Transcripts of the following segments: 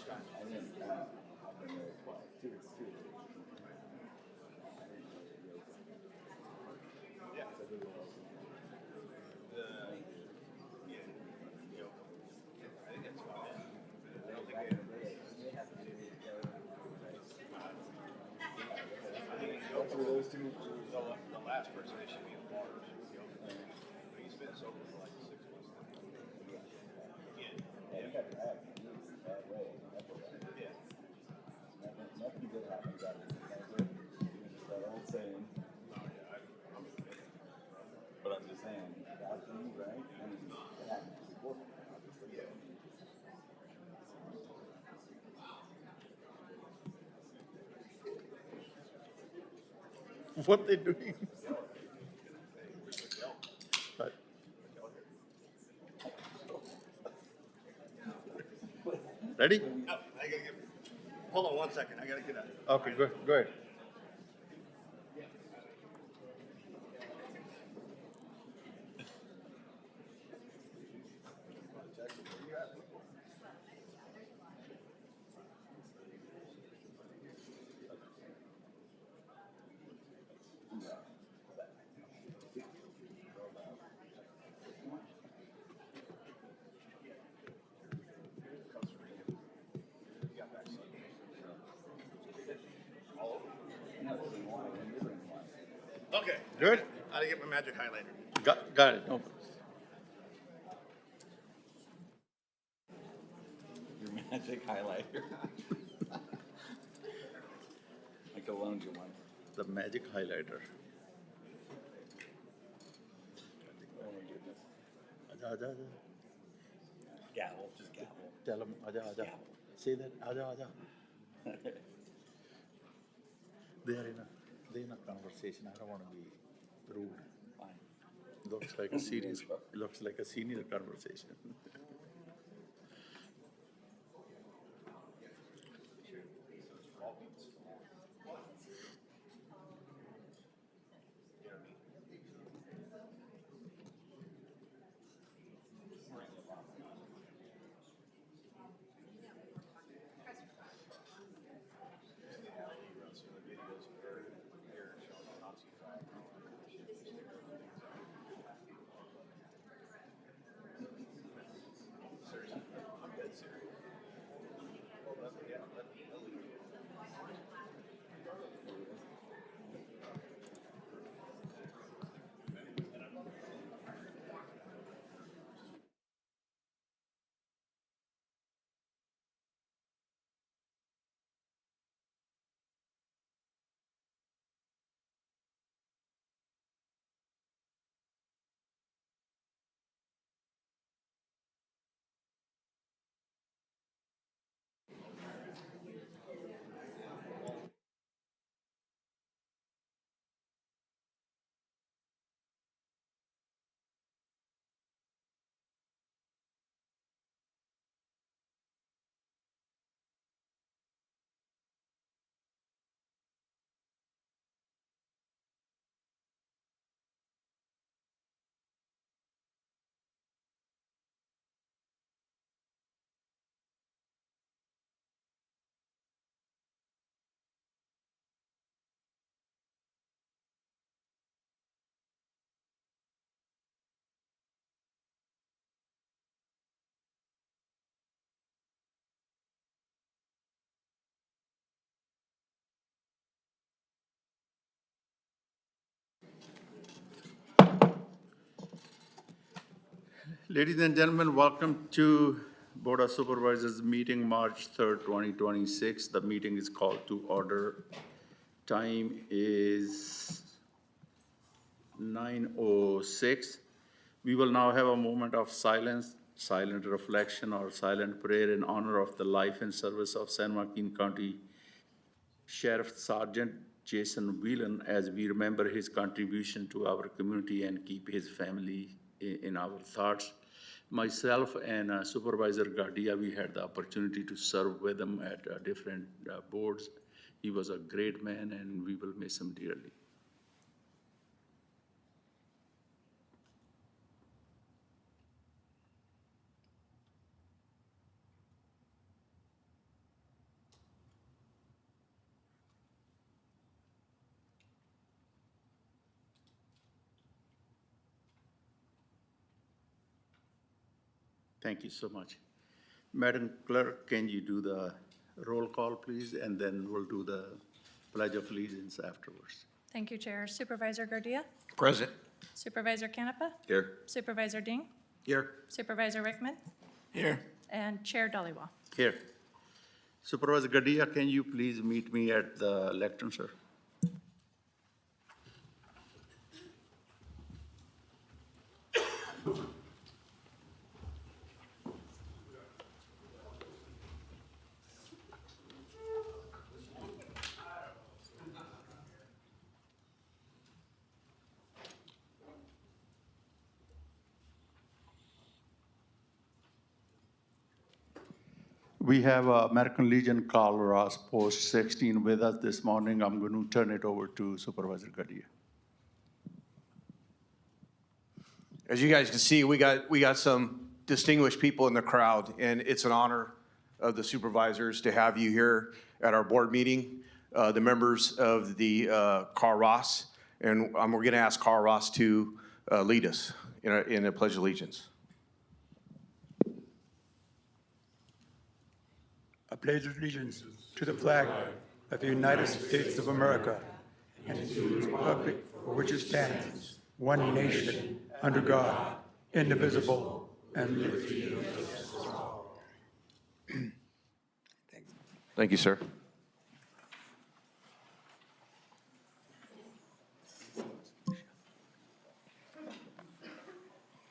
I didn't, I've been there twice, two. Yeah. So who else? I think that's about it. I don't think They have to do it. That's where those two. the last person they should be in bars. But he's been sober for like 6 months now. Again, Yeah, he got dragged. He was a bad way. yeah. Nothing good happens out of this. It's that old saying. But I'm just saying, God things, right? I mean, it happens before, obviously. Yeah. What they doing? But ready? No, I gotta get. Hold on 1 second. I gotta get out. Okay, go ahead. Okay. Good. I gotta get my magic highlighter. Got it. No. Your magic highlighter. I could loan you one. The magic highlighter. Oh my goodness. Aja. Gavel, just gavel. Tell them, aja. Say that, aja. They're in a conversation. I don't want to be rude. Fine. Looks like a senior conversation. I'm dead serious. Ladies and gentlemen, welcome to Board of Supervisors meeting, March 3rd, 2026. The meeting is called to order. Time is 9:06. We will now have a moment of silence, silent reflection, or silent prayer in honor of the life and service of San Joaquin County Sheriff Sergeant Jason Whelan, as we remember his contribution to our community and keep his family in our thoughts. Myself and Supervisor Gardia, we had the opportunity to serve with him at different boards. He was a great man, and we will miss him dearly. Thank you so much. Madam Clerk, can you do the roll call, please? And then we'll do the Pledge of Allegiance afterwards. Thank you, Chair. Supervisor Gardia, Present. Supervisor Canepa, Here. Supervisor Ding, Here. Supervisor Rickman, Here. and Chair Dhaliwal. Here. Supervisor Gadia, can you please meet me at the lectern, sir? We have American Legion Carl Ross, post 16, with us this morning. I'm going to turn it over to Supervisor Gadia. As you guys can see, we got some distinguished people in the crowd, and it's an honor of the supervisors to have you here at our board meeting, the members of the Carl Ross, and we're going to ask Carl Ross to lead us in a Pledge of Allegiance. I pledge allegiance to the flag of the United States of America and to the republic for which it stands, one nation, under God, indivisible, and liberty. Thank you, sir.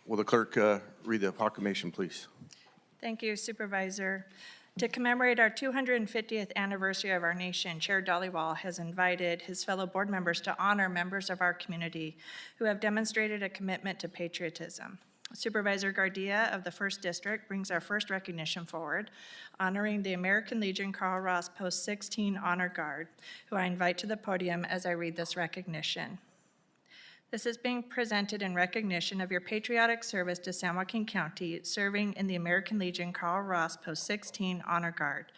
Will the clerk read the proclamation, please? Thank you, Supervisor. To commemorate our 250th anniversary of our nation, Chair Dhaliwal has invited his fellow board members to honor members of our community who have demonstrated a commitment to patriotism. Supervisor Gardia of the 1st District brings our first recognition forward, honoring the American Legion Carl Ross Post 16 Honor Guard, who I invite to the podium as I read this recognition. This is being presented in recognition of your patriotic service to San Joaquin County, serving in the American Legion Carl Ross Post 16 Honor Guard,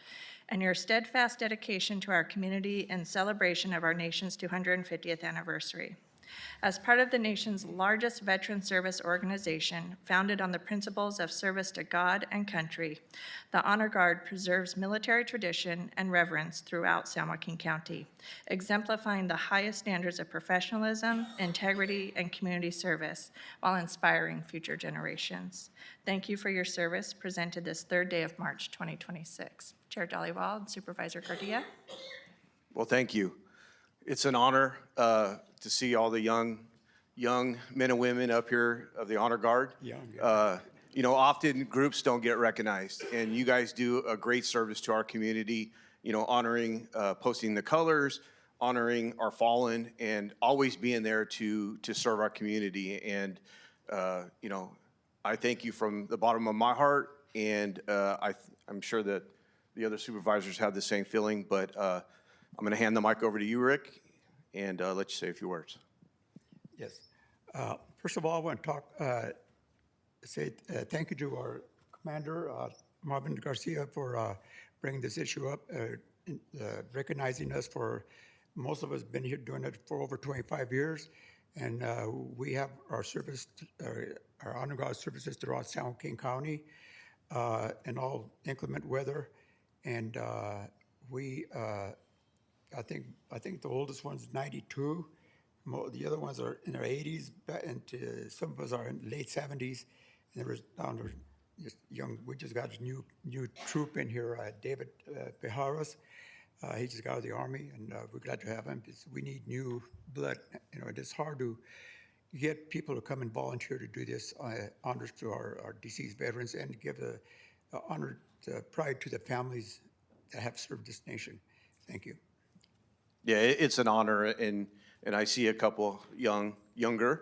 and your steadfast dedication to our community in celebration of our nation's 250th anniversary. As part of the nation's largest veteran service organization, founded on the principles of service to God and country, the Honor Guard preserves military tradition and reverence throughout San Joaquin County, exemplifying the highest standards of professionalism, integrity, and community service while inspiring future generations. Thank you for your service presented this 3rd day of March 2026. Chair Dhaliwal and Supervisor Gardia. Well, thank you. It's an honor to see all the young men and women up here of the Honor Guard. You know, often groups don't get recognized, and you guys do a great service to our community, you know, honoring, posting the colors, honoring our fallen, and always being there to serve our community. And, you know, I thank you from the bottom of my heart, and I'm sure that the other supervisors have the same feeling, but I'm going to hand the mic over to you, Rick, and let you say a few words. Yes. First of all, I want to say thank you to our commander, Marvin Garcia, for bringing this issue up, recognizing us for, most of us been here doing it for over 25 years, and we have our service, our Honor Guard services throughout San Joaquin County in all inclement weather, and I think the oldest one's 92. The other ones are in their 80s, and some of us are in late 70s. And there was down there just young. We just got a new troop in here, David Bejaras. He just got out of the Army, and we're glad to have him. We need new blood. You know, it's hard to get people to come and volunteer to do this honors to our deceased veterans and give the honor, the pride to the families that have served this nation. Thank you. Yeah, it's an honor, and I see a couple younger.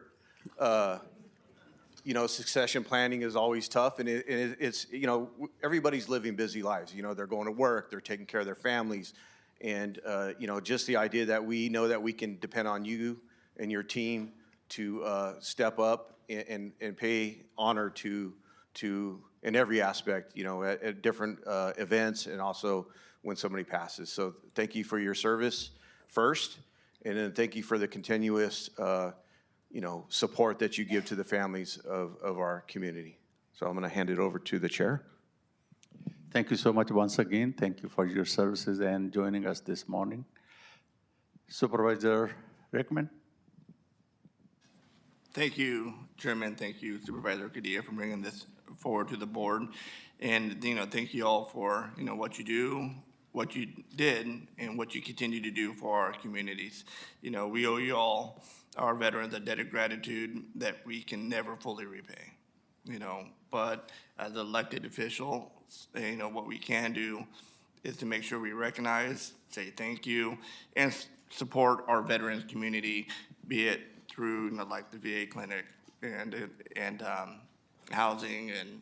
You know, succession planning is always tough, and it's, you know, everybody's living busy lives. You know, they're going to work, they're taking care of their families, and, you know, just the idea that we know that we can depend on you and your team to step up and pay honor to in every aspect, you know, at different events and also when somebody passes. So thank you for your service first, and then thank you for the continuous, you know, support that you give to the families of our community. So I'm going to hand it over to the chair. Thank you so much once again. Thank you for your services and joining us this morning. Supervisor Rickman? Thank you, Chairman. Thank you, Supervisor Kadia, for bringing this forward to the board. And, thank you all for, what you do, what you did, and what you continue to do for our communities. We owe you all, our veterans, a debt of gratitude that we can never fully repay. But as an elected official, what we can do is to make sure we recognize, say thank you, and support our veterans community, be it through, like the VA clinic and housing and,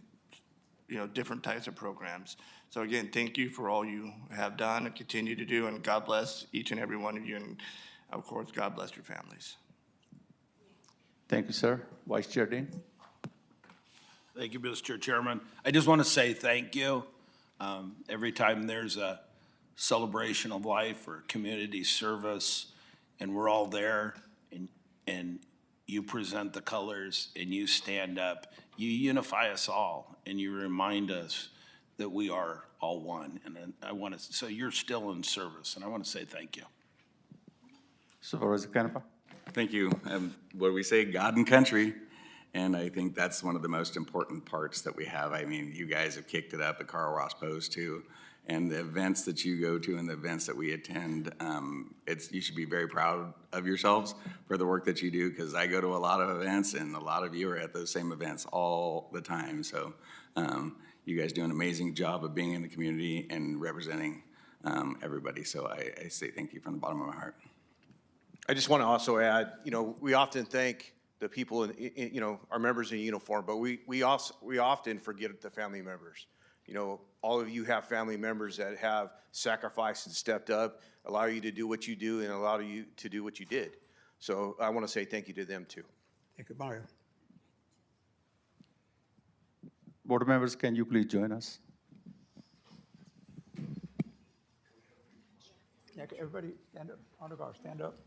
different types of programs. So again, thank you for all you have done and continue to do, and God bless each and every one of you, and of course, God bless your families. Thank you, sir. Vice Chair Dean? Thank you, Mr. Chairman. I just want to say thank you. Every time there's a celebration of life or community service, and we're all there, and you present the colors and you stand up, you unify us all, and you remind us that we are all one. And then so you're still in service, and I want to say thank you. Supervisor Canepa? Thank you. What we say, God and country, and I think that's one of the most important parts that we have. I mean, you guys have kicked it up at Carl Ross Post too, and the events that you go to and the events that we attend, you should be very proud of yourselves for the work that you do, because I go to a lot of events, and a lot of you are at those same events all the time. So you guys do an amazing job of being in the community and representing everybody. So I say thank you from the bottom of my heart. I just want to also add, we often thank the people our members in uniform, but we often forget the family members. All of you have family members that have sacrificed and stepped up, allow you to do what you do, and allow you to do what you did. So I want to say thank you to them too. Thank you, Mario. Board members, can you please join us? Yeah, everybody stand up. Honor guard, stand up.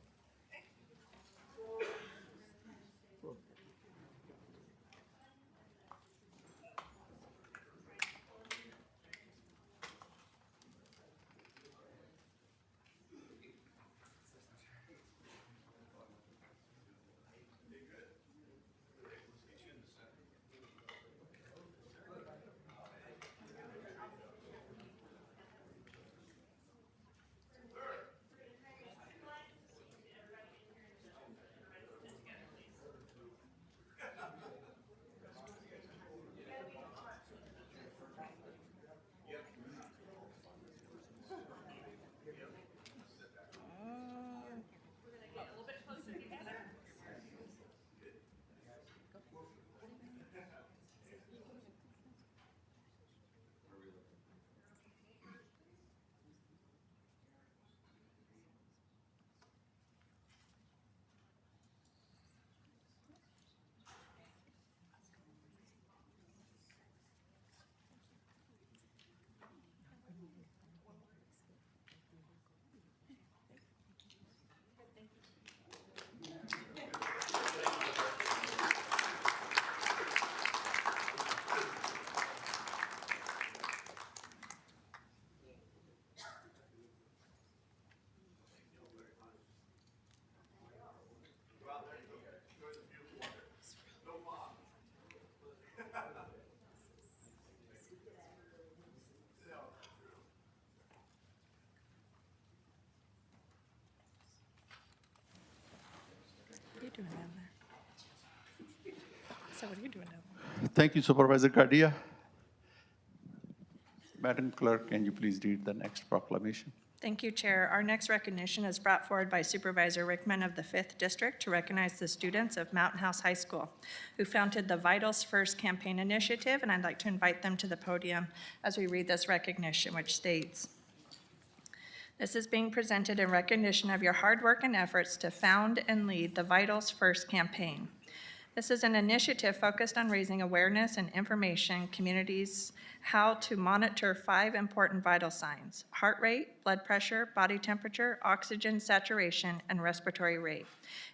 What are you doing down there? So what are you doing down there? Thank you, Supervisor Kadia. Madam Clerk, can you please read the next proclamation? Thank you, Chair. Our next recognition is brought forward by Supervisor Rickman of the 5th District to recognize the students of Mountain House High School who founded the Vitals First campaign initiative, and I'd like to invite them to the podium as we read this recognition, which states, "This is being presented in recognition of your hard work and efforts to found and lead the Vitals First campaign. This is an initiative focused on raising awareness and information communities how to monitor 5 important vital signs: heart rate, blood pressure, body temperature, oxygen saturation, and respiratory rate,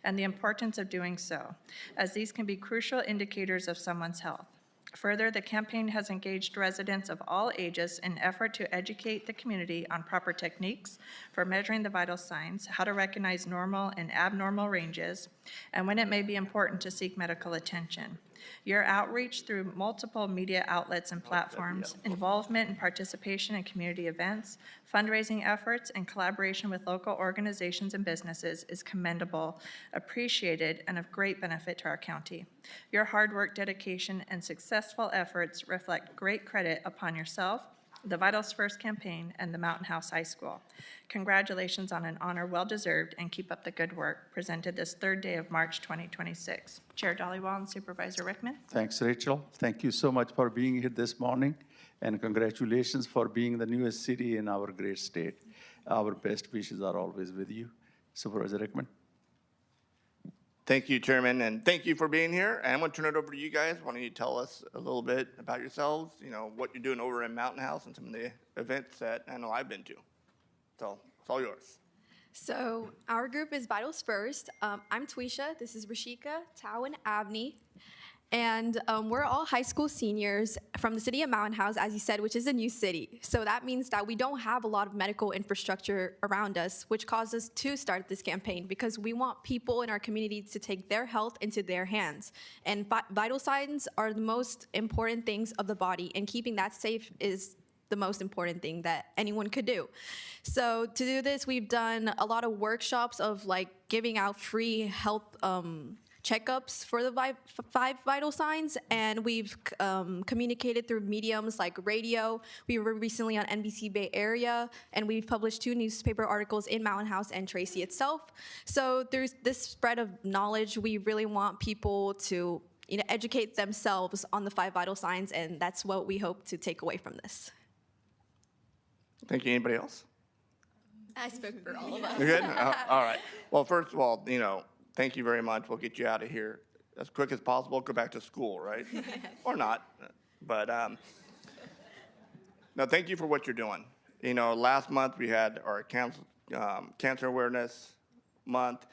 and the importance of doing so, as these can be crucial indicators of someone's health. Further, the campaign has engaged residents of all ages in effort to educate the community on proper techniques for measuring the vital signs, how to recognize normal and abnormal ranges, and when it may be important to seek medical attention. Your outreach through multiple media outlets and platforms, involvement and participation in community events, fundraising efforts, and collaboration with local organizations and businesses is commendable, appreciated, and of great benefit to our county. Your hard work, dedication, and successful efforts reflect great credit upon yourself, the Vitals First campaign, and the Mountain House High School. Congratulations on an honor well-deserved, and keep up the good work. Presented this third day of March 2026. Chair Dollywall and Supervisor Rickman. Thanks, Rachel. Thank you so much for being here this morning, and congratulations for being the newest city in our great state. Our best wishes are always with you. Supervisor Rickman. Thank you, Chairman, and thank you for being here. And I'm going to turn it over to you guys. Why don't you tell us a little bit about yourselves, what you're doing over in Mountain House and some of the events that I know I've been to. So it's all yours. So our group is Vitals First. I'm Twisha. This is Rashika, Tao, and Abney. And we're all high school seniors from the city of Mountain House, as you said, which is a new city. So that means that we don't have a lot of medical infrastructure around us, which caused us to start this campaign because we want people in our community to take their health into their hands. And vital signs are the most important things of the body, and keeping that safe is the most important thing that anyone could do. So to do this, we've done a lot of workshops of giving out free health checkups for the five vital signs, and we've communicated through mediums like radio. We were recently on NBC Bay Area, and we've published 2 newspaper articles in Mountain House and Tracy itself. So there's this spread of knowledge. We really want people to educate themselves on the 5 vital signs, and that's what we hope to take away from this. Thank you. Anybody else? I spoke for all of us. You're good? All right. Well, first of all, thank you very much. We'll get you out of here as quick as possible. Go back to school, right? Or not. But no, thank you for what you're doing. Last month we had our cancer awareness month.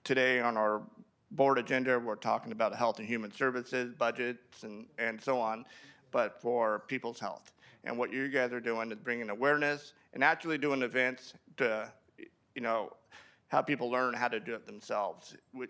Today on our board agenda, we're talking about health and human services, budgets, and so on, but for people's health. And what you guys are doing is bringing awareness and actually doing events to, have people learn how to do it themselves, which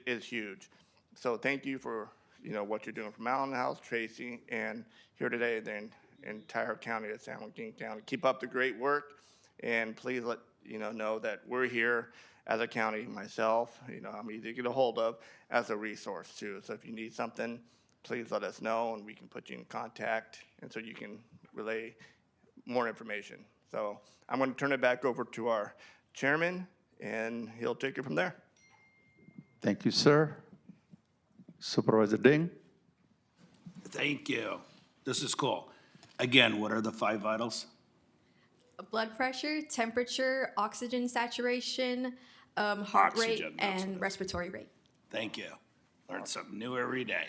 is huge. So thank you for, what you're doing for Mountain House, Tracy, and here today, the entire county of San Joaquin County. Keep up the great work, and please let know that we're here as a county, myself, I'm easy to get a hold of as a resource too. So if you need something, please let us know, and we can put you in contact, and so you can relay more information. So I'm going to turn it back over to our chairman, and he'll take it from there. Thank you, sir. Supervisor Ding. Thank you. This is cool. Again, what are the 5 vitals? Blood pressure, temperature, oxygen saturation, heart rate, Oxygen, that's what it and is. respiratory rate. Thank you. Learn something new every day.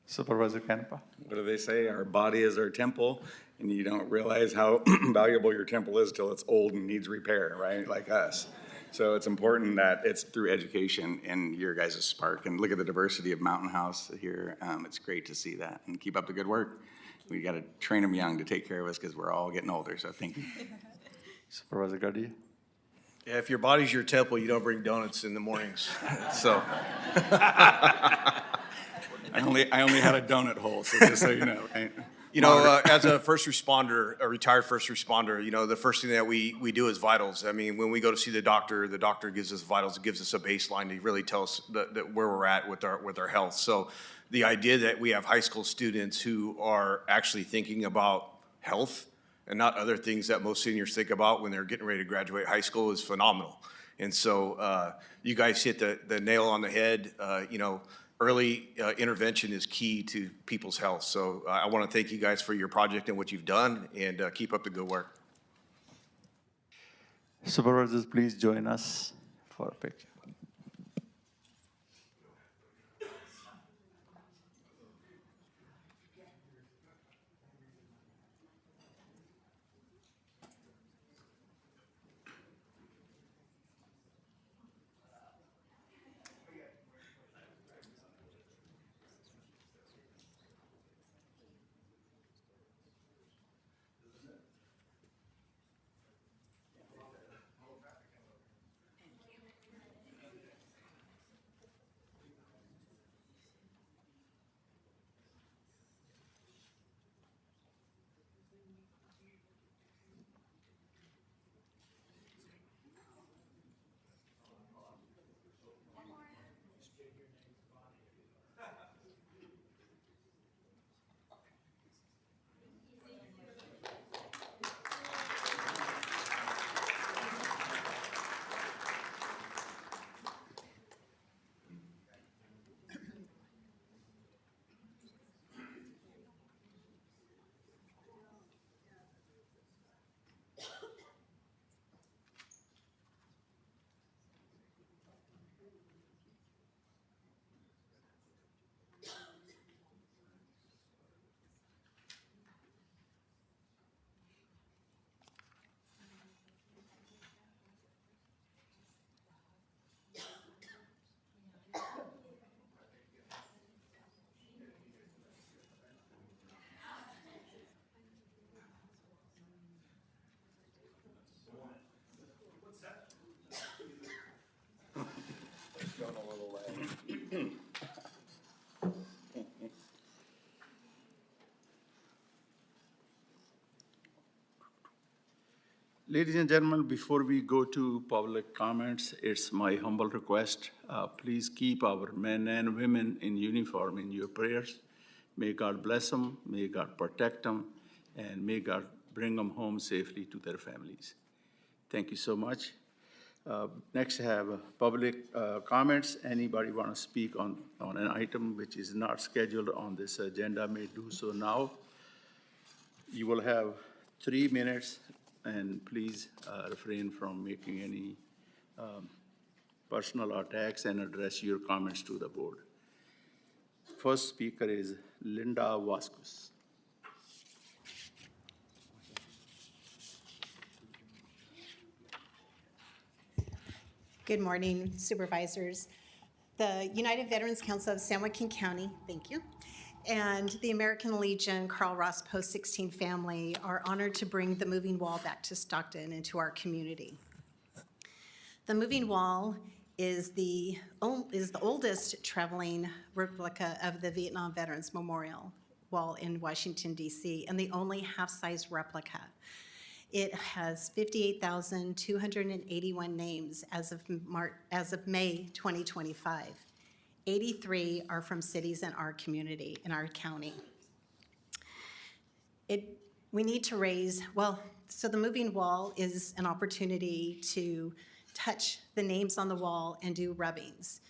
Supervisor Canepa. What do they say? Our body is our temple, and you don't realize how valuable your temple is till it's old and needs repair, right? Like us. So it's important that it's through education and your guys' spark. And look at the diversity of Mountain House here. It's great to see that. And keep up the good work. We got to train them young to take care of us because we're all getting older. So thank you. Supervisor Gardia. Yeah, if your body's your temple, you don't bring donuts in the mornings. So I only had a donut hole, so just so you know, right? As a first responder, a retired first responder, the first thing that we do is vitals. I mean, when we go to see the doctor gives us vitals, gives us a baseline to really tell us that where we're at with our health. So the idea that we have high school students who are actually thinking about health and not other things that most seniors think about when they're getting ready to graduate high school is phenomenal. And so you guys hit the nail on the head. Early intervention is key to people's health. So I want to thank you guys for your project and what you've done, and keep up the good work. Supervisors, please join us for a picture. Ladies and gentlemen, before we go to public comments, it's my humble request, please keep our men and women in uniform in your prayers. May God bless them, may God protect them, and may God bring them home safely to their families. Thank you so much. Next, I have public comments. Anybody want to speak on an item which is not scheduled on this agenda may do so now. You will have 3 minutes, and please refrain from making any personal attacks and address your comments to the board. First speaker is Linda Vasquez. Good morning, Supervisors. The United Veterans Council of San Joaquin County, thank you, and the American Legion Carl Ross Post 16 family are honored to bring the moving wall back to Stockton and to our community. The moving wall is the oldest traveling replica of the Vietnam Veterans Memorial Wall in Washington, D.C., and the only half-size replica. It has 58,281 names as of May 2025. 83 are from cities in our community, in our county. We need to raise, so the moving wall is an opportunity to touch the names on the wall and do rubbings.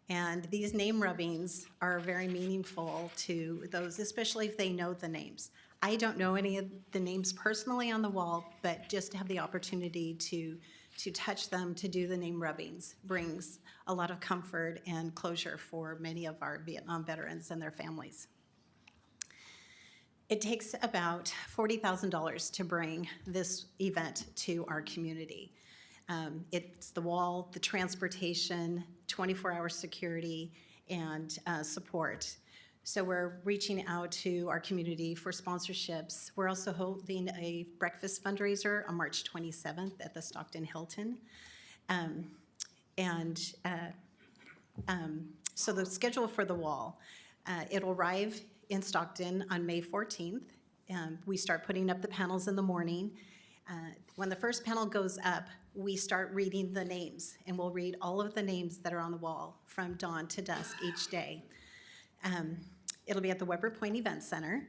And these name rubbings are very meaningful to those, especially if they know the names. I don't know any of the names personally on the wall, but just to have the opportunity to touch them, to do the name rubbings, brings a lot of comfort and closure for many of our Vietnam veterans and their families. It takes about $40,000 to bring this event to our community. It's the wall, the transportation, 24-hour security, and support. So we're reaching out to our community for sponsorships. We're also holding a breakfast fundraiser on March 27th at the Stockton Hilton. So the schedule for the wall, it'll arrive in Stockton on May 14th. We start putting up the panels in the morning. When the first panel goes up, we start reading the names, and we'll read all of the names that are on the wall from dawn to dusk each day. It'll be at the Weber Point Event Center.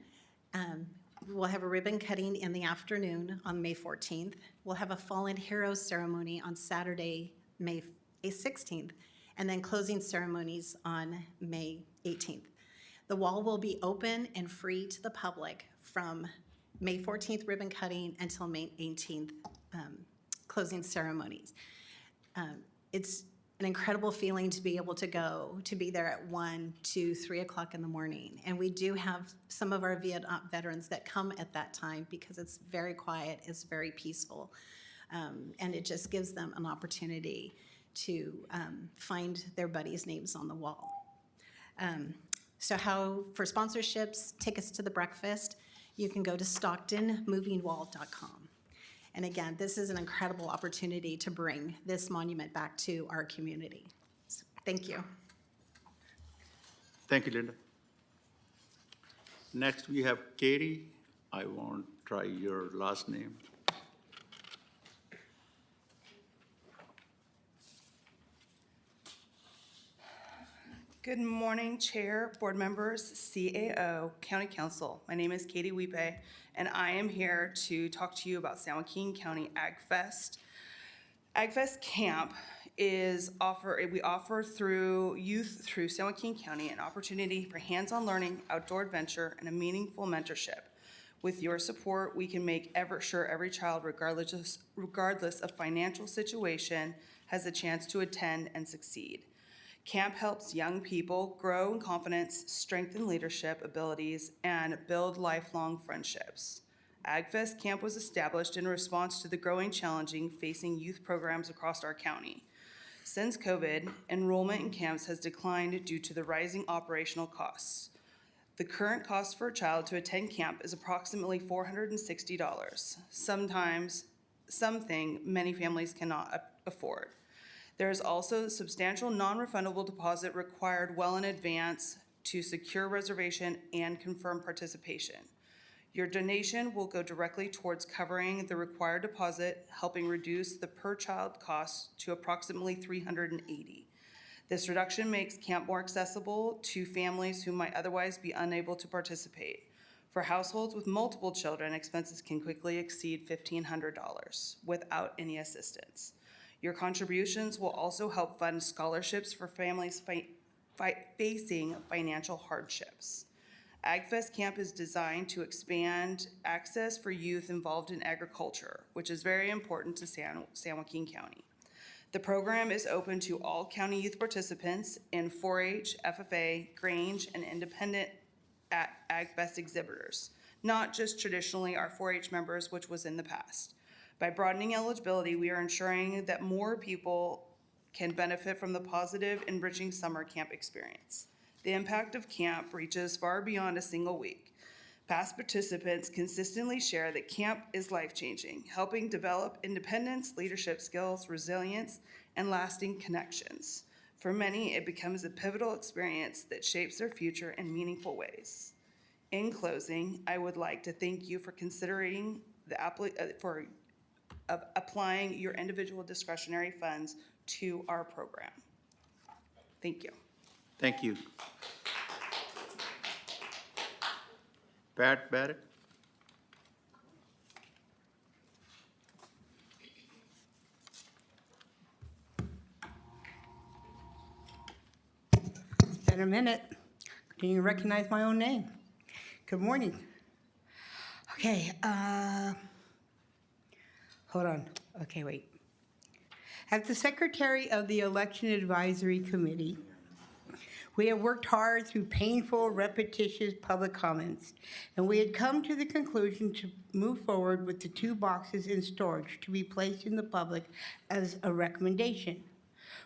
We'll have a ribbon cutting in the afternoon on May 14th. We'll have a Fallen Heroes ceremony on Saturday, May 16th, and then closing ceremonies on May 18th. The wall will be open and free to the public from May 14th ribbon cutting until May 18th closing ceremonies. It's an incredible feeling to be able to go, to be there at 1, 2, 3 o'clock in the morning. And we do have some of our Vietnam veterans that come at that time because it's very quiet, it's very peaceful. And it just gives them an opportunity to find their buddies' names on the wall. So for sponsorships, tickets to the breakfast, you can go to StocktonMovingWall.com. And again, this is an incredible opportunity to bring this monument back to our community. So, thank you. Thank you, Linda. Next, we have Katie. I won't try your last name. Good morning, Chair, Board Members, CAO, County Council. My name is Katie Wipe, and I am here to talk to you about San Joaquin County Ag Fest. Ag Fest Camp we offer through youth through San Joaquin County an opportunity for hands-on learning, outdoor adventure, and a meaningful mentorship. With your support, we can make sure every child, regardless of financial situation, has a chance to attend and succeed. Camp helps young people grow in confidence, strengthen leadership abilities, and build lifelong friendships. AgFest Camp was established in response to the growing challenges facing youth programs across our county. Since COVID, enrollment in camps has declined due to the rising operational costs. The current cost for a child to attend camp is approximately $460, something many families cannot afford. There is also a substantial non-refundable deposit required well in advance to secure reservation and confirm participation. Your donation will go directly towards covering the required deposit, helping reduce the per-child cost to approximately $380. This reduction makes camp more accessible to families who might otherwise be unable to participate. For households with multiple children, expenses can quickly exceed $1,500 without any assistance. Your contributions will also help fund scholarships for families facing financial hardships. AgFest Camp is designed to expand access for youth involved in agriculture, which is very important to San Joaquin County. The program is open to all county youth participants in 4-H, FFA, Grange, and independent AgFest exhibitors, not just traditionally our 4-H members, which was in the past. By broadening eligibility, we are ensuring that more people can benefit from the positive, enriching summer camp experience. The impact of camp reaches far beyond a single week. Past participants consistently share that camp is life-changing, helping develop independence, leadership skills, resilience, and lasting connections. For many, it becomes a pivotal experience that shapes their future in meaningful ways. In closing, I would like to thank you for considering applying your individual discretionary funds to our program. Thank you. Thank you. Pat Barrett? It's been a minute. Didn't even recognize my own name. Good morning. Okay, hold on. Okay, wait. As the Secretary of the Election Advisory Committee, we have worked hard through painful, repetitious public comments, and we had come to the conclusion to move forward with the 2 boxes in storage to be placed in the public as a recommendation,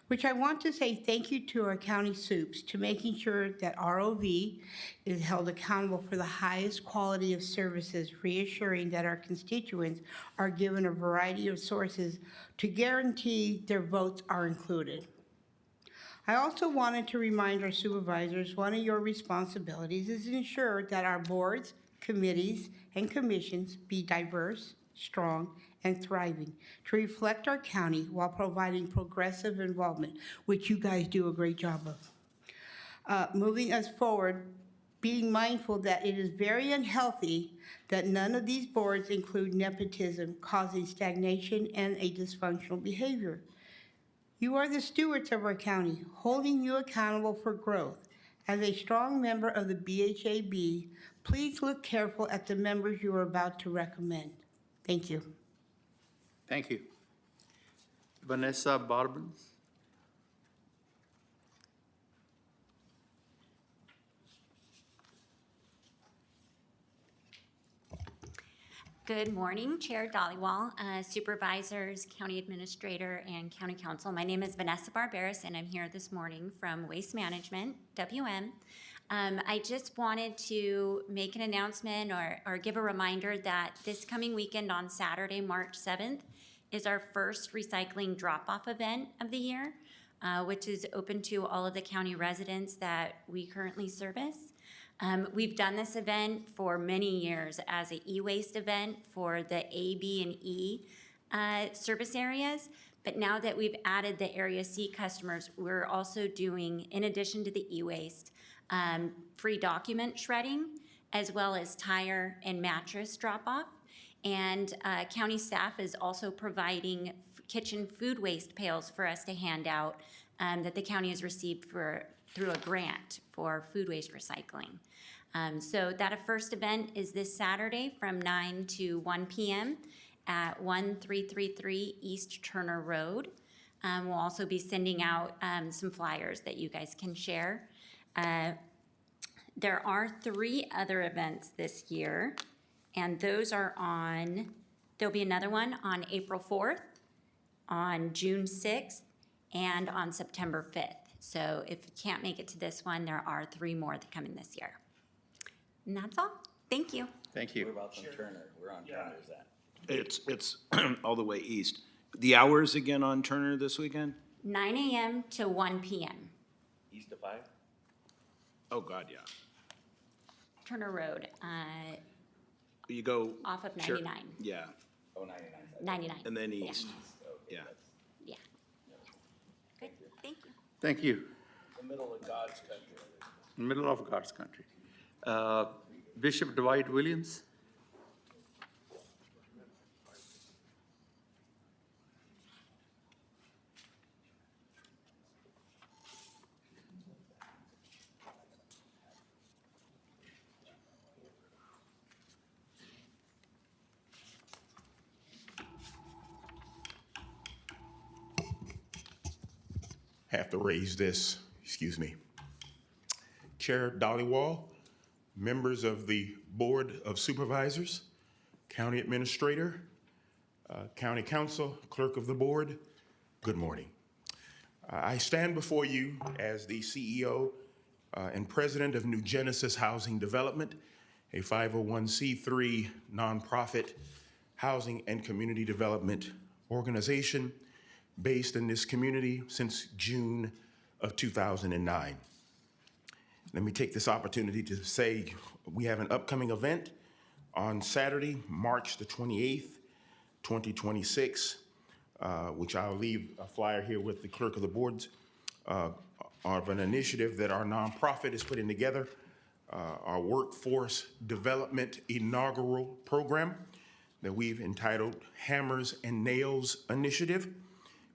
which I want to say thank you to our county soups to making sure that ROV is held accountable for the highest quality of services, reassuring that our constituents are given a variety of sources to guarantee their votes are included. I also wanted to remind our supervisors, one of your responsibilities is to ensure that our boards, committees, and commissions be diverse, strong, and thriving to reflect our county while providing progressive involvement, which you guys do a great job of. Moving us forward, being mindful that it is very unhealthy that none of these boards include nepotism, causing stagnation and a dysfunctional behavior. You are the stewards of our county, holding you accountable for growth. As a strong member of the BHAB, please look careful at the members you are about to recommend. Thank you. Thank you. Vanessa Barbans? Good morning, Chair Dollywall, Supervisors, County Administrator, and County Council. My name is Vanessa Barberis, and I'm here this morning from Waste Management, WM. I just wanted to make an announcement or give a reminder that this coming weekend on Saturday, March 7th, is our first recycling drop-off event of the year, which is open to all of the county residents that we currently service. We've done this event for many years as an e-waste event for the A, B, and E service areas, but now that we've added the Area C customers, we're also doing, in addition to the e-waste, free document shredding, as well as tire and mattress drop-off. And county staff is also providing kitchen food waste pails for us to hand out that the county has received through a grant for food waste recycling. So that first event is this Saturday from 9 to 1 p.m. at 1333 East Turner Road. We'll also be sending out some flyers that you guys can share. There are 3 other events this year, and those are there'll be another one on April 4th, on June 6th, and on September 5th. So if you can't make it to this one, there are 3 more that come in this year. And that's all. Thank you. Thank you. What about on Turner? Where on Turner is that? It's all the way east. The hours again on Turner this weekend? 9 a.m. to 1 p.m. East of 5? Oh, God, yeah. Turner Road. You go. Off of Sure. 99. Yeah, Oh, 99 side. 99. and then Yeah. east. Yeah. Yeah. Good, thank you. Thank you. The middle of God's country. Middle of God's country. Bishop Dwight Williams. Have to raise this, excuse me. Chair Dollywall, members of the Board of Supervisors, County Administrator, County Council, Clerk of the Board, good morning. I stand before you as the CEO and President of New Genesis Housing Development, a 501c3 nonprofit housing and community development organization based in this community since June of 2009. Let me take this opportunity to say we have an upcoming event on Saturday, March the 28th, 2026, which I'll leave a flyer here with the clerk of the boards, of an initiative that our nonprofit is putting together, our workforce development inaugural program that we've entitled Hammers and Nails Initiative,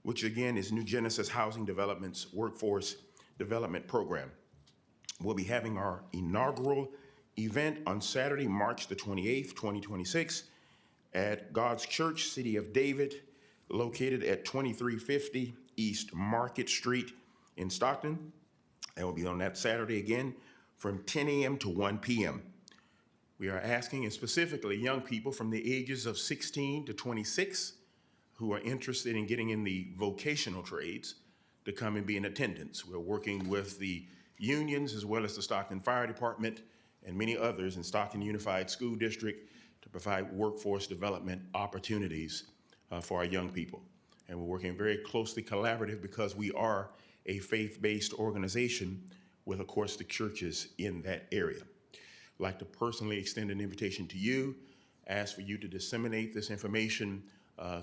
which again is New Genesis Housing Development's workforce development program. We'll be having our inaugural event on Saturday, March the 28th, 2026 at God's Church, City of David, located at 2350 East Market Street in Stockton. And we'll be on that Saturday again from 10 a.m. to 1 p.m. We are asking, and specifically young people from the ages of 16 to 26 who are interested in getting in the vocational trades to come and be in attendance. We're working with the unions as well as the Stockton Fire Department and many others in Stockton Unified School District to provide workforce development opportunities for our young people. And we're working very closely collaborative because we are a faith-based organization with, of course, the churches in that area. I'd like to personally extend an invitation to you, ask for you to disseminate this information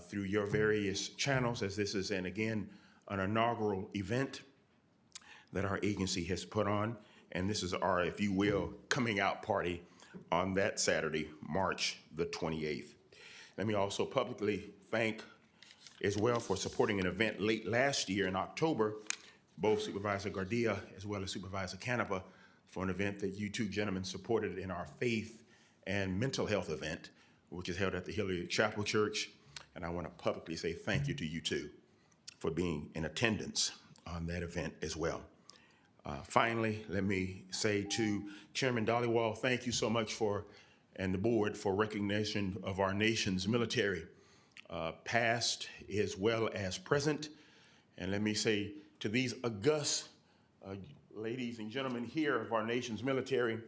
through your various channels, as this is, and again, an inaugural event that our agency has put on. And this is our, if you will, coming out party on that Saturday, March the 28th. Let me also publicly thank as well for supporting an event late last year in October, both Supervisor Gardia as well as Supervisor Canepa, for an event that you two gentlemen supported in our faith and mental health event, which is held at the Hilliard Chapel Church. And I want to publicly say thank you to you two for being in attendance on that event as well. Finally, let me say to Chairman Dollywall, thank you so much for, and the board, for recognition of our nation's military, past as well as present. And let me say to these august ladies and gentlemen here of our nation's military,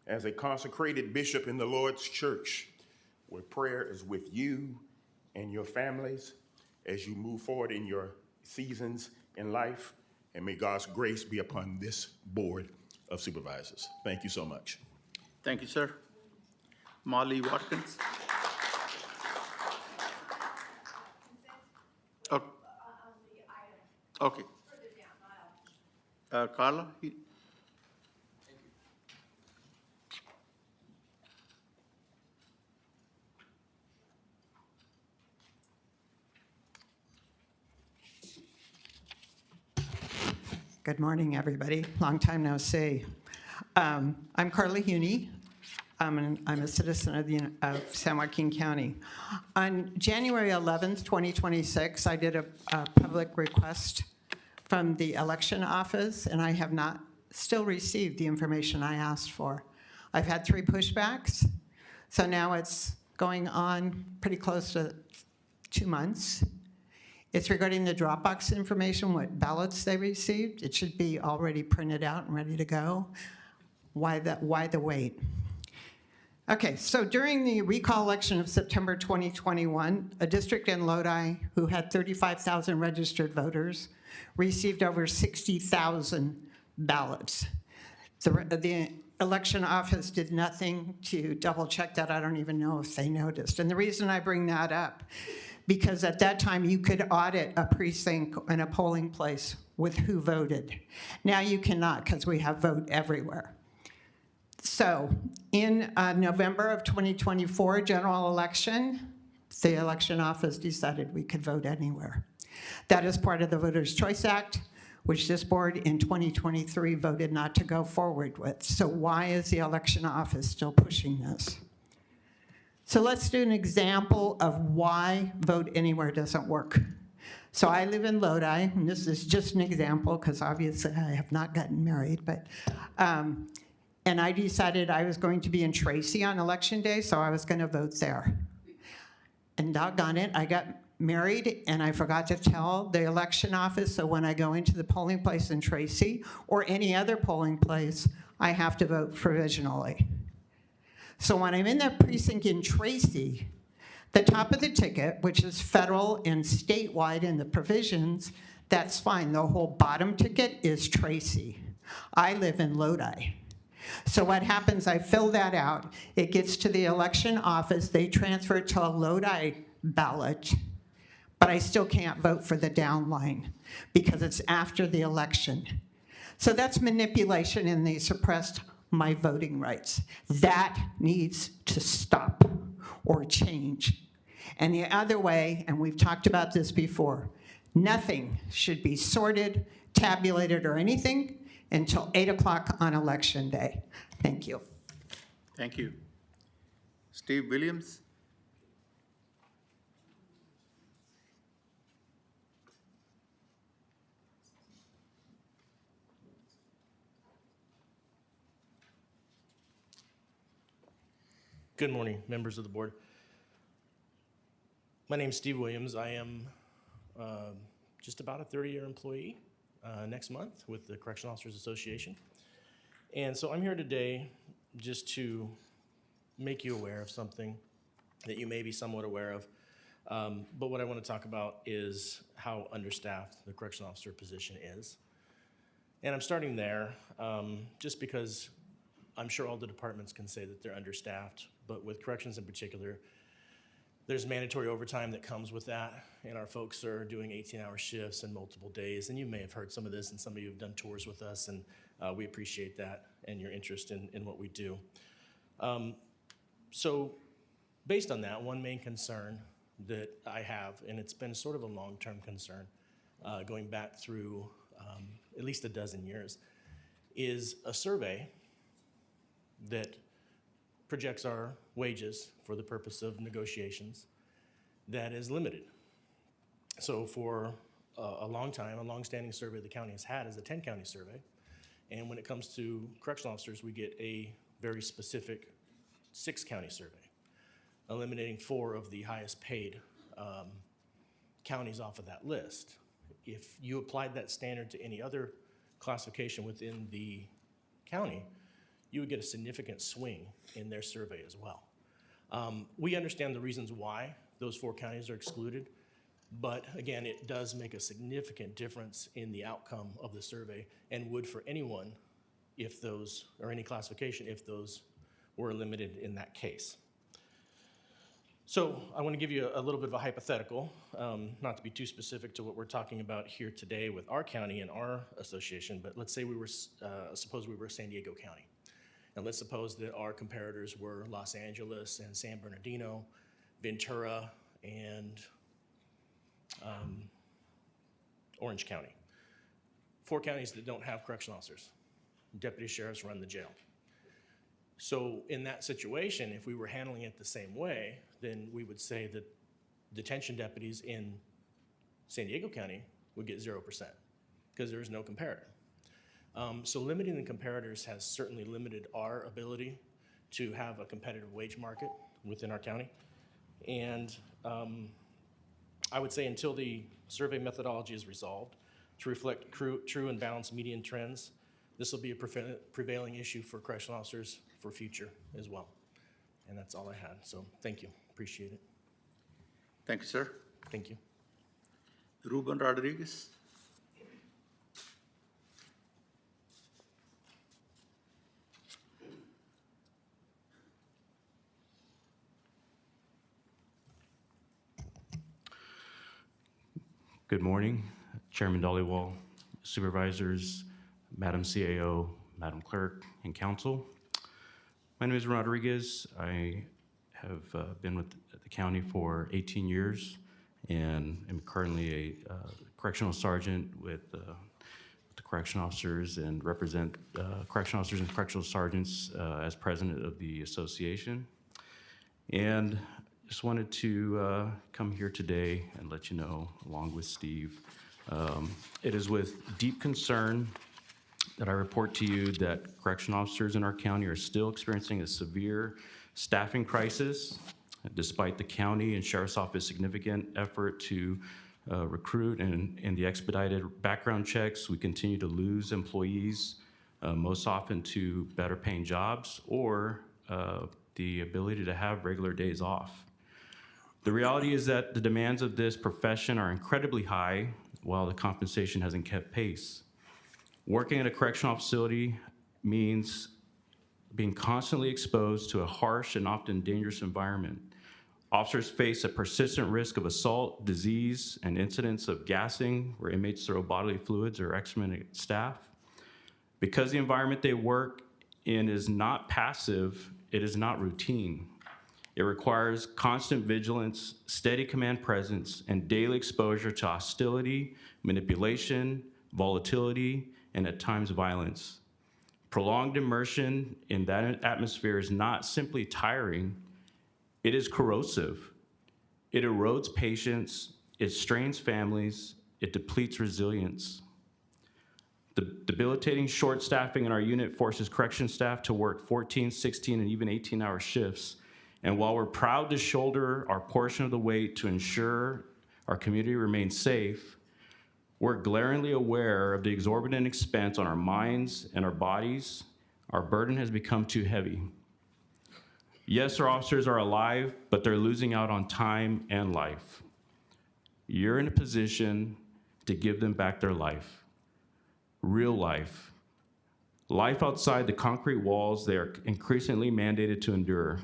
as a consecrated bishop in the Lord's church, where prayer is with you and your families as you move forward in your seasons in life. And may God's grace be upon this board of supervisors. Thank you so much. Thank you, sir. Molly Watkins. Oh. Okay. Carla? Good morning, everybody. Long time no see. I'm Carla Huney. I'm a citizen of San Joaquin County. On January 11th, 2026, I did a public request from the election office, and I have not still received the information I asked for. I've had 3 pushbacks, so now it's going on pretty close to 2 months. It's regarding the Dropbox information, what ballots they received. It should be already printed out and ready to go. Why the wait? Okay, so during the recall election of September 2021, a district in Lodi who had 35,000 registered voters received over 60,000 ballots. The election office did nothing to double check that. I don't even know if they noticed. And the reason I bring that up, because at that time you could audit a precinct and a polling place with who voted. Now you cannot because we have vote everywhere. So in November of 2024 general election, the election office decided we could vote anywhere. That is part of the Voters' Choice Act, which this board in 2023 voted not to go forward with. So why is the election office still pushing this? So let's do an example of why vote anywhere doesn't work. So I live in Lodi, and this is just an example because obviously I have not gotten married, but and I decided I was going to be in Tracy on election day, so I was going to vote there. And doggone it, I got married and I forgot to tell the election office, so when I go into the polling place in Tracy or any other polling place, I have to vote provisionally. So when I'm in that precinct in Tracy, the top of the ticket, which is federal and statewide in the provisions, that's fine. The whole bottom ticket is Tracy. I live in Lodi. So what happens, I fill that out, it gets to the election office, they transfer it to a Lodi ballot, but I still can't vote for the down line because it's after the election. So that's manipulation and they suppressed my voting rights. That needs to stop or change. And the other way, and we've talked about this before, nothing should be sorted, tabulated, or anything until 8 o'clock on election day. Thank you. Thank you. Steve Williams? Good morning, members of the board. My name's Steve Williams. I am just about a 30-year employee next month with the Correctional Officers Association. And so I'm here today just to make you aware of something that you may be somewhat aware of. But what I want to talk about is how understaffed the correctional officer position is. And I'm starting there just because I'm sure all the departments can say that they're understaffed, but with corrections in particular, there's mandatory overtime that comes with that, and our folks are doing 18-hour shifts and multiple days, and you may have heard some of this, and some of you have done tours with us, and we appreciate that and your interest in what we do. So based on that, one main concern that I have, and it's been sort of a long-term concern going back through at least a dozen years, is a survey that projects our wages for the purpose of negotiations that is limited. So for a long time, a long-standing survey the county has had is a 10-county survey. And when it comes to correctional officers, we get a very specific 6-county survey, eliminating 4 of the highest paid counties off of that list. If you applied that standard to any other classification within the county, you would get a significant swing in their survey as well. We understand the reasons why those 4 counties are excluded, but again, it does make a significant difference in the outcome of the survey and would for anyone if those, or any classification, if those were limited in that case. So I want to give you a little bit of a hypothetical, not to be too specific to what we're talking about here today with our county and our association, but let's say we were, suppose we were San Diego County. And let's suppose that our comparators were Los Angeles and San Bernardino, Ventura, and Orange County. 4 counties that don't have correctional officers. Deputy sheriffs run the jail. So in that situation, if we were handling it the same way, then we would say that detention deputies in San Diego County would get 0% because there is no comparator. So limiting the comparators has certainly limited our ability to have a competitive wage market within our county. And I would say until the survey methodology is resolved to reflect true and balanced median trends, this will be a prevailing issue for correctional officers for future as well. And that's all I had. So thank you. Appreciate it. Thank you, sir. Thank you. Ruben Rodriguez? Good morning, Chairman Dollywall, Supervisors, Madam CAO, Madam Clerk, and Council. My name is Rodriguez. I have been with the county for 18 years and am currently a correctional sergeant with the correction officers and represent correction officers and correctional sergeants as president of the association. And just wanted to come here today and let you know, along with Steve, it is with deep concern that I report to you that correction officers in our county are still experiencing a severe staffing crisis, despite the county and sheriff's office significant effort to recruit and the expedited background checks. We continue to lose employees, most often to better paying jobs or the ability to have regular days off. The reality is that the demands of this profession are incredibly high while the compensation hasn't kept pace. Working at a correctional facility means being constantly exposed to a harsh and often dangerous environment. Officers face a persistent risk of assault, disease, and incidents of gassing where inmates throw bodily fluids or excrement at staff. Because the environment they work in is not passive, it is not routine. It requires constant vigilance, steady command presence, and daily exposure to hostility, manipulation, volatility, and at times violence. Prolonged immersion in that atmosphere is not simply tiring, it is corrosive. It erodes patience, it strains families, it depletes resilience. The debilitating short staffing in our unit forces correction staff to work 14, 16, and even 18-hour shifts. And while we're proud to shoulder our portion of the weight to ensure our community remains safe, we're glaringly aware of the exorbitant expense on our minds and our bodies. Our burden has become too heavy. Yes, our officers are alive, but they're losing out on time and life. You're in a position to give them back their life, real life. Life outside the concrete walls they are increasingly mandated to endure.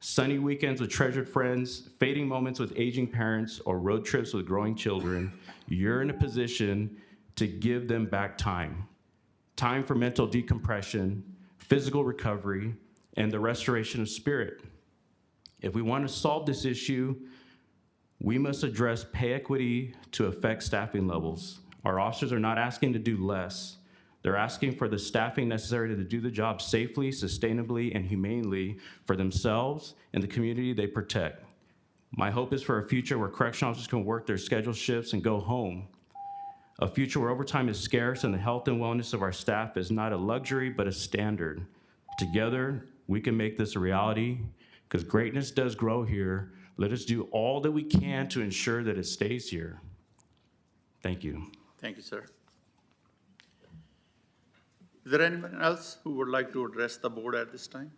Sunny weekends with treasured friends, fading moments with aging parents, or road trips with growing children, you're in a position to give them back time. Time for mental decompression, physical recovery, and the restoration of spirit. If we want to solve this issue, we must address pay equity to affect staffing levels. Our officers are not asking to do less. They're asking for the staffing necessary to do the job safely, sustainably, and humanely for themselves and the community they protect. My hope is for a future where correctional officers can work their scheduled shifts and go home. A future where overtime is scarce and the health and wellness of our staff is not a luxury, but a standard. Together, we can make this a reality, because greatness does grow here. Let us do all that we can to ensure that it stays here. Thank you. Thank you, sir. Is there anyone else who would like to address the board at this time?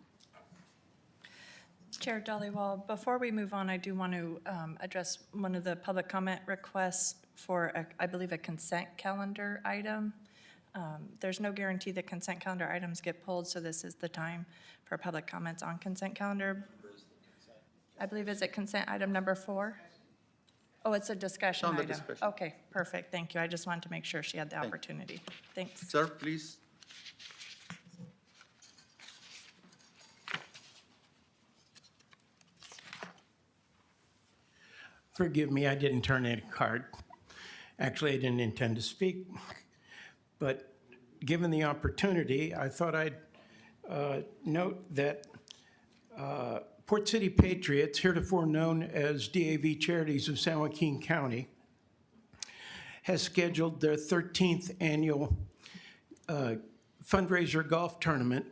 Chair Dollywall, before we move on, I do want to address one of the public comment requests for, I believe, a consent calendar item. There's no guarantee that consent calendar items get pulled, so this is the time for public comments on consent calendar. I believe, is it consent item number 4? Oh, it's a discussion On the item. discussion. Okay, perfect, thank you. I just wanted to make sure she had the opportunity. Thanks. Sir, please. Forgive me, I didn't turn in a card. Actually, I didn't intend to speak, but given the opportunity, I thought I'd note that Port City Patriots, heretofore known as DAV Charities of San Joaquin County, has scheduled their 13th annual fundraiser golf tournament.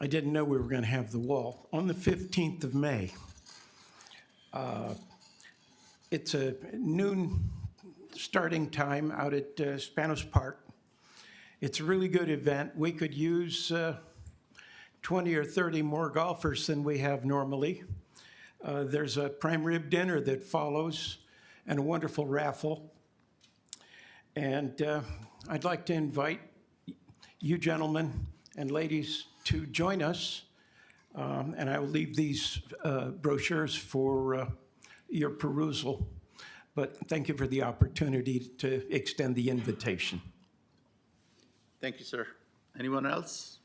I didn't know we were going to have the wall on the 15th of May. It's a noon starting time out at Spanos Park. It's a really good event. We could use 20 or 30 more golfers than we have normally. There's a prime rib dinner that follows and a wonderful raffle. And I'd like to invite you gentlemen and ladies to join us. And I will leave these brochures for your perusal. but thank you for the opportunity to extend the invitation. Thank you, sir. Anyone else?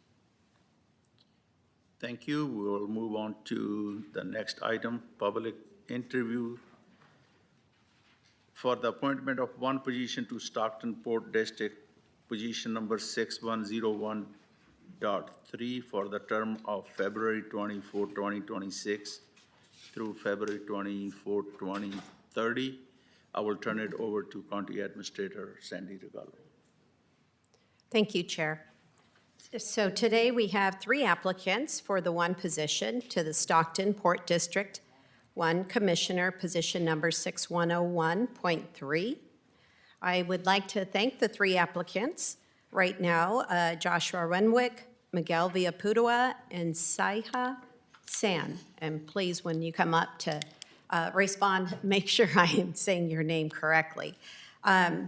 Thank you. We will move on to the next item, public interview for the appointment of one position to Stockton Port District, position number 6101.3 for the term of February 24, 2026 through February 24, 2030. I will turn it over to County Administrator Sandy Regallo. Thank you, Chair. So today we have 3 applicants for the one position to the Stockton Port District, 1 Commissioner, position number 6101.3. I would like to thank the 3 applicants right now, Joshua Renwick, Miguel Villaputua, and Saiha San. And please, when you come up to respond, make sure I am saying your name correctly.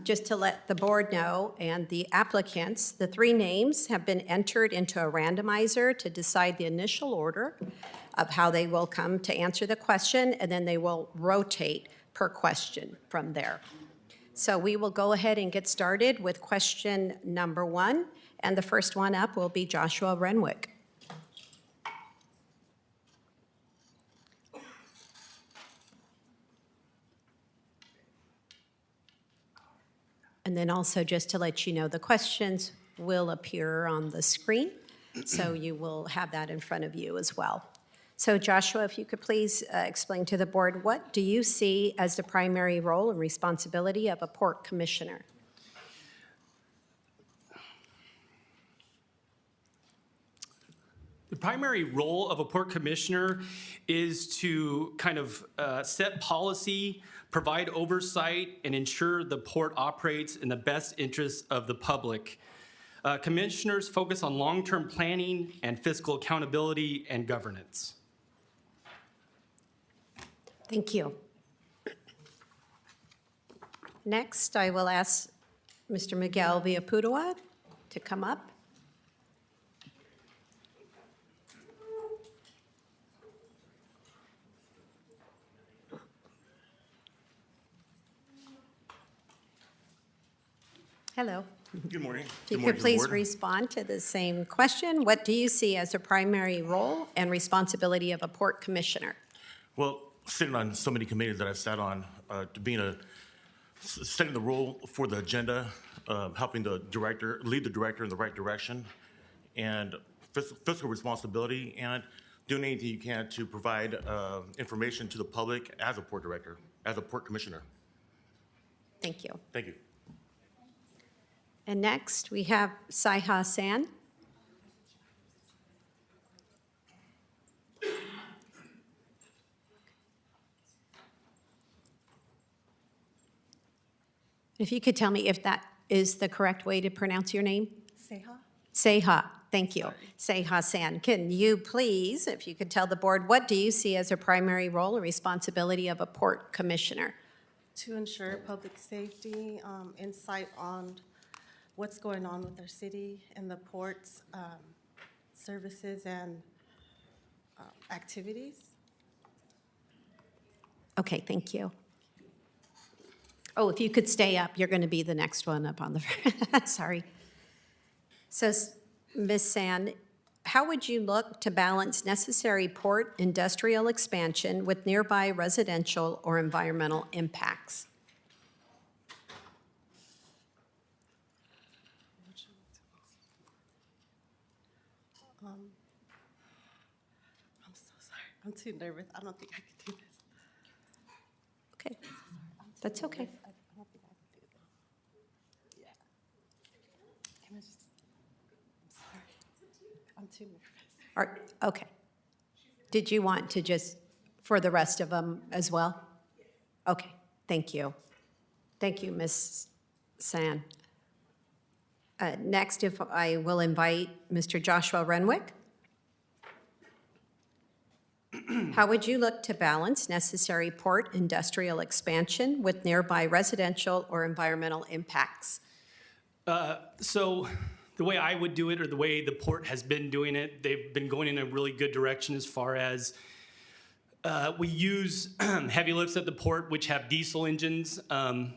Just to let the board know and the applicants, the 3 names have been entered into a randomizer to decide the initial order of how they will come to answer the question, and then they will rotate per question from there. So we will go ahead and get started with question number 1, and the first one up will be Joshua Renwick. And then also just to let you know, the questions will appear on the screen, so you will have that in front of you as well. So Joshua, if you could please explain to the board, what do you see as the primary role and responsibility of a port commissioner? The primary role of a port commissioner is to kind of set policy, provide oversight, and ensure the port operates in the best interests of the public. Commissioners focus on long-term planning and fiscal accountability and governance. Thank you. Next, I will ask Mr. Miguel Villaputua to come up. Hello. Good morning. If you could please respond to the same question. What do you see as the primary role and responsibility of a port commissioner? Well, sitting on so many committees that I've sat on, to being setting the role for the agenda, helping the director, lead the director in the right direction, and fiscal responsibility, and doing anything you can to provide information to the public as a port director, as a port commissioner. Thank you. Thank you. And next, we have Saiha San. If you could tell me if that is the correct way to pronounce your name? Seha? Seha, thank you. Seha San. Can you please, if you could tell the board, what do you see as a primary role and responsibility of a port commissioner? To ensure public safety, insight on what's going on with our city and the port's services and activities. Okay, thank you. Oh, if you could stay up, you're going to be the next one up on the, sorry. So, Ms. San, how would you look to balance necessary port industrial expansion with nearby residential or environmental impacts? I'm so sorry. I'm too nervous. I don't think I can do this. Okay, that's okay. I don't think I can do this. Yeah. Can I just, I'm sorry. I'm too nervous. Okay. Did you want to just, for the rest of them as well? Okay, thank you. Thank you, Ms. San. Next, if I will invite Mr. Joshua Renwick. How would you look to balance necessary port industrial expansion with nearby residential or environmental impacts? So the way I would do it, or the way the port has been doing it, they've been going in a really good direction as far as We use heavy lifts at the port, which have diesel engines.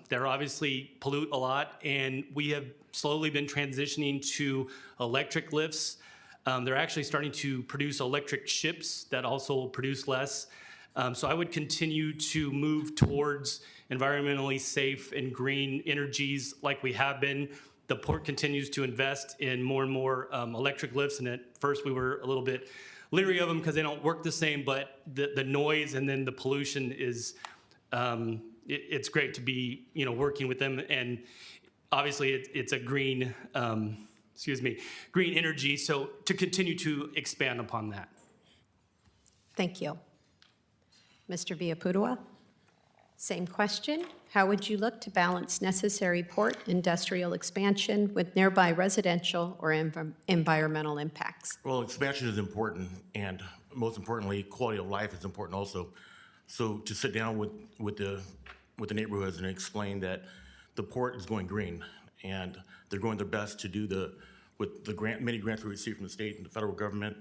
They're obviously pollute a lot, and we have slowly been transitioning to electric lifts. They're actually starting to produce electric ships that also will produce less. So I would continue to move towards environmentally safe and green energies like we have been. The port continues to invest in more and more electric lifts, and at first we were a little bit leery of them because they don't work the same, but the noise and then the pollution is, it's great to be, working with them. And obviously it's a green, green energy. So to continue to expand upon that. Thank you. Mr. Villaputua, same question. How would you look to balance necessary port industrial expansion with nearby residential or environmental impacts? Well, expansion is important, and most importantly, quality of life is important also. So to sit down with the neighborhoods and explain that the port is going green, and they're going their best to do with the many grants we receive from the state and the federal government,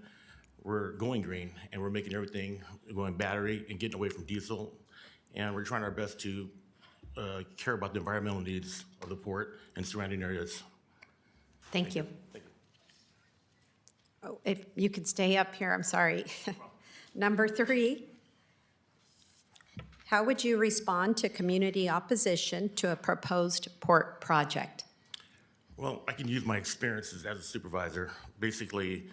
we're going green, and we're making everything going battery and getting away from diesel, and we're trying our best to care about the environmental needs of the port and surrounding areas. Thank you. Thank you. Oh, if you could stay up here, I'm sorry. Number 3, how would you respond to community opposition to a proposed port project? Well, I can use my experiences as a supervisor. Basically,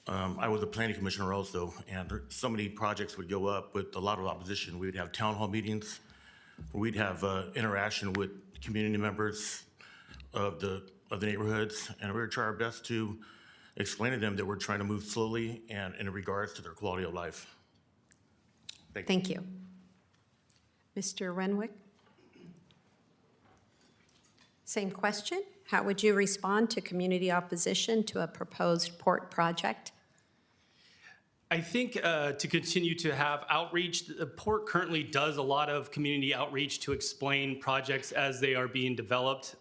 I was a planning commissioner also, and so many projects would go up with a lot of opposition. We would have town hall meetings, we'd have interaction with community members of the neighborhoods, and we would try our best to explain to them that we're trying to move slowly and in regards to their quality of life. Thank you. Mr. Renwick? Same question. How would you respond to community opposition to a proposed port project? I think to continue to have outreach, the port currently does a lot of community outreach to explain projects as they are being developed.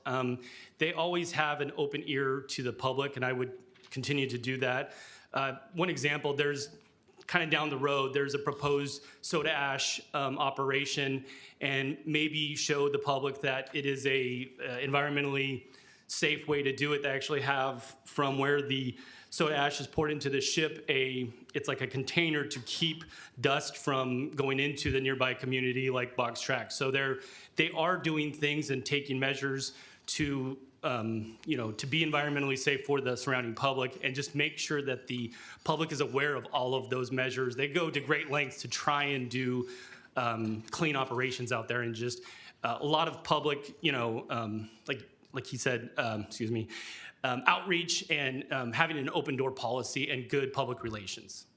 They always have an open ear to the public, and I would continue to do that. One example, there's kind of down the road, there's a proposed soda ash operation, and maybe show the public that it is a environmentally safe way to do it. They actually have, from where the soda ash is poured into the ship, it's like a container to keep dust from going into the nearby community, like box track. So they are doing things and taking measures to to be environmentally safe for the surrounding public, and just make sure that the public is aware of all of those measures. They go to great lengths to try and do clean operations out there, and just a lot of public, like he said, outreach and having an open door policy and good public relations.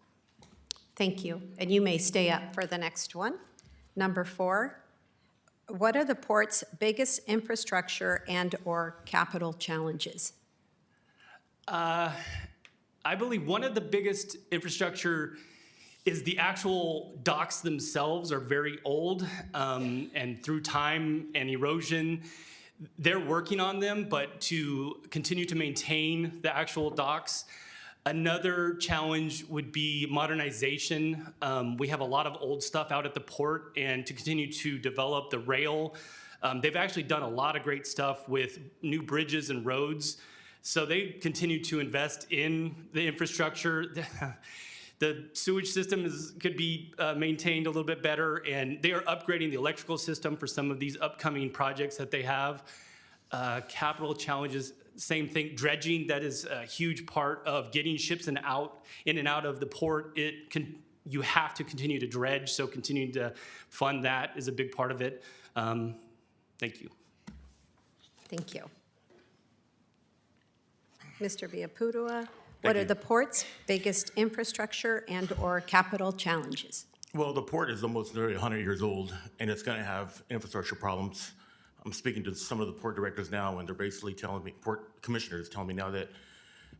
Thank you. And you may stay up for the next one. Number 4, what are the port's biggest infrastructure and/or capital challenges? I believe one of the biggest infrastructure is the actual docks themselves are very old, and through time and erosion, they're working on them, but to continue to maintain the actual docks. Another challenge would be modernization. We have a lot of old stuff out at the port, and to continue to develop the rail. They've actually done a lot of great stuff with new bridges and roads. So they continue to invest in the infrastructure. The sewage system could be maintained a little bit better, and they are upgrading the electrical system for some of these upcoming projects that they have. Capital challenges, same thing. Dredging, that is a huge part of getting ships in and out of the port. You have to continue to dredge, so continuing to fund that is a big part of it. Thank you. Thank you. Mr. Villaputua, what are the port's biggest infrastructure and/or capital challenges? Well, the port is almost nearly 100 years old, and it's going to have infrastructure problems. I'm speaking to some of the port directors now, and they're basically telling me, port commissioners telling me now that,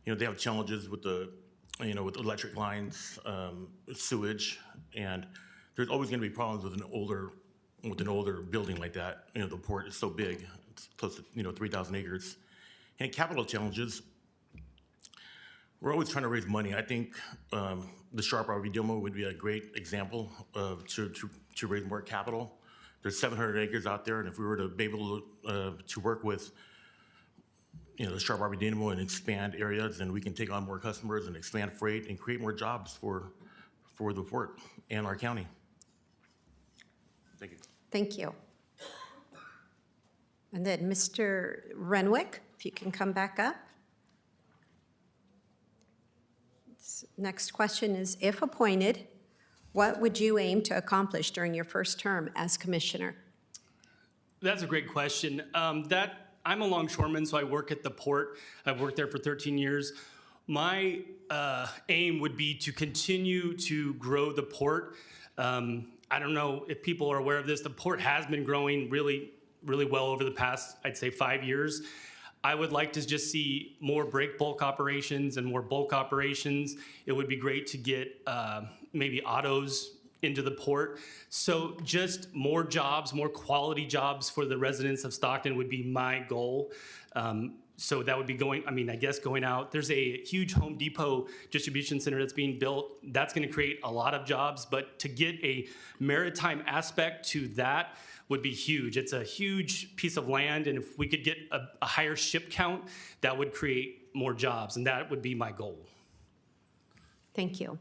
they have challenges with with electric lines, sewage, and there's always going to be problems with an older building like that. The port is so big; it's close to 3,000 acres. And capital challenges. We're always trying to raise money. I think the Sharp RV demo would be a great example to raise more capital. There's 700 acres out there, and if we were to be able to work with the Sharp RV demo and expand areas, then we can take on more customers and expand freight and create more jobs for the port and our county. Thank you. Thank you. And then Mr. Renwick, if you can come back up. Next question is, if appointed, what would you aim to accomplish during your first term as commissioner? That's a great question. I'm a longshoreman, so I work at the port. I've worked there for 13 years. My aim would be to continue to grow the port. I don't know if people are aware of this. The port has been growing really, really well over the past, I'd say, 5 years. I would like to just see more break bulk operations and more bulk operations. It would be great to get maybe autos into the port. So just more jobs, more quality jobs for the residents of Stockton would be my goal. So that would be going out. There's a huge Home Depot distribution center that's being built. That's gonna create a lot of jobs, but to get a maritime aspect to that would be huge. It's a huge piece of land, and if we could get a higher ship count, that would create more jobs, and that would be my goal. Thank you.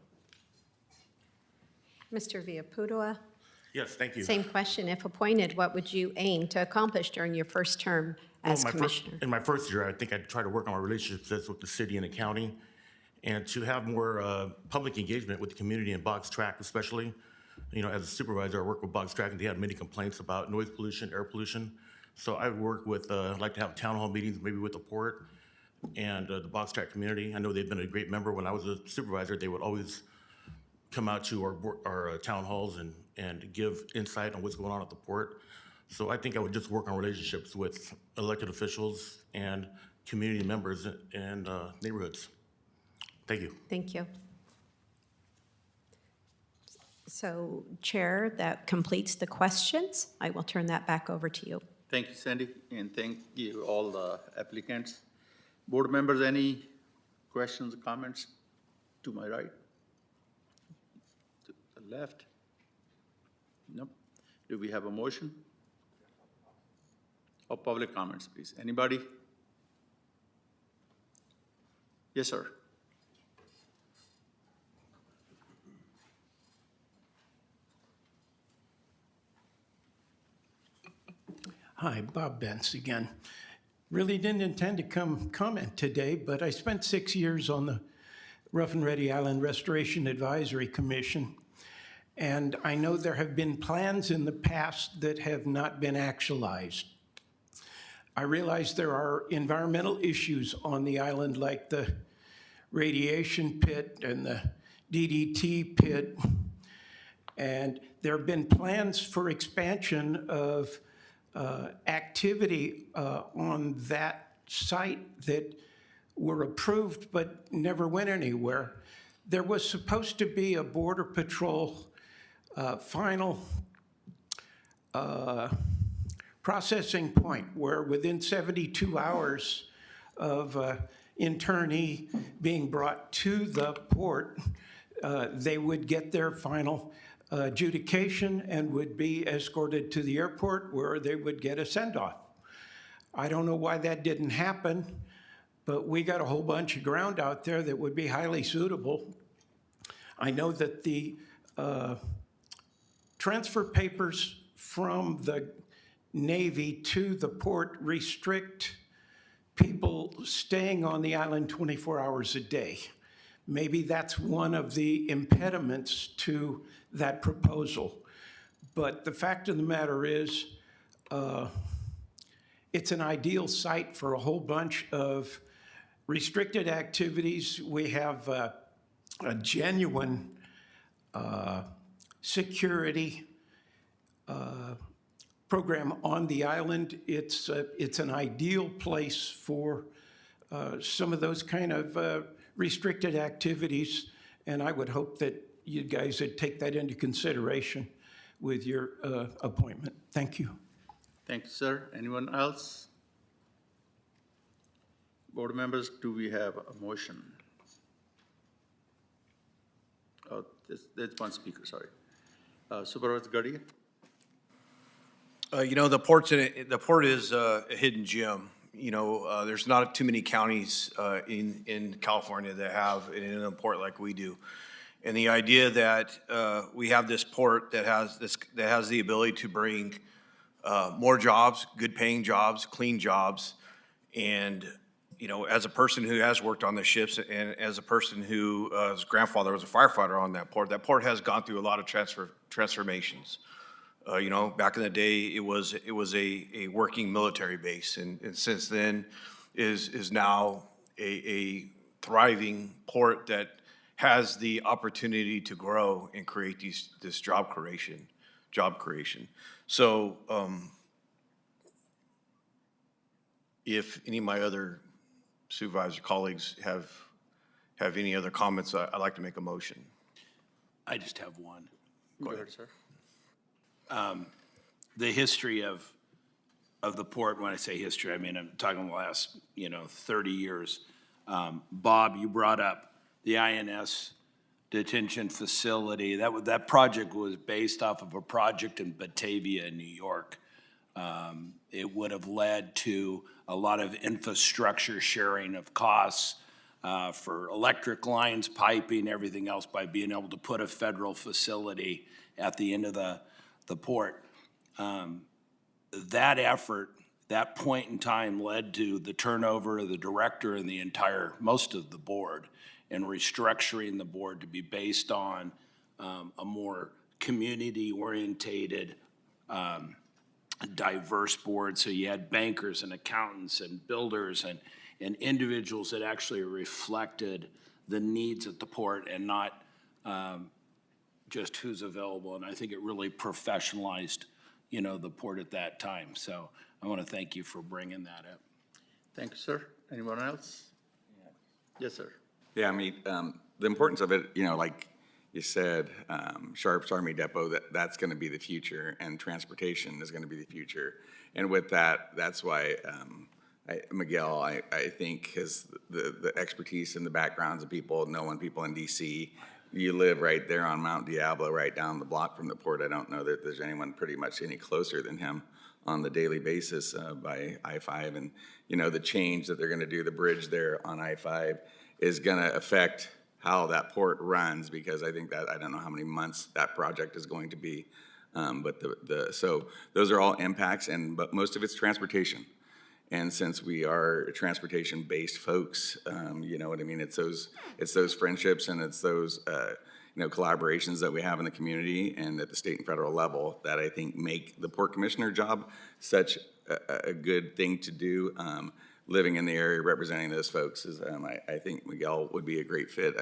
Mr. Villaputua? Yes, thank you. Same question. If appointed, what would you aim to accomplish during your first term as commissioner? In my first year, I think I'd try to work on my relationships with the city and the county, and to have more public engagement with the community and Box Track especially. As a supervisor, I work with Box Track, and they have many complaints about noise pollution, air pollution. So I would work with, I'd like to have town hall meetings, maybe with the port and the Box Track community. I know they've been a great member. When I was a supervisor, they would always come out to our town halls and give insight on what's going on at the port. So I think I would just work on relationships with elected officials and community members and neighborhoods. Thank you. Thank you. So, Chair, that completes the questions. I will turn that back over to you. Thank you, Sandy, and thank you all the applicants. Board members, any questions or comments? To my right? To the left? Nope. Do we have a motion? Or public comments, please? Anybody? Yes, sir. Hi, Bob Bentz again. Really didn't intend to come comment today, but I spent 6 years on the Rough and Ready Island Restoration Advisory Commission, and I know there have been plans in the past that have not been actualized. I realize there are environmental issues on the island like the radiation pit and the DDT pit, and there have been plans for expansion of activity on that site that were approved but never went anywhere. There was supposed to be a Border Patrol final processing point where within 72 hours of internee being brought to the port, they would get their final adjudication and would be escorted to the airport where they would get a send-off. I don't know why that didn't happen, but we got a whole bunch of ground out there that would be highly suitable. I know that the transfer papers from the Navy to the port restrict people staying on the island 24 hours a day. Maybe that's one of the impediments to that proposal. But the fact of the matter is, it's an ideal site for a whole bunch of restricted activities. We have a genuine security program on the island. It's an ideal place for some of those kind of restricted activities, and I would hope that you guys would take that into consideration with your appointment. Thank you. Thank you, sir. Anyone else? Board members, do we have a motion? There's one speaker, sorry. Supervisor Gardia? You know, the port is a hidden gem. You know, there's not too many counties in California that have an inland port like we do. And the idea that we have this port that has the ability to bring more jobs, good paying jobs, clean jobs, and you know, as a person who has worked on the ships and as a person who his grandfather was a firefighter on that port has gone through a lot of transformations. You know, back in the day, it was a working military base, and since then is now a thriving port that has the opportunity to grow and create this job creation. So, if any of my other supervisor colleagues have any other comments, I'd like to make a motion. I just have one. Go ahead, sir. The history of the port, when I say history, I mean, I'm talking the last, 30 years. Bob, you brought up the INS detention facility. That project was based off of a project in Batavia, New York. It would have led to a lot of infrastructure sharing of costs for electric lines, piping, everything else by being able to put a federal facility at the end of the port. That effort, that point in time led to the turnover of the director and most of the board, and restructuring the board to be based on a more community-orientated, diverse board. So you had bankers and accountants and builders and individuals that actually reflected the needs at the port and not just who's available. And I think it really professionalized, the port at that time. So I want to thank you for bringing that up. Thank you, sir. Anyone else? Yes, sir. Yeah, I mean, the importance of it, like you said, Sharps Army Depot, that's going to be the future, and transportation is going to be the future. And with that, that's why Miguel, I think, has the expertise and the backgrounds of people, knowing people in D.C. You live right there on Mount Diablo, right down the block from the port. I don't know that there's anyone pretty much any closer than him on the daily basis by I-5. And, the change that they're going to do, the bridge there on I-5, is going to affect how that port runs, because I think that, I don't know how many months that project is going to be. But so those are all impacts, but most of it's transportation. And since we are transportation-based folks, you know what I mean? It's those friendships and it's those collaborations that we have in the community and at the state and federal level that I think make the port commissioner job such a good thing to do. Living in the area, representing those folks, I think Miguel would be a great fit.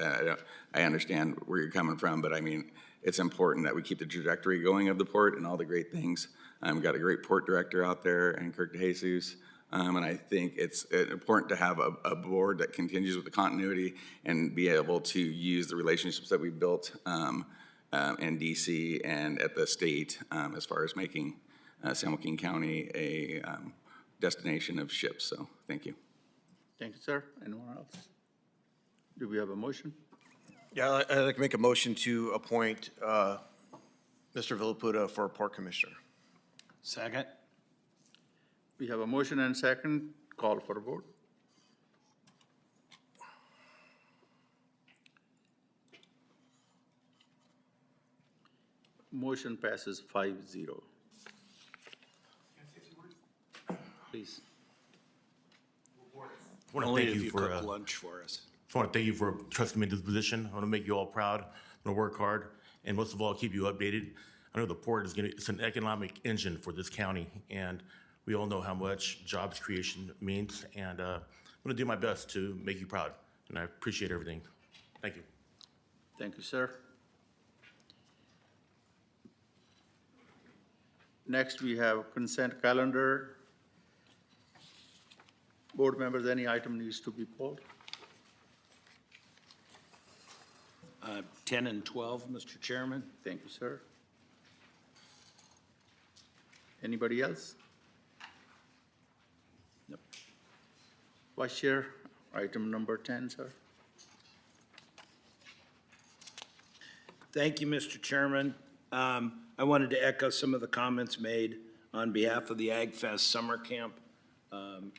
I understand where you're coming from, but I mean, it's important that we keep the trajectory going of the port and all the great things. We've got a great port director out there, and Kirk DeJesus. And I think it's important to have a board that continues with the continuity and be able to use the relationships that we built in DC and at the state as far as making San Joaquin County a destination of ships. So thank you. Thank you, sir. Anyone else? Do we have a motion? Yeah, I'd like to make a motion to appoint Mr. Villaputa for Port Commissioner. Second. We have a motion and second. Call for a vote. Motion passes 5-0. Please. I want to Only thank if you for cook lunch for us. I want to thank you for trusting me in this position. I want to make you all proud. I'm going to work hard, and most of all, keep you updated. I know the port it's an economic engine for this county, and we all know how much jobs creation means, and I'm going to do my best to make you proud, and I appreciate everything. Thank you. Thank you, sir. Next, we have consent calendar. Board members, any item needs to be pulled? 10 and 12, Mr. Chairman. Thank you, sir. Anybody else? Nope. Vice Chair, item number 10, sir. Thank you, Mr. Chairman. I wanted to echo some of the comments made on behalf of the Ag Fest Summer Camp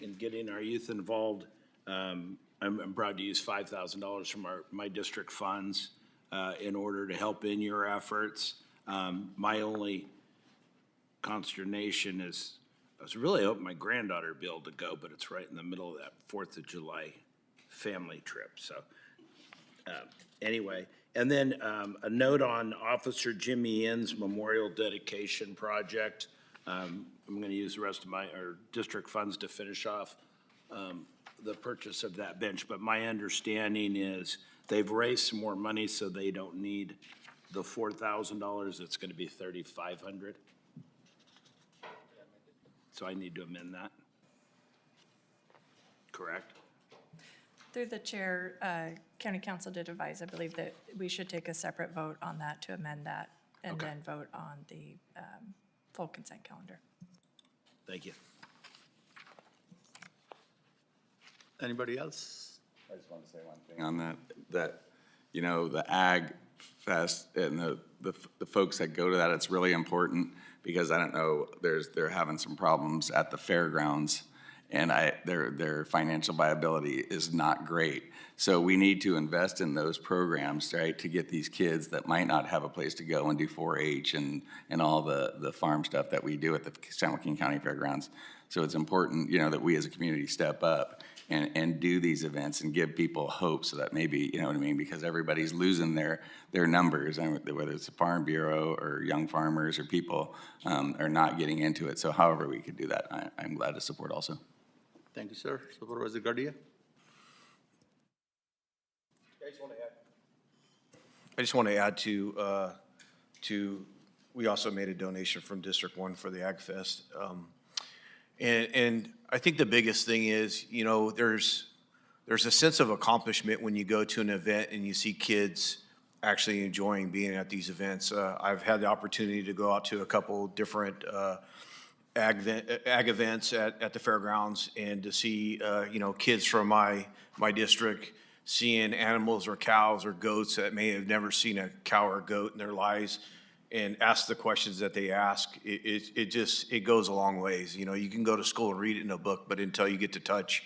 in getting our youth involved. I'm proud to use $5,000 from my district funds in order to help in your efforts. My only consternation is I was really hoping my granddaughter would be able to go, but it's right in the middle of that 4th of July family trip. So anyway, and then a note on Officer Jimmy Inn's Memorial Dedication Project. I'm going to use the rest of our district funds to finish off the purchase of that bench. But my understanding is they've raised some more money, so they don't need the $4,000. It's going to be $3,500. So I need to amend that. Correct? Through the chair, County Council did advise, I believe, that we should take a separate vote on that to amend that and then vote on the full consent calendar. Thank you. Anybody else? I just want to say one thing on that, you know, the Ag Fest and the folks that go to that, it's really important because I don't know, they're having some problems at the fairgrounds and their financial viability is not great. So we need to invest in those programs, right, to get these kids that might not have a place to go and do 4-H and all the farm stuff that we do at the San Joaquin County Fairgrounds. So it's important, you know, that we as a community step up and do these events and give people hope so that maybe, you know what I mean, because everybody's losing their numbers, and whether it's the Farm Bureau or young farmers or people are not getting into it. So however we could do that, I'm glad to support also. Thank you, sir. Supervisor Gardia? I just want to add to we also made a donation from District 1 for the Ag Fest. And I think the biggest thing is, you know, there's a sense of accomplishment when you go to an event and you see kids actually enjoying being at these events. I've had the opportunity to go out to a couple different ag events at the fairgrounds and to see, you know, kids from my district seeing animals or cows or goats that may have never seen a cow or goat in their lives and ask the questions that they ask. It goes a long ways. You know, you can go to school and read it in a book, but until you get to touch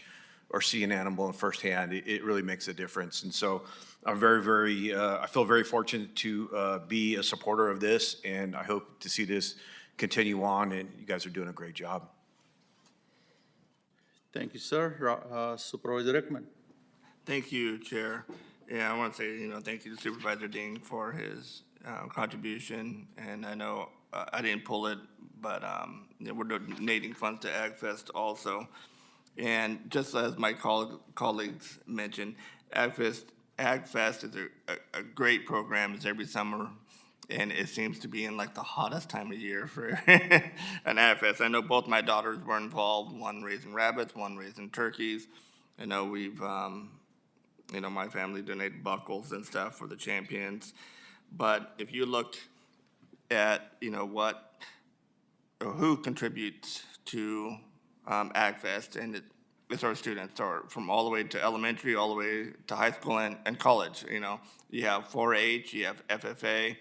or see an animal in firsthand, it really makes a difference. And so I'm very, I feel very fortunate to be a supporter of this, and I hope to see this continue on, and you guys are doing a great job. Thank you, sir. Supervisor Rickman? Thank you, Chair. Yeah, I want to say, you know, thank you to Supervisor Ding for his contribution. And I know I didn't pull it, but you know, we're donating funds to Ag Fest also. And just as my colleagues mentioned, Ag Fest is a great program. It's every summer, and it seems to be in like the hottest time of year for an Ag Fest. I know both my daughters were involved, one raising rabbits, one raising turkeys. I know we've, you know, my family donated buckles and stuff for the champions. But if you look at, you know, what or who contributes to Ag Fest, and it's our students, or from all the way to elementary, all the way to high school and college. You know, you have 4-H, you have FFA,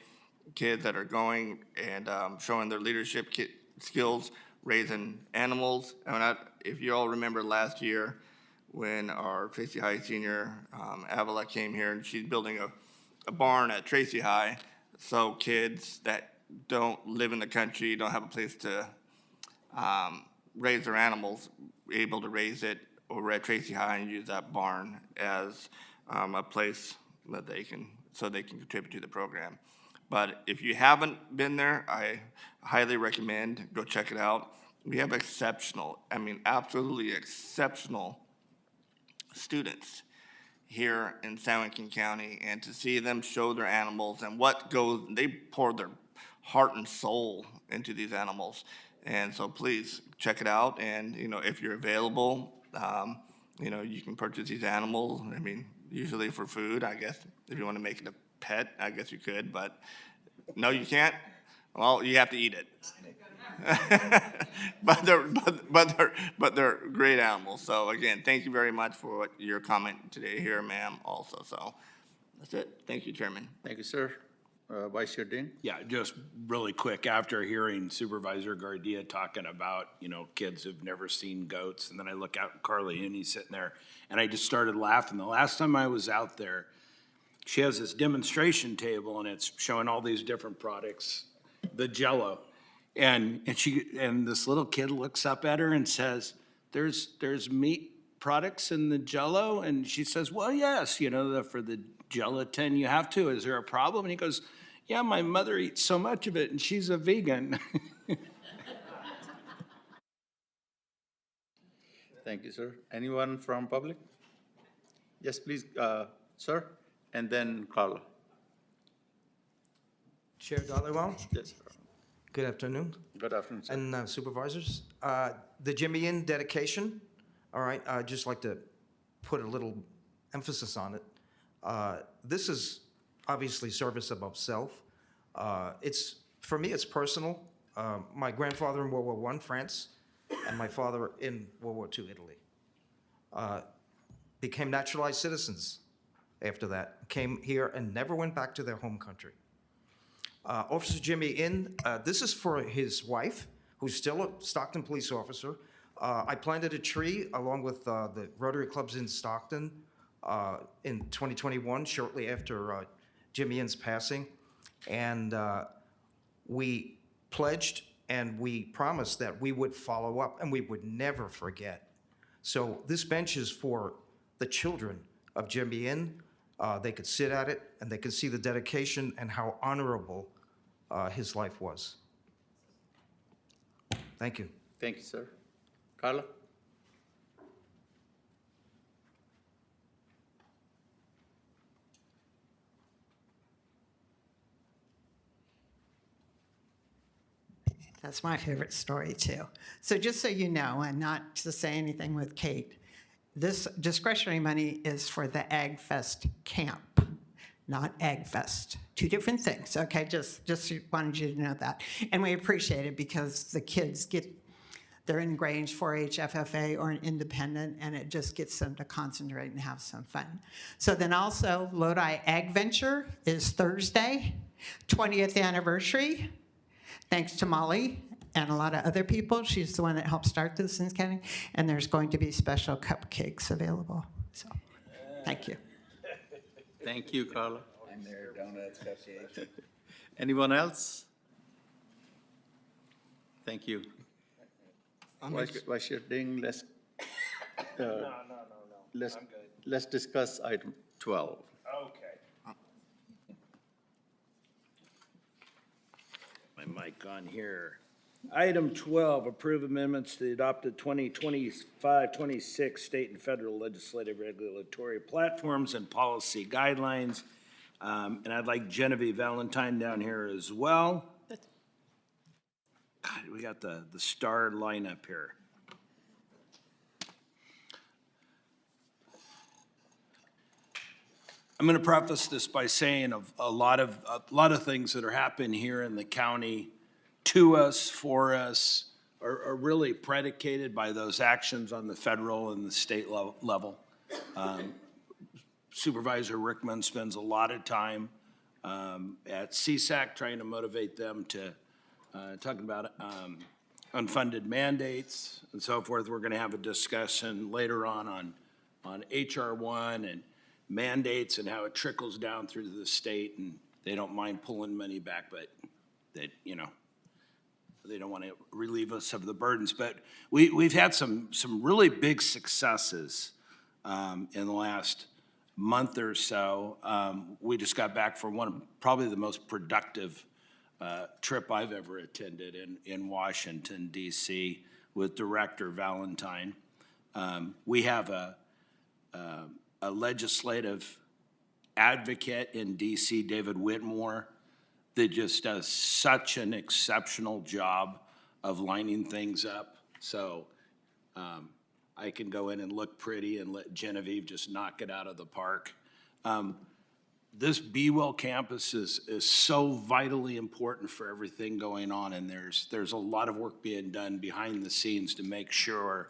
kids that are going and showing their leadership skills, raising animals. I mean, if you all remember last year when our Tracy High senior, Avila, came here, and she's building a barn at Tracy High, so kids that don't live in the country, don't have a place to raise their animals, able to raise it over at Tracy High and use that barn as a place that they can contribute to the program. But if you haven't been there, I highly recommend go check it out. We have exceptional, I mean, absolutely exceptional students here in San Joaquin County, and to see them show their animals and they pour their heart and soul into these animals. And so please check it out. And, you know, if you're available, you know, you can purchase these animals. I mean, usually for food, I guess. If you want to make it a pet, I guess you could, but no, you can't. Well, you have to eat it. but they're great animals. So again, thank you very much for your comment today here, ma'am, also. So that's it. Thank you, Chairman. Thank you, sir. Vice Chair Dean? Yeah, just really quick, after hearing Supervisor Gardia talking about, kids who've never seen goats, and then I look out and Carla Huni sitting there, and I just started laughing. The last time I was out there, she has this demonstration table, and it's showing all these different products, the Jell-O. And this little kid looks up at her and says, there's meat products in the Jell-O? And she says, well, yes, for the gelatin you have to. Is there a problem? And he goes, yeah, my mother eats so much of it and she's a vegan. Thank you, sir. Anyone from public? Yes, please, sir, and then Carla. Chair Dhaliwal. Yes, sir. Good afternoon. Good afternoon, sir. And supervisors, the Jimmy Inn dedication, all right, I'd just like to put a little emphasis on it. This is obviously service above self. For me, it's personal. My grandfather in World War I, France, and my father in World War II, Italy. Became naturalized citizens after that, came here and never went back to their home country. Officer Jimmy Inn, this is for his wife, who's still a Stockton police officer. I planted a tree along with the Rotary Clubs in Stockton in 2021, shortly after Jimmy Inn's passing. And we pledged and we promised that we would follow up and we would never forget. So this bench is for the children of Jimmy Inn. They could sit at it and they could see the dedication and how honorable his life was. Thank you. Thank you, sir. Carla? That's my favorite story, too. So just so you know, and not to say anything with Kate, this discretionary money is for the Ag Fest camp, not Ag Fest. Two different things, okay? Just wanted you to know that. And we appreciate it because the kids they're in Grange, 4-H, FFA, or an independent, and it just gets them to concentrate and have some fun. So then also, Lodi Ag Venture is Thursday, 20th anniversary. Thanks to Molly and a lot of other people. She's the one that helped start this in County. And there's going to be special cupcakes available. So, thank you. Thank you, Carla. I'm there, donuts, cupcakes. Anyone else? Thank you. Vice Chair Ding, let's discuss item 12. Okay. My mic on here. Item 12, approve amendments to the adopted 2025-26 state and federal legislative regulatory platforms and policy guidelines. And I'd like Genevieve Valentine down here as well. God, we got the star lineup here. I'm going to preface this by saying a lot of things that are happening here in the county to us, for us, are really predicated by those actions on the federal and the state level. Supervisor Rickman spends a lot of time at CSAC trying to motivate them to talking about unfunded mandates and so forth. We're going to have a discussion later on HR 1 and mandates and how it trickles down through the state, and they don't mind pulling money back, but that, they don't want to relieve us of the burdens. But we've had some really big successes in the last month or so. We just got back from one of probably the most productive trip I've ever attended in Washington, D.C. with Director Valentine. We have a legislative advocate in D.C., David Whitmore, that just does such an exceptional job of lining things up. So I can go in and look pretty and let Genevieve just knock it out of the park. This Be-Well campus is so vitally important for everything going on, and there's a lot of work being done behind the scenes to make sure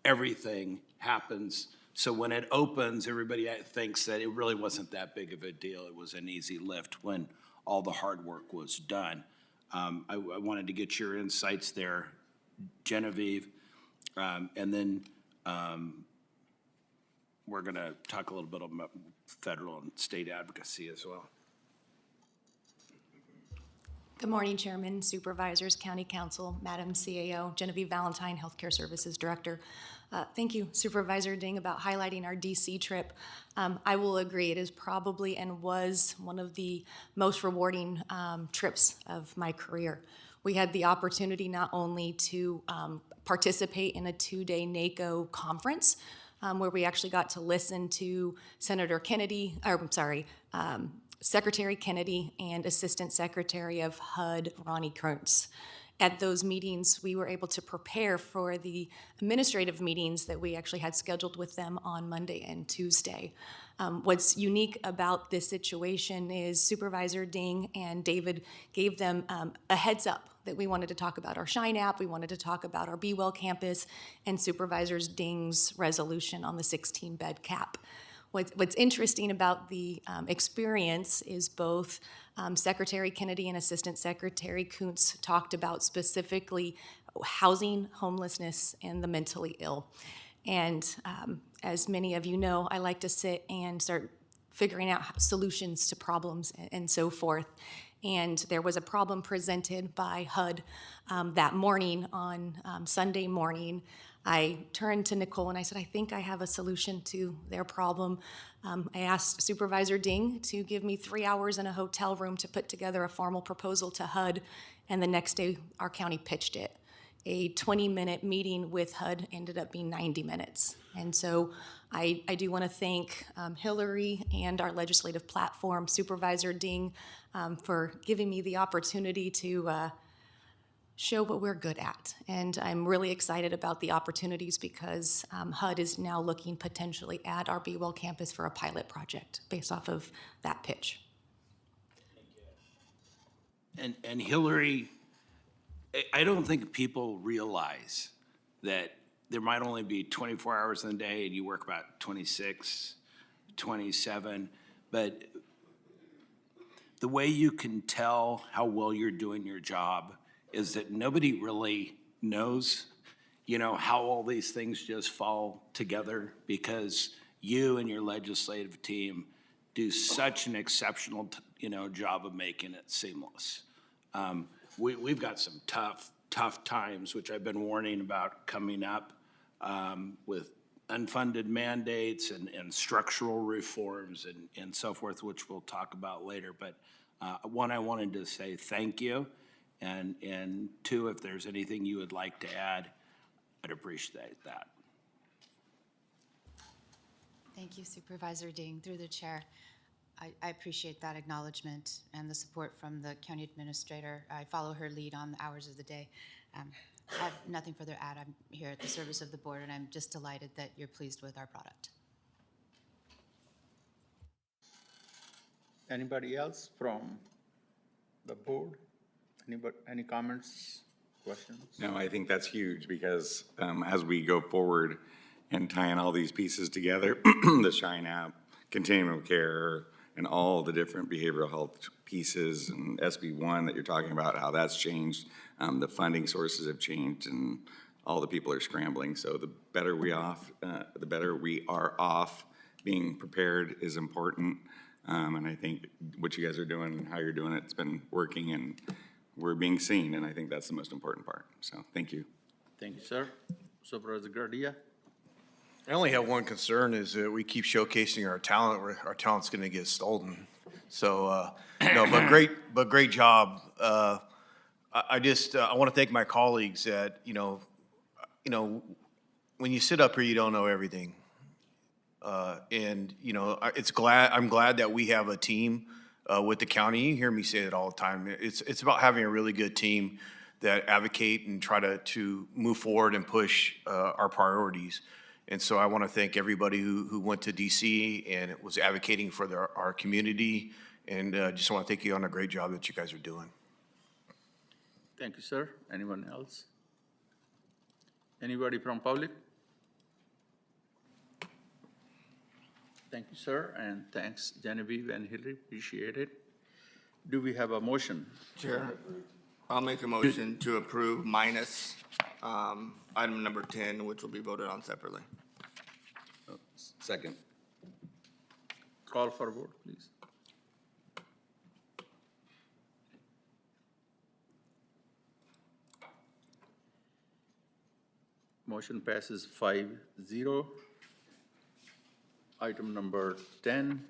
everything happens. So when it opens, everybody thinks that it really wasn't that big of a deal. It was an easy lift when all the hard work was done. I wanted to get your insights there, Genevieve, and then we're going to talk a little bit about federal and state advocacy as well. Good morning, Chairman, Supervisors, County Council, Madam CAO, Genevieve Valentine, Healthcare Services Director. Thank you, Supervisor Ding, about highlighting our DC trip. I will agree, it is probably and was one of the most rewarding trips of my career. We had the opportunity not only to participate in a 2-day NACO conference, where we actually got to listen to Secretary Kennedy and Assistant Secretary of HUD, Ronnie Kuntz. At those meetings, we were able to prepare for the administrative meetings that we actually had scheduled with them on Monday and Tuesday. What's unique about this situation is Supervisor Ding and David gave them a heads up that we wanted to talk about our Shine app, we wanted to talk about our Be Well campus, and Supervisor Ding's resolution on the 16-bed cap. What's interesting about the experience is both Secretary Kennedy and Assistant Secretary Kuntz talked about specifically housing, homelessness, and the mentally ill. And as many of you know, I like to sit and start figuring out solutions to problems and so forth. And there was a problem presented by HUD that morning on Sunday morning. I turned to Nicole and I said, I think I have a solution to their problem. I asked Supervisor Ding to give me 3 hours in a hotel room to put together a formal proposal to HUD, and the next day our county pitched it. A 20-minute meeting with HUD ended up being 90 minutes. And so I do want to thank Hillary and our legislative platform, Supervisor Ding, for giving me the opportunity to show what we're good at. And I'm really excited about the opportunities because HUD is now looking potentially at our Be Well campus for a pilot project based off of that pitch. And Hillary, I don't think people realize that there might only be 24 hours in a day and you work about 26, 27, but the way you can tell how well you're doing your job is that nobody really knows, how all these things just fall together because you and your legislative team do such an exceptional, job of making it seamless. We've got some tough times, which I've been warning about coming up with unfunded mandates and structural reforms and so forth, which we'll talk about later. But one, I wanted to say thank you. And two, if there's anything you would like to add, I'd appreciate that. Thank you, Supervisor Ding. Through the chair, I appreciate that acknowledgement and the support from the county administrator. I follow her lead on the hours of the day. I have nothing further to add. I'm here at the service of the board, and I'm just delighted that you're pleased with our product. Anybody else from the board? Any comments, questions? No, I think that's huge because as we go forward and tie in all these pieces together, the Shine app, continuum of care, and all the different behavioral health pieces and SB1 that you're talking about, how that's changed, the funding sources have changed, and all the people are scrambling. So the better we are off being prepared is important. And I think what you guys are doing and how you're doing it, it's been working, and we're being seen, and I think that's the most important part. So thank you. Thank you, sir. Supervisor Gardia. I only have one concern is that we keep showcasing our talent, where our talent's going to get stolen. So, no, but great job. I want to thank my colleagues that, when you sit up here, you don't know everything. And I'm glad that we have a team with the county. You hear me say it all the time. It's about having a really good team that advocate and try to move forward and push our priorities. And so I want to thank everybody who went to DC and was advocating for our community. And just want to thank you on a great job that you guys are doing. Thank you, sir. Anyone else? Anybody from public? Thank you, sir, and thanks, Genevieve and Hillary. Appreciate it. Do we have a motion? Chair, I'll make a motion to approve minus item number 10, which will be voted on separately. Second. Call for a vote, please. Motion passes 5-0. Item number 10.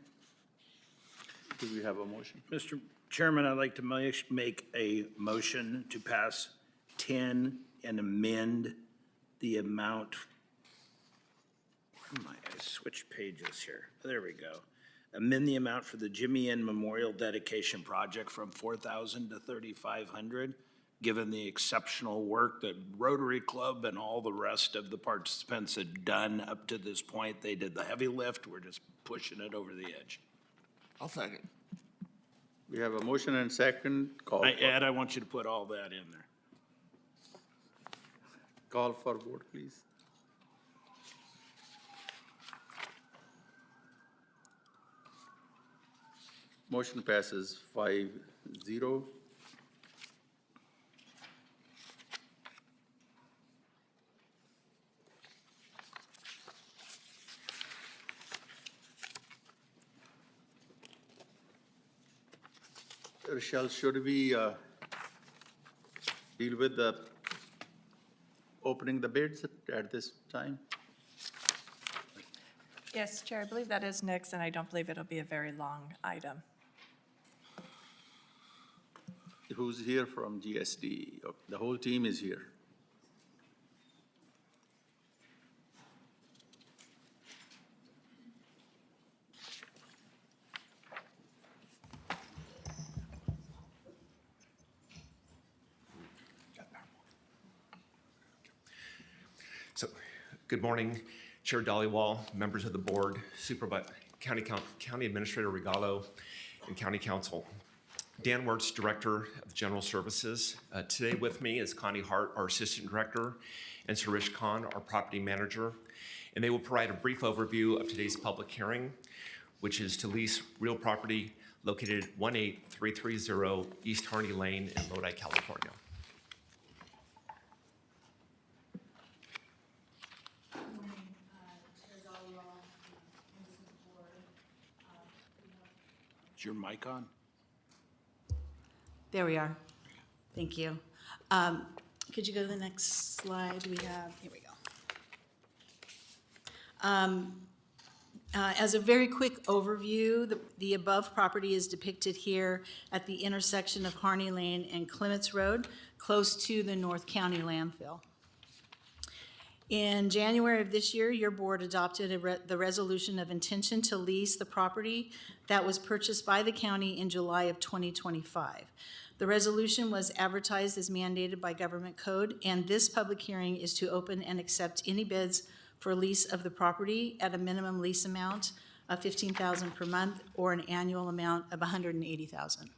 Do we have a motion? Mr. Chairman, I'd like to make a motion to pass 10 and amend the amount. Where am I? I switched pages here. There we go. Amend the amount for the Jimmy N Memorial Dedication Project from $4,000 to $3,500, given the exceptional work that Rotary Club and all the rest of the participants had done up to this point. They did the heavy lift. We're just pushing it over the edge. I'll second. We have a motion and second. Ed, I want you to put all that in there. Call for vote, please. Motion passes 5-0. Rochelle, should we deal with the opening the bids at this time? Yes, Chair, I believe that is next, and I don't believe it'll be a very long item. Who's here from GSD? Oh, the whole team is here. So, good morning, Chair Dollywall, members of the board, County Administrator Regalo, and County Council. Dan Wertz, Director of General Services. Today with me is Connie Hart, our Assistant Director, and Suresh Khan, our Property Manager. And they will provide a brief overview of today's public hearing, which is to lease real property located at 18330 East Harney Lane in Lodi, California. Is your mic on? There we are. Thank you. Could you go to the next slide? We have, here we go. As a very quick overview, the above property is depicted here at the intersection of Harney Lane and Clements Road, close to the North County landfill. In January of this year, your board adopted the resolution of intention to lease the property that was purchased by the county in July of 2025. The resolution was advertised as mandated by government code, and this public hearing is to open and accept any bids for lease of the property at a minimum lease amount of $15,000 per month or an annual amount of $180,000.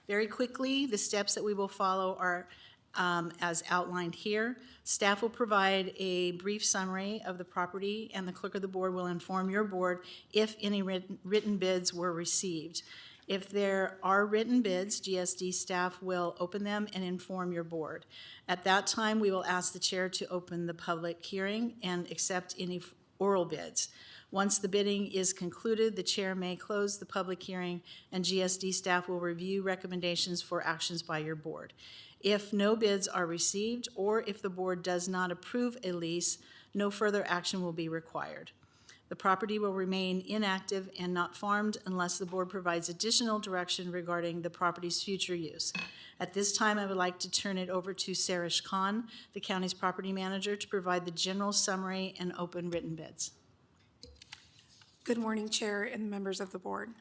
Very quickly, the steps that we will follow are as outlined here. Staff will provide a brief summary of the property, and the clerk of the board will inform your board if any written bids were received. If there are written bids, GSD staff will open them and inform your board. At that time, we will ask the chair to open the public hearing and accept any oral bids. Once the bidding is concluded, the chair may close the public hearing, and GSD staff will review recommendations for actions by your board. If no bids are received, or if the board does not approve a lease, no further action will be required. The property will remain inactive and not farmed unless the board provides additional direction regarding the property's future use. At this time, I would like to turn it over to Suresh Khan, the county's property manager, to provide the general summary and open written bids. Good morning, Chair and members of the board.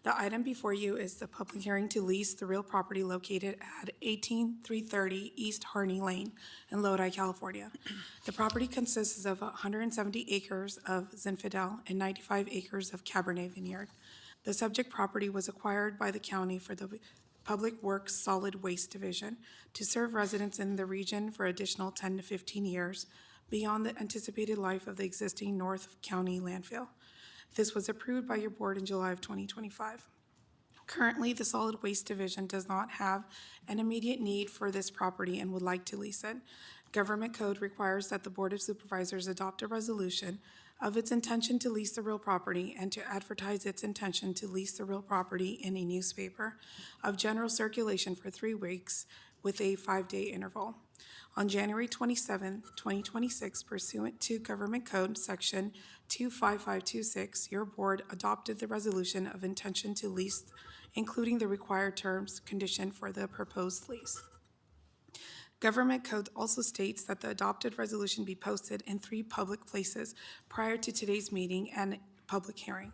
The item before you is the public hearing to lease the real property located at 18330 East Harney Lane in Lodi, California. The property consists of 170 acres of Zinfandel and 95 acres of Cabernet Vineyard. The subject property was acquired by the county for the Public Works Solid Waste Division to serve residents in the region for additional 10 to 15 years beyond the anticipated life of the existing North County landfill. This was approved by your board in July of 2025. Currently, the Solid Waste Division does not have an immediate need for this property and would like to lease it. Government code requires that the Board of Supervisors adopt a resolution of its intention to lease the real property and to advertise its intention to lease the real property in a newspaper of general circulation for 3 weeks with a 5-day interval. On January 27, 2026, pursuant to Government Code Section 25526, your board adopted the resolution of intention to lease, including the required terms, condition for the proposed lease. Government Code also states that the adopted resolution be posted in 3 public places prior to today's meeting and public hearing.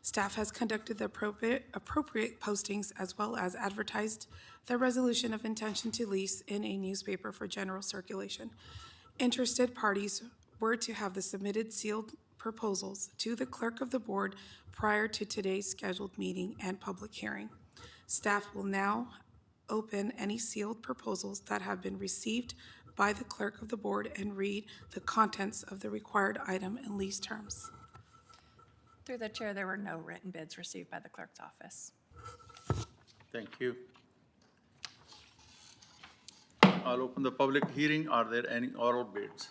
Staff has conducted the appropriate postings as well as advertised the resolution of intention to lease in a newspaper for general circulation. Interested parties were to have the submitted sealed proposals to the clerk of the board prior to today's scheduled meeting and public hearing. Staff will now open any sealed proposals that have been received by the clerk of the board and read the contents of the required item and lease terms. Through the chair, there were no written bids received by the clerk's office. Thank you. I'll open the public hearing. Are there any oral bids?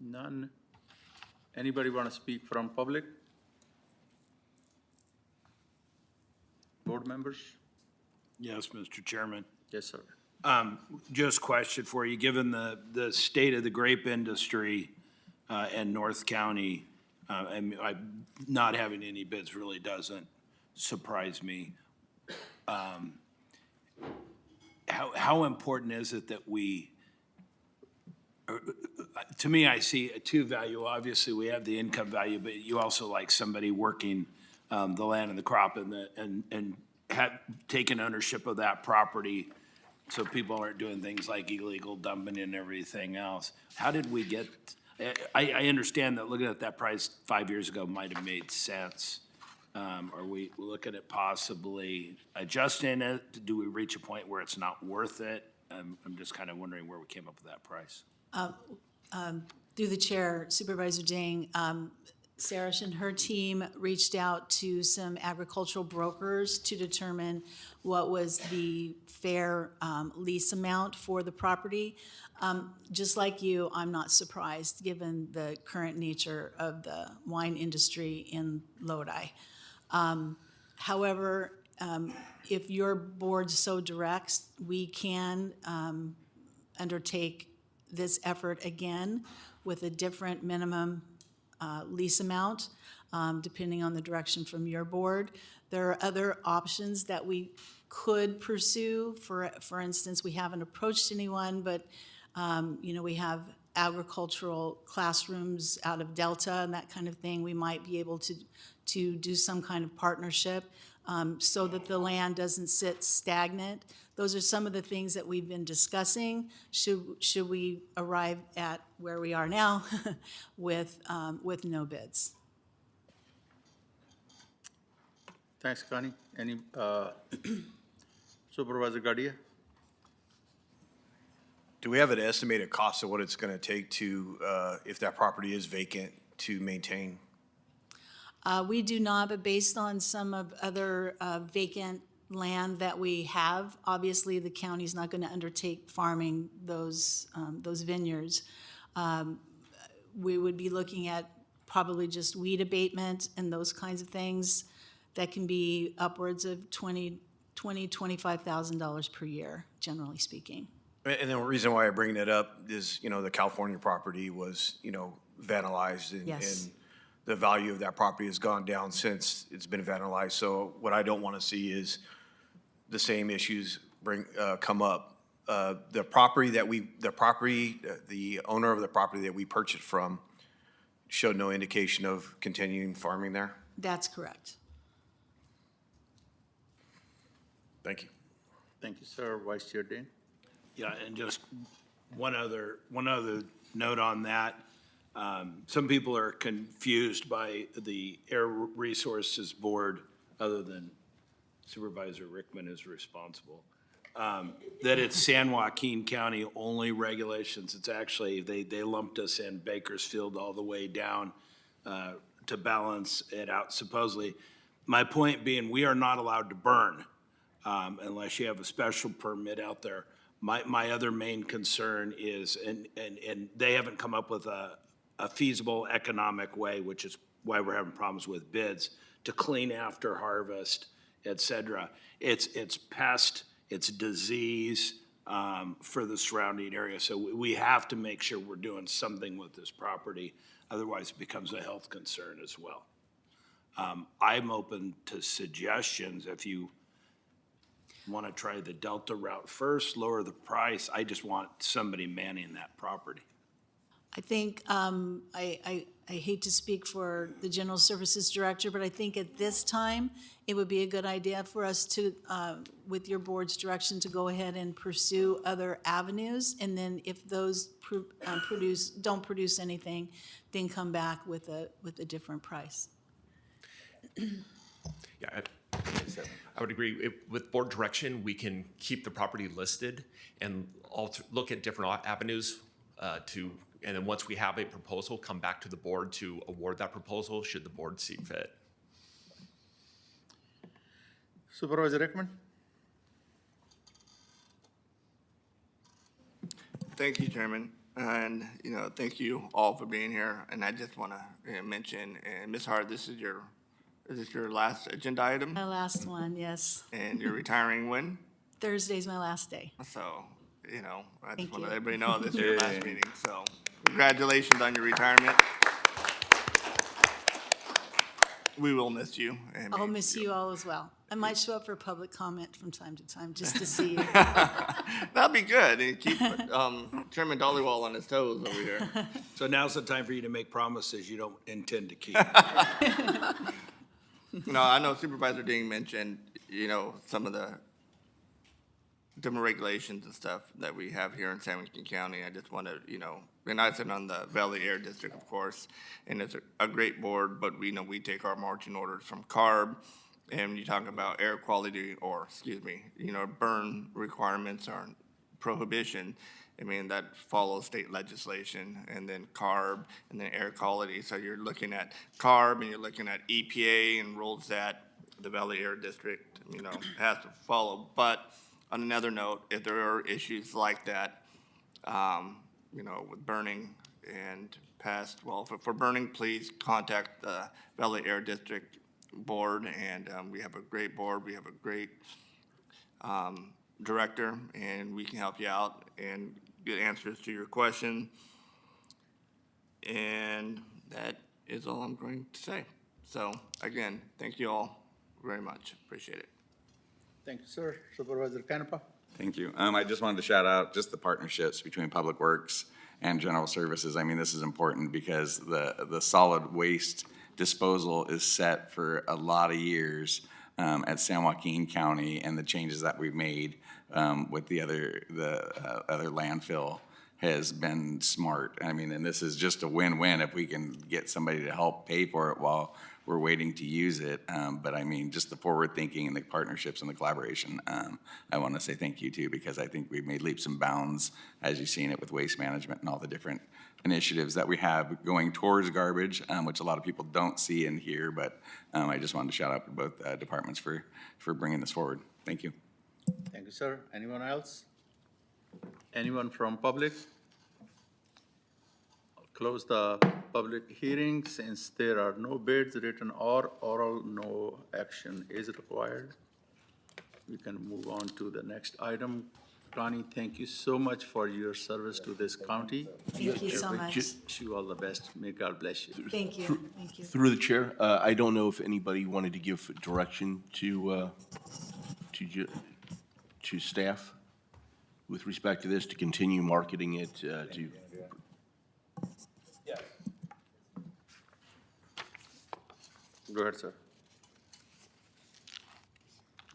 None. Anybody want to speak from public? Board members? Yes, Mr. Chairman. Yes, sir. Just question for you, given the state of the grape industry in North County, and not having any bids really doesn't surprise me. How important is it that we, to me, I see a 2 value. Obviously, we have the income value, but you also like somebody working the land and the crop and taking ownership of that property, so people aren't doing things like illegal dumping and everything else. How did we get, I understand that looking at that price 5 years ago might have made sense. Are we looking at possibly adjusting it? Do we reach a point where it's not worth it? I'm just kind of wondering where we came up with that price. Through the chair, Supervisor Ding, Sarah and her team reached out to some agricultural brokers to determine what was the fair lease amount for the property. Just like you, I'm not surprised given the current nature of the wine industry in Lodi. However, if your board so directs, we can undertake this effort again with a different minimum lease amount, depending on the direction from your board. There are other options that we could pursue. For instance, we haven't approached anyone, but we have agricultural classrooms out of Delta and that kind of thing. We might be able to do some kind of partnership so that the land doesn't sit stagnant. Those are some of the things that we've been discussing. Should we arrive at where we are now with no bids? Thanks, Connie. Any Supervisor Gadia? Do we have an estimated cost of what it's going to take to, if that property is vacant, to maintain? We do not, but based on some of other vacant land that we have, obviously the county's not going to undertake farming those vineyards. We would be looking at probably just weed abatement and those kinds of things that can be upwards of $25,000 per year, generally speaking. And the reason why I bring that up is, the California property was, vandalized Yes. and the value of that property has gone down since it's been vandalized. So what I don't want to see is the same issues come up. The owner of the property that we purchased from showed no indication of continuing farming there. That's correct. Thank you. Thank you, sir. Vice Chair Dane? Yeah, and just one other note on that. Some people are confused by the Air Resources Board, other than Supervisor Rickman is responsible. that it's San Joaquin County only regulations. It's actually, they lumped us in Bakersfield all the way down to balance it out supposedly. My point being, we are not allowed to burn unless you have a special permit out there. My other main concern is, and they haven't come up with a feasible economic way, which is why we're having problems with bids, to clean after harvest, et cetera. It's pest, it's disease for the surrounding area. So we have to make sure we're doing something with this property. Otherwise, it becomes a health concern as well. I'm open to suggestions. If you want to try the Delta route first, lower the price, I just want somebody manning that property. I think, I hate to speak for the General Services Director, but I think at this time, it would be a good idea for us to, with your board's direction, to go ahead and pursue other avenues. And then if those don't produce anything, then come back with a different price. Yeah, I would agree. With board direction, we can keep the property listed and look at different avenues and then once we have a proposal, come back to the board to award that proposal, should the board see fit. Supervisor Rickman? Thank you, Chairman. And, thank you all for being here. And I just want to mention, Ms. Hart, is this your last agenda item? My last one, yes. And you're retiring when? Thursday's my last day. So, I just Thank want to you. let everybody know this is your last meeting. So congratulations on your retirement. We will miss you. I'll miss you all as well. I might show up for public comment from time to time just to see you. That'd be good. And keep Chairman Dollywall on his toes over here. So now's the time for you to make promises you don't intend to keep. No, I know Supervisor Ding mentioned, some of the different regulations and stuff that we have here in San Joaquin County. I just want to, and I sit on the Valley Air District, of course, and it's a great board, but we take our marching orders from CARB, and when you talk about air quality or, burn requirements or prohibition, that follows state legislation, and then CARB, and then air quality. So you're looking at CARB, and you're looking at EPA and rules that the Valley Air District, has to follow. But on another note, if there are issues like that, with burning and pest, for burning, please contact the Valley Air District Board, and we have a great board. We have a great director, and we can help you out and get answers to your question. And that is all I'm going to say. So again, thank you all very much. Appreciate it. Thank you, sir. Supervisor Canepa? Thank you. I just wanted to shout out just the partnerships between Public Works and General Services. This is important because the solid waste disposal is set for a lot of years at San Joaquin County, and the changes that we've made with the other landfill has been smart. And this is just a win-win if we can get somebody to help pay for it while we're waiting to use it. But just the forward thinking and the partnerships and the collaboration, I want to say thank you to, because I think we've made leaps and bounds, as you've seen it with waste management and all the different initiatives that we have going towards garbage, which a lot of people don't see and hear. But I just wanted to shout out to both departments for bringing this forward. Thank you. Thank you, sir. Anyone else? Anyone from public? I'll close the public hearing. Since there are no bids, written or oral, no action is required. We can move on to the next item. Ronnie, thank you so much for your service to this county. Thank you so much. Wish you all the best. May God bless you. Thank you. Thank you. Through the chair, I don't know if anybody wanted to give direction to staff with respect to this, to continue marketing it, to. Yes. Go ahead, sir.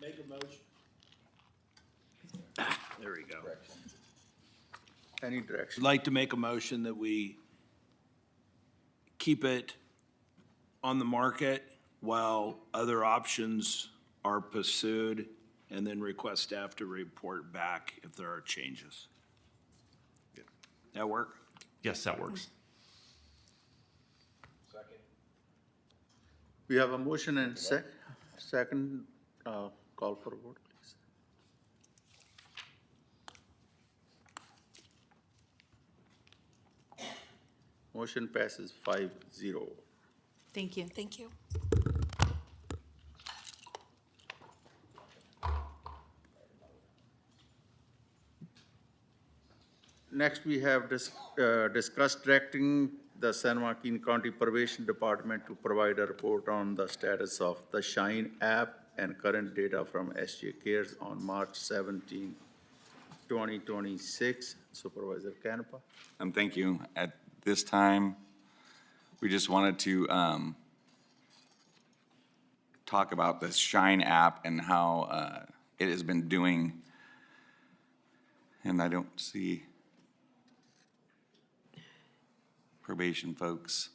Make a motion. There we go. Any direction? I'd like to make a motion that we keep it on the market while other options are pursued and then request staff to report back if there are changes. That work? Yes, that works. We have a motion and second, call for a vote, please. Motion passes 5-0. Thank you. Thank you. Next, we have discussed directing the San Joaquin County Probation Department to provide a report on the status of the Shine app and current data from SJ Cares on March 17, 2026. Supervisor Canepa. Thank you. At this time, we just wanted to talk about the Shine app and how it has been doing. And I don't see probation folks.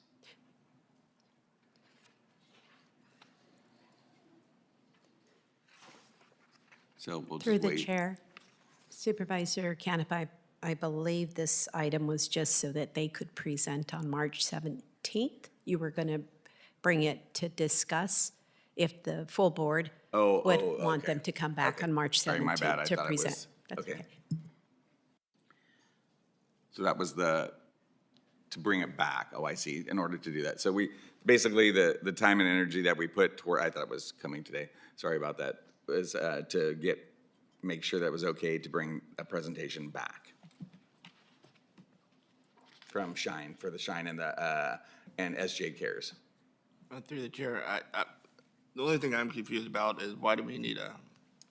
So we'll Through just the wait. chair, Supervisor Canepa, I believe this item was just so that they could present on March 17th. You were going to bring it to discuss if the full board would want them to come back on March 17th Sorry, my bad. I to thought it present. was, That's okay. So that was to bring it back. Oh, I see, in order to do that. So we, basically, the time and energy that we put toward, I thought it was coming today, sorry about that, was to make sure that it was okay to bring a presentation back from Shine, for the Shine and SJ Cares. Through the chair, the only thing I'm confused about is why do we need a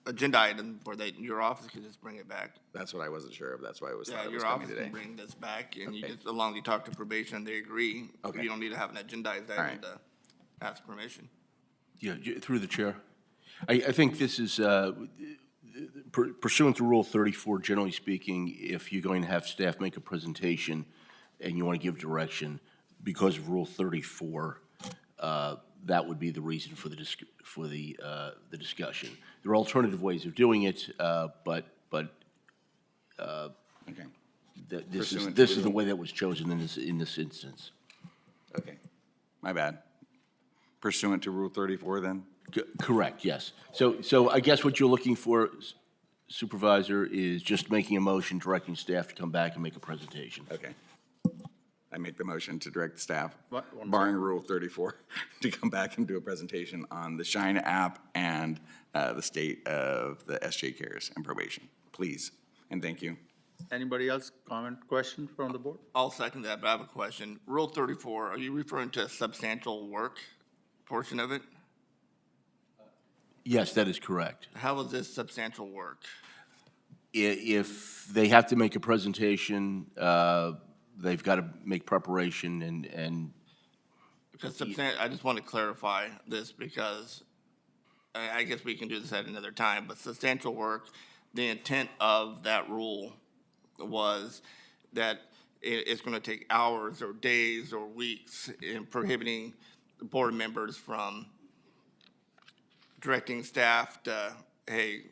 agenda item for that? Your office can just bring it back. That's what I wasn't sure of. That's why it was, Yeah, thought it was your coming office today. can bring this back, and you Okay. just, as long as you talk to probation, they agree. Okay. You don't need to have an agendized All right. item to ask permission. Yeah, through the chair. I think this is pursuant to Rule 34, generally speaking, if you're going to have staff make a presentation and you want to give direction, because of Rule 34, that would be the reason for the discussion. There are alternative ways of doing it, but Okay. this Pursuant to is the rule. way that was chosen in this instance. Okay, my bad. Pursuant to Rule 34, then? Correct, yes. So I guess what you're looking for, Supervisor, is just making a motion directing staff to come back and make a presentation. Okay. I make the motion to direct staff, One barring Rule 34, to come back and do a presentation on the Shine app and the state of the SJ Cares and probation. Please, and thank you. Anybody else comment, question from the board? I'll second that, but I have a question. Rule 34, are you referring to substantial work portion of it? Yes, that is correct. How is this substantial work? If they have to make a presentation, they've got to make preparation and Because I just want to clarify this because I guess we can do this at another time, but substantial work, the intent of that rule was that it's going to take hours or days or weeks in prohibiting board members from directing staff to, hey,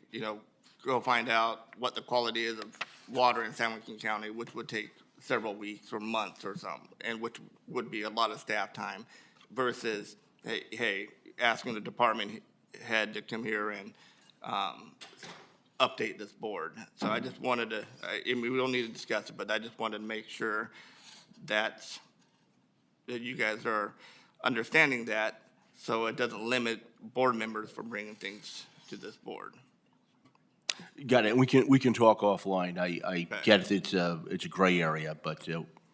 go find out what the quality is of water in San Joaquin County, which would take several weeks or months or something, and which would be a lot of staff time, versus, hey, asking the department head to come here and update this board. So I just wanted to, we don't need to discuss it, but I just wanted to make sure that you guys are understanding that, so it doesn't limit board members from bringing things to this board. got it. We can talk offline. I get it. It's a gray area, but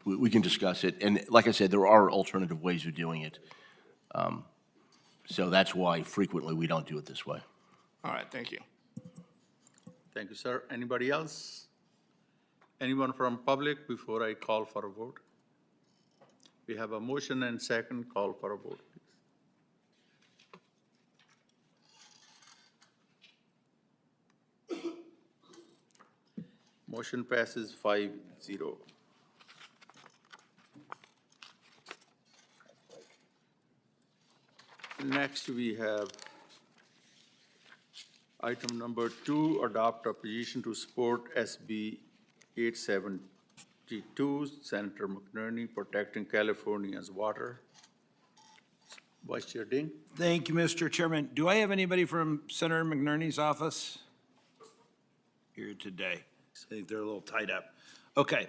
we can discuss it. And like I said, there are alternative ways of doing it. So that's why frequently we don't do it this way. All right, thank you. Thank you, sir. Anybody else? Anyone from public before I call for a vote? We have a motion and second, call for a vote, please. Motion passes 5-0. Next, we have Item number 2, adopt a position to support SB 872, Senator McNerney, protecting California's water. Vice Chair Ding. Thank you, Mr. Chairman. Do I have anybody from Senator McNerney's office here today? I think they're a little tied up. Okay,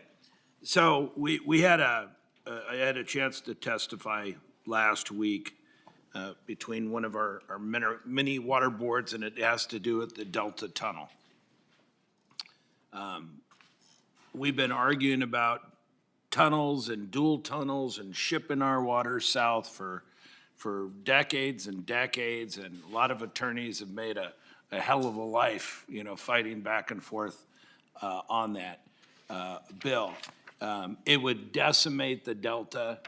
so we had I had a chance to testify last week between one of our mini water boards, and it has to do with the Delta Tunnel. We've been arguing about tunnels and dual tunnels and shipping our water south for decades and decades, and a lot of attorneys have made a hell of a life, fighting back and forth on that bill. It would decimate the Delta.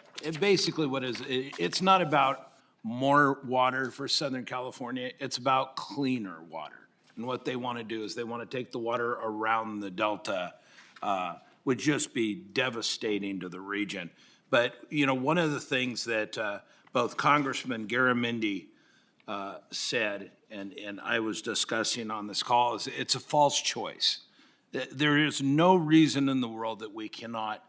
Basically, it's not about more water for Southern California, it's about cleaner water. And what they want to do is they want to take the water around the Delta, would just be devastating to the region. But, one of the things that both Congressman Garamendi said, and I was discussing on this call, is it's a false choice. There is no reason in the world that we cannot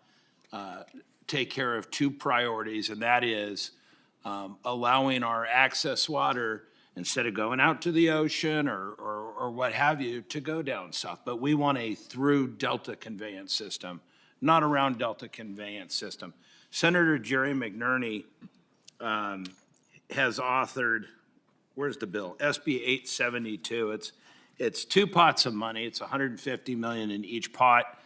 take care of two priorities, and that is allowing our access water, instead of going out to the ocean or what have you, to go down south. But we want a through Delta conveyance system, not around Delta conveyance system. Senator Jerry McNerney has authored, where's the bill? SB 872. It's two pots of money. It's $150 million in each pot.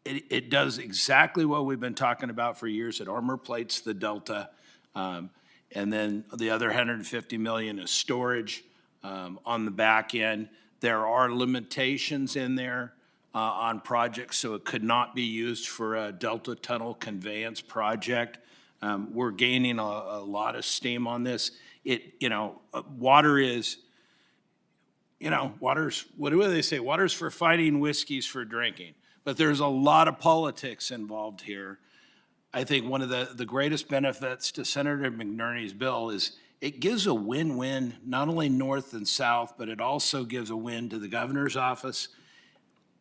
It does exactly what we've been talking about for years. It armor plates the Delta. And then the other $150 million is storage on the back end. There are limitations in there on projects, so it could not be used for a Delta Tunnel conveyance project. We're gaining a lot of steam on this. Water is, water's, what do they say? Water's for fighting, whiskey's for drinking. But there's a lot of politics involved here. I think one of the greatest benefits to Senator McNerney's bill is it gives a win-win, not only north and south, but it also gives a win to the governor's office.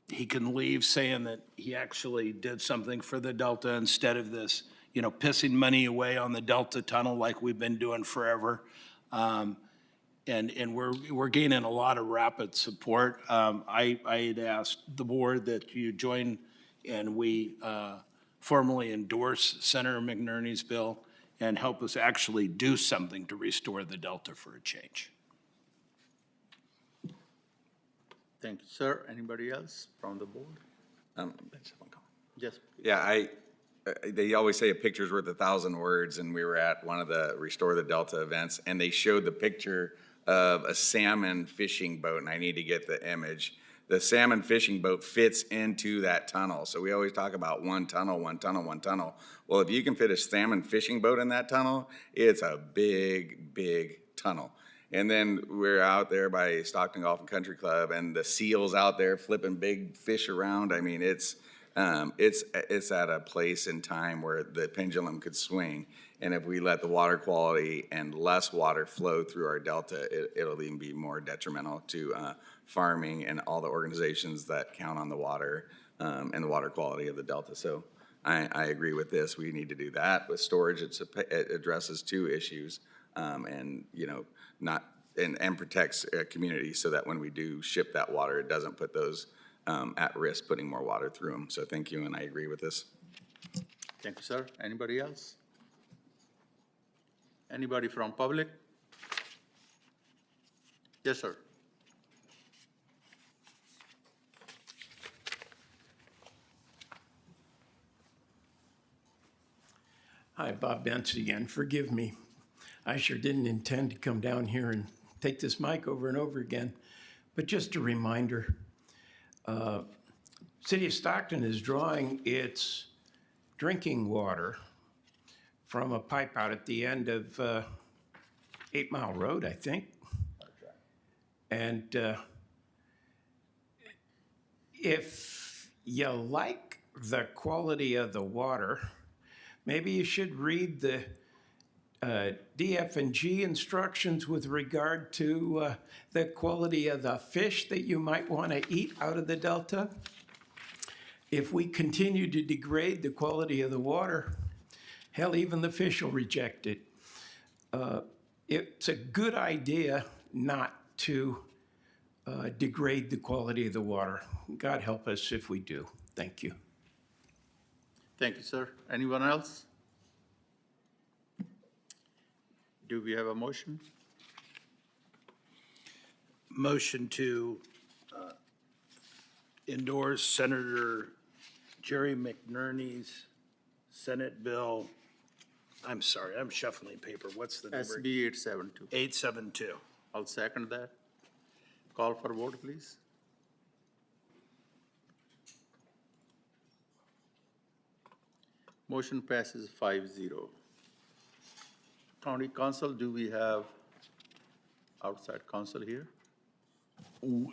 He can leave saying that he actually did something for the Delta instead of this, pissing money away on the Delta Tunnel like we've been doing forever. And we're gaining a lot of rapid support. I had asked the board that you join and we formally endorse Senator McNerney's bill and help us actually do something to restore the Delta for a change. Thank you, sir. Anybody else from the board? Yes. Yeah, they always say a picture's worth 1,000 words, and we were at one of the Restore the Delta events, and they showed the picture of a salmon fishing boat, and I need to get the image. The salmon fishing boat fits into that tunnel. So we always talk about one tunnel, one tunnel, one tunnel. Well, if you can fit a salmon fishing boat in that tunnel, it's a big, big tunnel. And then we're out there by Stockton Golf and Country Club, and the seals out there flipping big fish around. I mean, it's at a place in time where the pendulum could swing. And if we let the water quality and less water flow through our Delta, it'll even be more detrimental to farming and all the organizations that count on the water and the water quality of the Delta. So I agree with this. We need to do that. With storage, it addresses two issues and protects communities so that when we do ship that water, it doesn't put those at risk, putting more water through them. So thank you, and I agree with this. Thank you, sir. Anybody else? Anybody from public? Yes, sir. Hi, Bob Benson again. Forgive me. I sure didn't intend to come down here and take this mic over and over again. But just a reminder, City of Stockton is drawing its drinking water from a pipe out at the end of 8 Mile Road, I think. And if you like the quality of the water, maybe you should read the DF and G instructions with regard to the quality of the fish that you might want to eat out of the delta. If we continue to degrade the quality of the water, hell, even the fish will reject it. It's a good idea not to degrade the quality of the water. God help us if we do. Thank you. Thank you, sir. Anyone else? Do we have a motion? Motion to endorse Senator Jerry McNerney's Senate Bill, I'm sorry, I'm shuffling paper. What's the number? SB 872. 872. I'll second that. Call for vote, please. Motion passes 5-0. County Council, do we have outside counsel here?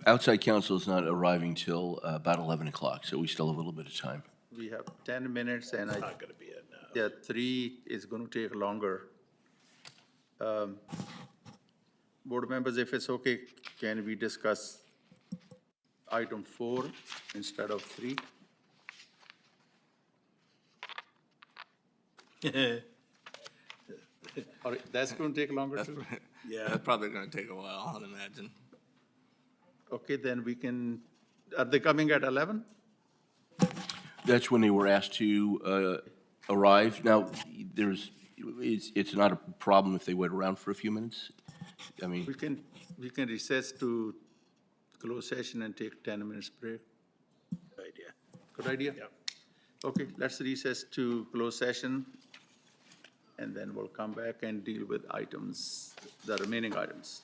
Outside counsel is not arriving till about 11 o'clock, so we still have a little bit of time. We have 10 minutes and It's not gonna be enough. yeah, 3 is going to take longer. Board members, if it's okay, can we discuss item 4 instead of 3? All right, that's going to take longer too? Yeah. That's probably gonna take a while, I'd imagine. Okay, then we can, are they coming at 11? That's when they were asked to arrive. Now, it's not a problem if they wait around for a few minutes? I mean, We can recess to close session and take 10 minutes break. Good idea. Good idea? Yep. Okay, let's recess to close session, and then we'll come back and deal with items, the remaining items.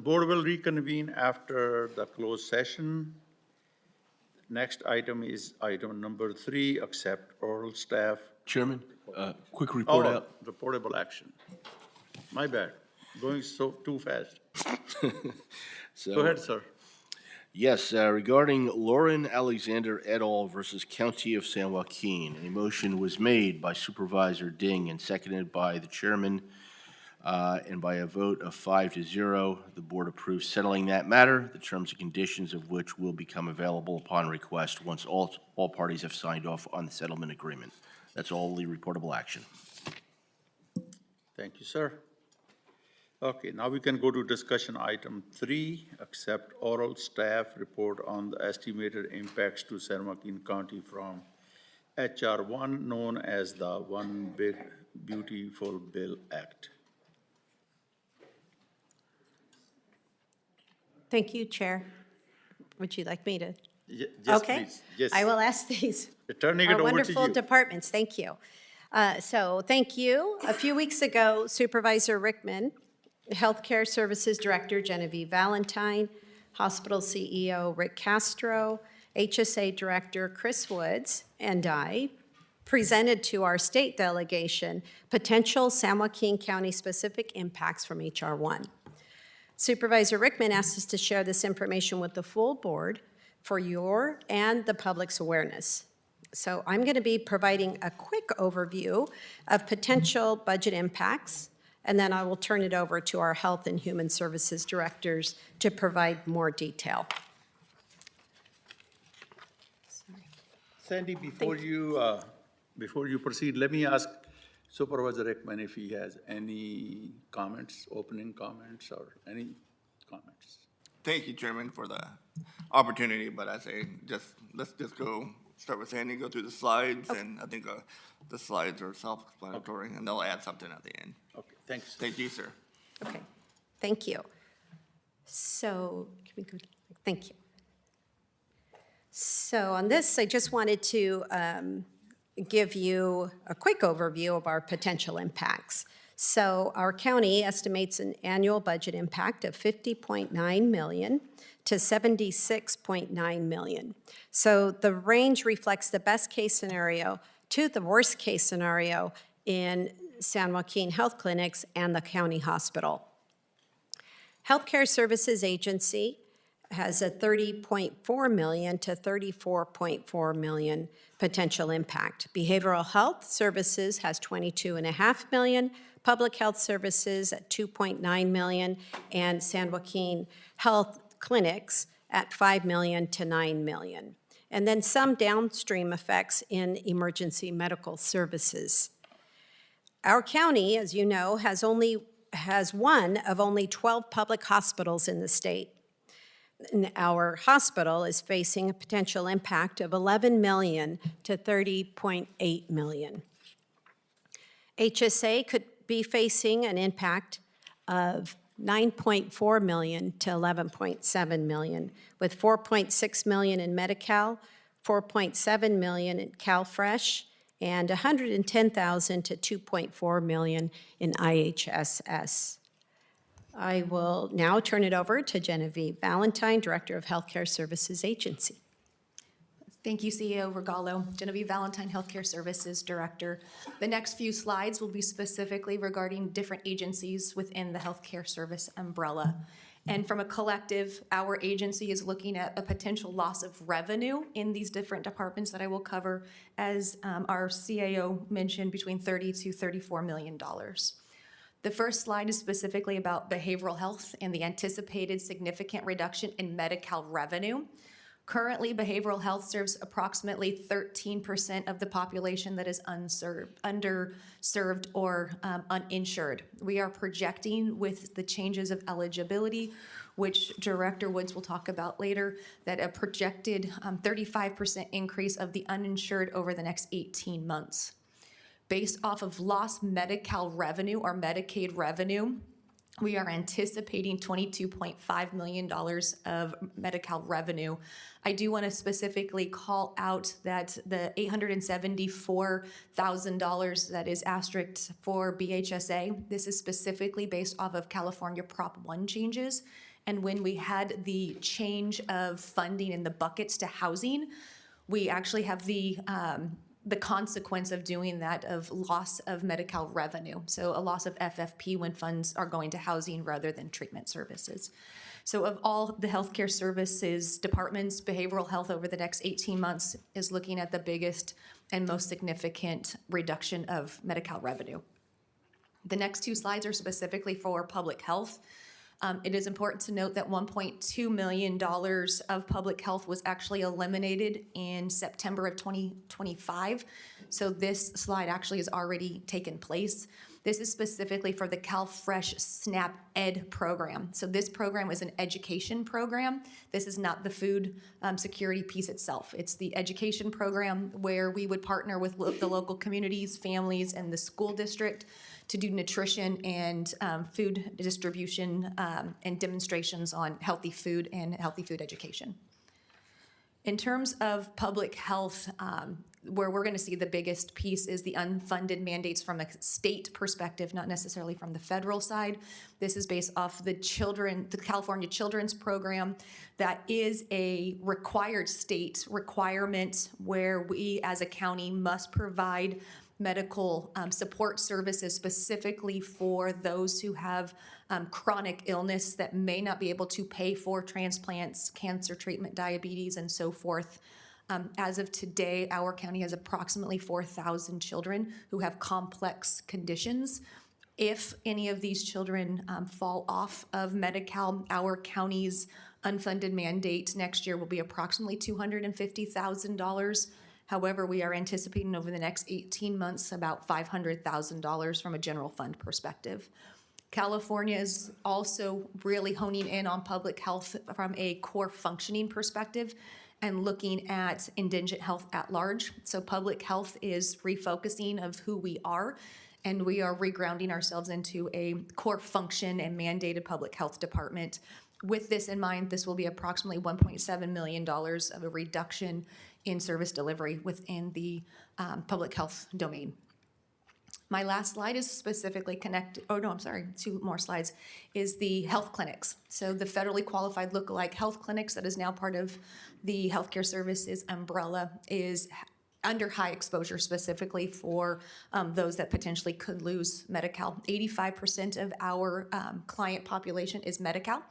board will reconvene after the closed session. Next item is item number 3, accept oral staff. Chairman, quick report Oh, out. reportable action. My bad, going too fast. So, Go ahead, sir. Yes, regarding Lauren Alexander et al. Versus County of San Joaquin, a motion was made by Supervisor Ding and seconded by the chairman, and by a vote of 5-0, the board approves settling that matter, the terms and conditions of which will become available upon request once all parties have signed off on the settlement agreement. That's all the reportable action. Thank you, sir. Okay, now we can go to discussion item 3, accept oral staff report on the estimated impacts to San Joaquin County from HR 1, known as the One Big Beautiful Bill Act. Thank you, Chair. Would you like me to? Yes, Okay. please. Yes. I will ask these. Turning it Our over to wonderful you. departments, thank you. So, thank you. A few weeks ago, Supervisor Rickman, Healthcare Services Director Genevieve Valentine, Hospital CEO Rick Castro, HSA Director Chris Woods, and I presented to our state delegation potential San Joaquin County specific impacts from HR 1. Supervisor Rickman asked us to share this information with the full board for your and the public's awareness. So I'm going to be providing a quick overview of potential budget impacts, and then I will turn it over to our Health and Human Services directors to provide more detail. Sandy, before you proceed, let me ask Supervisor Rickman if he has any comments, opening comments, or any comments. Thank you, Chairman, for the opportunity, but I say let's just start with Sandy, go through the slides, and I think the slides are self-explanatory, and they'll add something at the end. Okay, thanks. Thank you, sir. Okay, thank you. So, can we go, thank you. So on this, I just wanted to give you a quick overview of our potential impacts. So our county estimates an annual budget impact of $50.9 million to $76.9 million. So the range reflects the best case scenario to the worst case scenario in San Joaquin Health Clinics and the county hospital. Healthcare Services Agency has a $30.4 million to $34.4 million potential impact. Behavioral Health Services has $22.5 million, Public Health Services at $2.9 million, and San Joaquin Health Clinics at $5 million to $9 million. And then some downstream effects in emergency medical services. Our county, as you know, has one of only 12 public hospitals in the state. And our hospital is facing a potential impact of $11 million to $30.8 million. HSA could be facing an impact of $9.4 million to $11.7 million, with $4.6 million in Medi-Cal, $4.7 million in CalFresh, and $110,000 to $2.4 million in IHSS. I will now turn it over to Genevieve Valentine, Director of Healthcare Services Agency. Thank you, CEO Regalo. Genevieve Valentine, Healthcare Services Director. The next few slides will be specifically regarding different agencies within the healthcare service umbrella. And from a collective, our agency is looking at a potential loss of revenue in these different departments that I will cover, as our CAO mentioned, between $30 to $34 million. The first slide is specifically about behavioral health and the anticipated significant reduction in Medi-Cal revenue. Currently, behavioral health serves approximately 13% of the population that is underserved or uninsured. We are projecting with the changes of eligibility, which Director Woods will talk about later, that a projected 35% increase of the uninsured over the next 18 months. Based off of lost Medi-Cal revenue or Medicaid revenue, we are anticipating $22.5 million of Medi-Cal revenue. I do want to specifically call out that the $874,000 that is asterisked for BHSA, this is specifically based off of California Prop 1 changes, And when we had the change of funding in the buckets to housing, we actually have the consequence of doing that of loss of Medi-Cal revenue. So a loss of FFP when funds are going to housing rather than treatment services. So of all the healthcare services departments, behavioral health over the next 18 months is looking at the biggest and most significant reduction of Medi-Cal revenue. The next two slides are specifically for public health. It is important to note that $1.2 million of public health was actually eliminated in September of 2025. So this slide actually has already taken place. This is specifically for the CalFresh SNAP Ed program. So this program is an education program. This is not the food security piece itself. It's the education program where we would partner with the local communities, families, and the school district to do nutrition and food distribution and demonstrations on healthy food and healthy food education. In terms of public health, where we're going to see the biggest piece is the unfunded mandates from a state perspective, not necessarily from the federal side. This is based off the California Children's Program. That is a required state requirement where we as a county must provide medical support services specifically for those who have chronic illness that may not be able to pay for transplants, cancer treatment, diabetes, and so forth. As of today, our county has approximately 4,000 children who have complex conditions. If any of these children fall off of Medi-Cal, our county's unfunded mandate next year will be approximately $250,000. However, we are anticipating over the next 18 months about $500,000 from a general fund perspective. California is also really honing in on public health from a core functioning perspective and looking at indigent health at large. So public health is refocusing of who we are, and we are regrounding ourselves into a core function and mandated public health department. With this in mind, this will be approximately $1.7 million of a reduction in service delivery within the public health domain. My last slide is specifically connected, oh no, I'm sorry, two more slides, is the health clinics. So the federally qualified lookalike health clinics that is now part of the healthcare services umbrella is under high exposure specifically for those that potentially could lose Medi-Cal. 85% of our client population is Medi-Cal,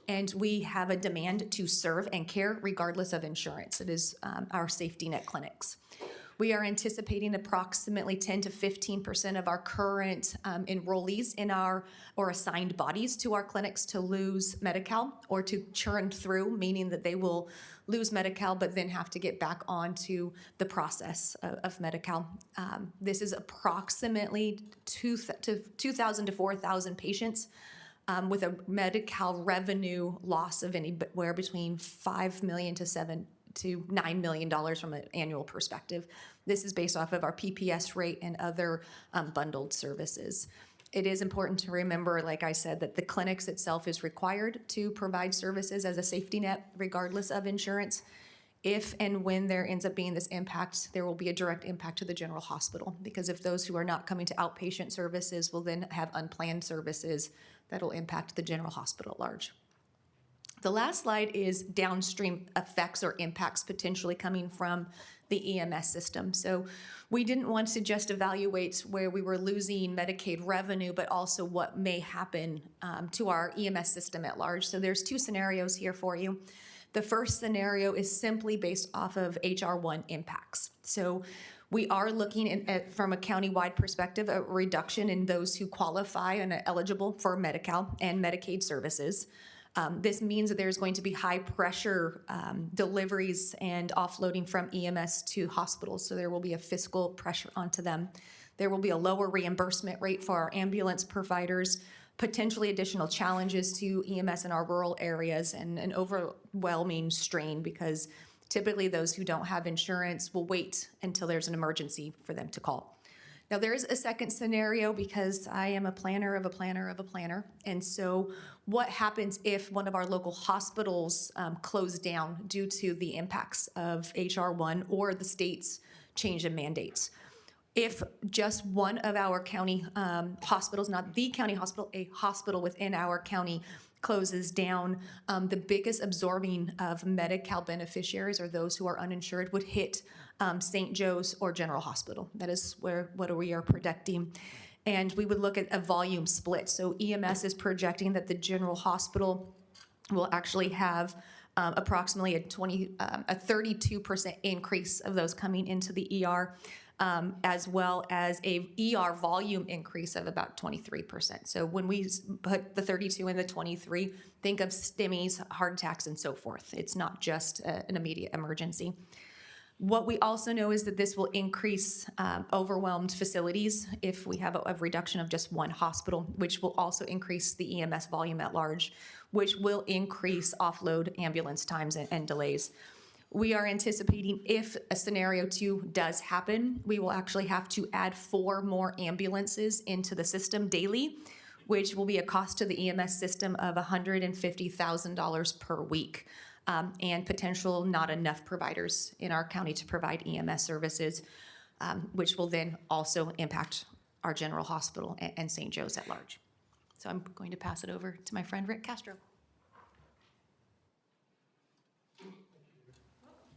and we have a demand to serve and care regardless of insurance. It is our safety net clinics. We are anticipating approximately 10 to 15% of our current enrollees in our or assigned bodies to our clinics to lose Medi-Cal or to churn through, meaning that they will lose Medi-Cal but then have to get back onto the process of Medi-Cal. This is approximately 2,000 to 4,000 patients with a Medi-Cal revenue loss of anywhere between $5 million to $9 million from an annual perspective. This is based off of our PPS rate and other bundled services. It is important to remember, like I said, that the clinics itself is required to provide services as a safety net regardless of insurance. If and when there ends up being this impact, there will be a direct impact to the general hospital, because if those who are not coming to outpatient services will then have unplanned services, that'll impact the general hospital at large. The last slide is downstream effects or impacts potentially coming from the EMS system. So we didn't want to just evaluate where we were losing Medicaid revenue, but also what may happen to our EMS system at large. So there's two scenarios here for you. The first scenario is simply based off of HR1 impacts. So we are looking at, from a county-wide perspective, a reduction in those who qualify and are eligible for Medi-Cal and Medicaid services. This means that there's going to be high pressure deliveries and offloading from EMS to hospitals, so there will be a fiscal pressure onto them. There will be a lower reimbursement rate for our ambulance providers, potentially additional challenges to EMS in our rural areas, and an overwhelming strain because typically those who don't have insurance will wait until there's an emergency for them to call. Now, there is a second scenario because I am a planner of a planner of a planner. And so what happens if one of our local hospitals close down due to the impacts of HR1 or the state's change in mandates? If just one of our county hospitals, not the county hospital, a hospital within our county closes down, the biggest absorbing of Medi-Cal beneficiaries or those who are uninsured would hit St. Joe's or General Hospital. That is what we are projecting. And we would look at a volume split. So EMS is projecting that the General Hospital will actually have approximately a 32% increase of those coming into the ER. As well as a ER volume increase of about 23%. So when we put the 32 and the 23, think of STEMIs, heart attacks, and so forth. It's not just an immediate emergency. What we also know is that this will increase overwhelmed facilities if we have a reduction of just one hospital, which will also increase the EMS volume at large, which will increase offload ambulance times and delays. We are anticipating if a scenario 2 does happen, we will actually have to add 4 more ambulances into the system daily, which will be a cost to the EMS system of $150,000 per week, and potential not enough providers in our county to provide EMS services, which will then also impact our General Hospital and St. Joe's at large. So I'm going to pass it over to my friend Rick Castro.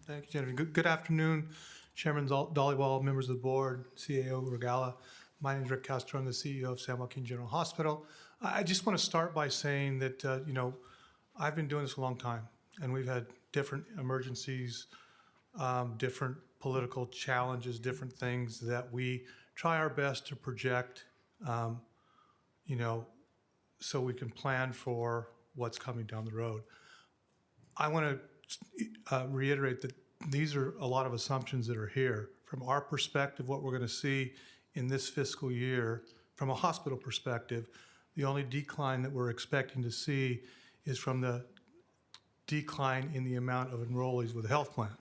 Thank you, Jennifer. Good afternoon, Chairman Dollywall, members of the board, CAO Regala. My name is Rick Castro. I'm the CEO of San Joaquin General Hospital. I just want to start by saying that, I've been doing this a long time, and we've had different emergencies, different political challenges, different things that we try our best to project, so we can plan for what's coming down the road. I want to reiterate that these are a lot of assumptions that are here. From our perspective, what we're going to see in this fiscal year, from a hospital perspective, the only decline that we're expecting to see is from the decline in the amount of enrollees with a health plan.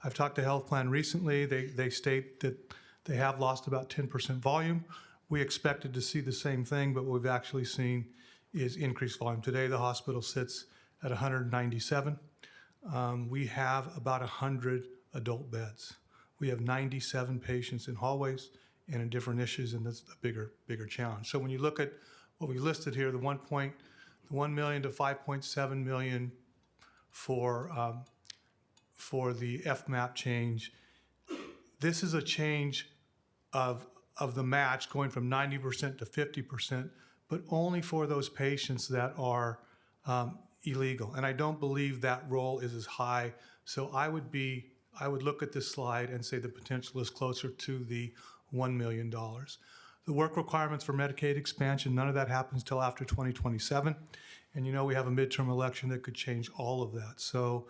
I've talked to health plan recently. They state that they have lost about 10% volume. We expected to see the same thing, but what we've actually seen is increased volume. Today, the hospital sits at 197. We have about 100 adult beds. We have 97 patients in hallways and in different issues, and that's a bigger challenge. So when you look at what we listed here, the 1 million to 5.7 million for the FMAP change, this is a change of the match going from 90% to 50%, but only for those patients that are illegal. And I don't believe that role is as high. So I would look at this slide and say the potential is closer to the $1 million. The work requirements for Medicaid expansion, none of that happens till after 2027. And we have a midterm election that could change all of that. So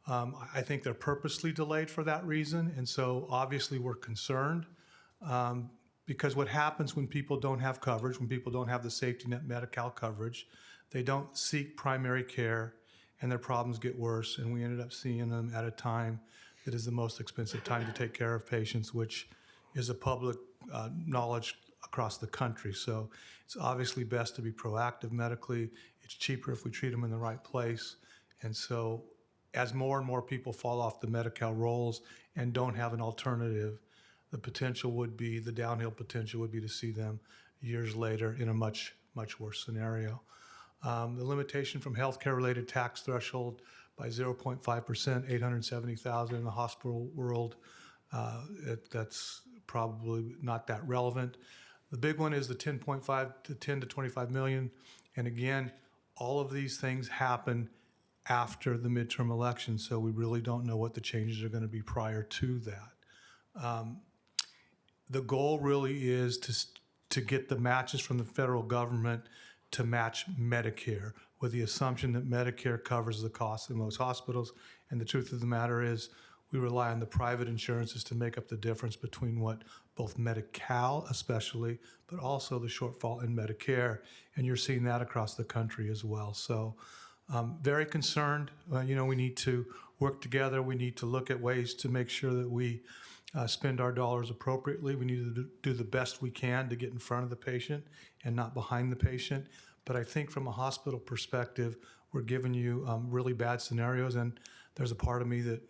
I think they're purposely delayed for that reason. And so obviously we're concerned because what happens when people don't have coverage, when people don't have the safety net Medi-Cal coverage, they don't seek primary care and their problems get worse. And we ended up seeing them at a time that is the most expensive time to take care of patients, which is a public knowledge across the country. So it's obviously best to be proactive medically. It's cheaper if we treat them in the right place. And so as more and more people fall off the Medi-Cal rolls and don't have an alternative, the downhill potential would be to see them years later in a much, much worse scenario. The limitation from healthcare-related tax threshold by 0.5%, $870,000 in the hospital world, that's probably not that relevant. The big one is the 10.5 to 10 to 25 million. And again, all of these things happen after the midterm election, so we really don't know what the changes are going to be prior to that. The goal really is to get the matches from the federal government to match Medicare, with the assumption that Medicare covers the costs in most hospitals. And the truth of the matter is we rely on the private insurances to make up the difference between what both Medi-Cal especially, but also the shortfall in Medicare. And you're seeing that across the country as well. So very concerned. We need to work together. We need to look at ways to make sure that we spend our dollars appropriately. We need to do the best we can to get in front of the patient and not behind the patient. But I think from a hospital perspective, we're giving you really bad scenarios, and there's a part of me that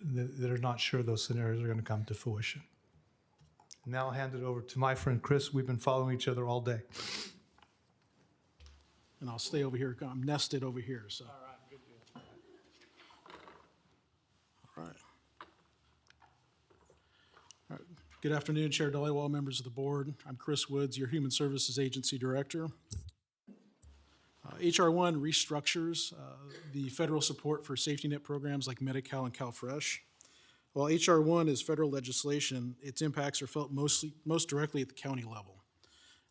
are not sure those scenarios are going to come to fruition. Now I'll hand it over to my friend Chris. We've been following each other all day. And I'll stay over here. I'm nested over here, so. All right, good deal. All right. All right. Good afternoon, Chair Dollywall, members of the board. I'm Chris Woods, your Human Services Agency Director. HR 1 restructures the federal support for safety net programs like Medi-Cal and CalFresh. While HR 1 is federal legislation, its impacts are felt most directly at the county level,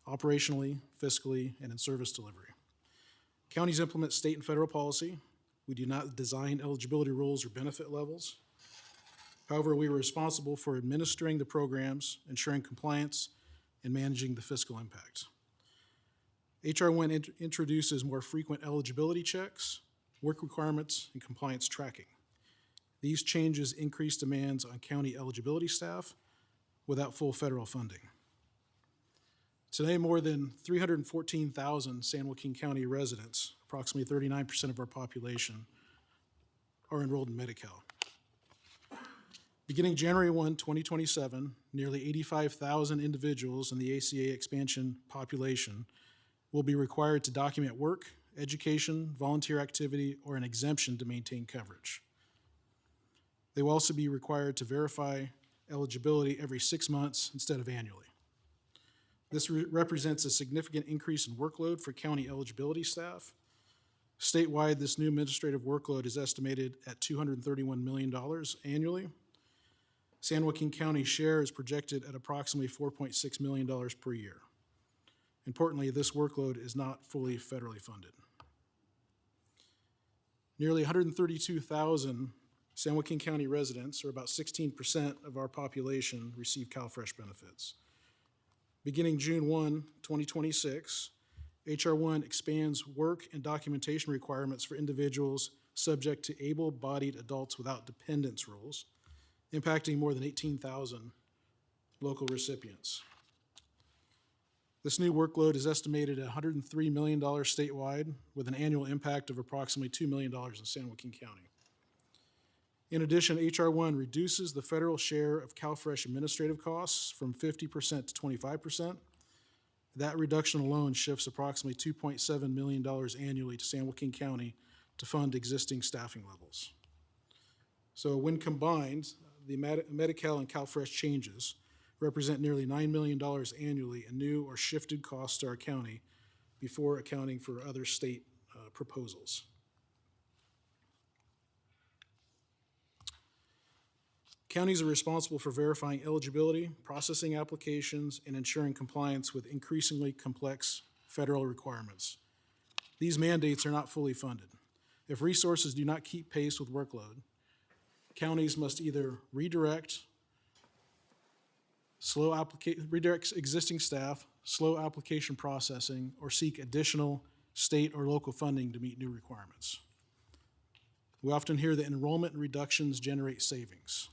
operationally, fiscally, and in service delivery. Counties implement state and federal policy. We do not design eligibility rules or benefit levels. However, we are responsible for administering the programs, ensuring compliance, and managing the fiscal impact. HR 1 introduces more frequent eligibility checks, work requirements, and compliance tracking. These changes increase demands on county eligibility staff without full federal funding. Today, more than 314,000 San Joaquin County residents, approximately 39% of our population, are enrolled in Medi-Cal. Beginning January 1, 2027, nearly 85,000 individuals in the ACA expansion population will be required to document work, education, volunteer activity, or an exemption to maintain coverage. They will also be required to verify eligibility every 6 months instead of annually. This represents a significant increase in workload for county eligibility staff. Statewide, this new administrative workload is estimated at $231 million annually. San Joaquin County's share is projected at approximately $4.6 million per year. Importantly, this workload is not fully federally funded. Nearly 132,000 San Joaquin County residents, or about 16% of our population, receive CalFresh benefits. Beginning June 1, 2026, HR 1 expands work and documentation requirements for individuals subject to able-bodied adults without dependents rules, impacting more than 18,000 local recipients. This new workload is estimated at $103 million statewide, with an annual impact of approximately $2 million in San Joaquin County. In addition, HR 1 reduces the federal share of CalFresh administrative costs from 50% to 25%. That reduction alone shifts approximately $2.7 million annually to San Joaquin County to fund existing staffing levels. So when combined, the Medi-Cal and CalFresh changes represent nearly $9 million annually in new or shifted costs to our county before accounting for other state proposals. Counties are responsible for verifying eligibility, processing applications, and ensuring compliance with increasingly complex federal requirements. These mandates are not fully funded. If resources do not keep pace with workload, counties must either redirect existing staff, slow application processing, or seek additional state or local funding to meet new requirements. We often hear that enrollment reductions generate savings.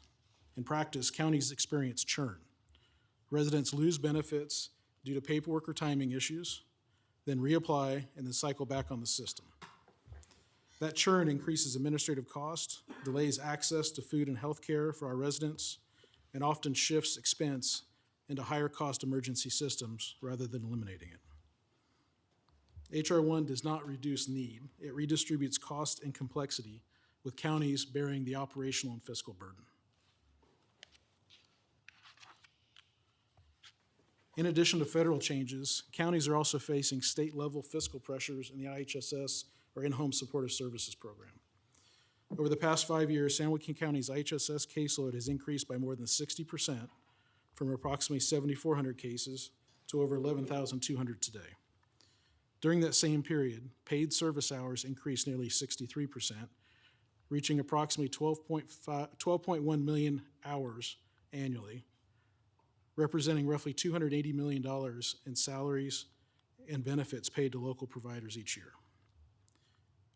In practice, counties experience churn. Residents lose benefits due to paperwork or timing issues, then reapply, and then cycle back on the system. That churn increases administrative cost, delays access to food and health care for our residents, and often shifts expense into higher cost emergency systems rather than eliminating it. HR 1 does not reduce need. It redistributes cost and complexity, with counties bearing the operational and fiscal burden. In addition to federal changes, counties are also facing state-level fiscal pressures in the IHSS, or In-Home Supportive Services Program. Over the past 5 years, San Joaquin County's IHSS caseload has increased by more than 60%, from approximately 7,400 cases to over 11,200 today. During that same period, paid service hours increased nearly 63%, reaching approximately 12.1 million hours annually, representing roughly $280 million in salaries and benefits paid to local providers each year.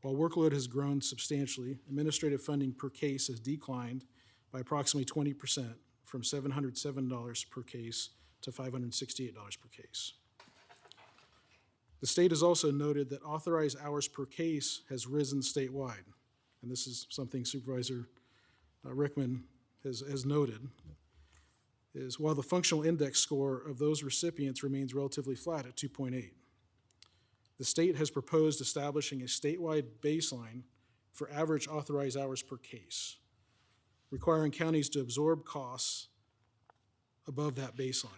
While workload has grown substantially, administrative funding per case has declined by approximately 20%, from $707 per case to $568 per case. The state has also noted that authorized hours per case has risen statewide, and this is something Supervisor Rickman has noted. is while the functional index score of those recipients remains relatively flat at 2.8. The state has proposed establishing a statewide baseline for average authorized hours per case, requiring counties to absorb costs above that baseline.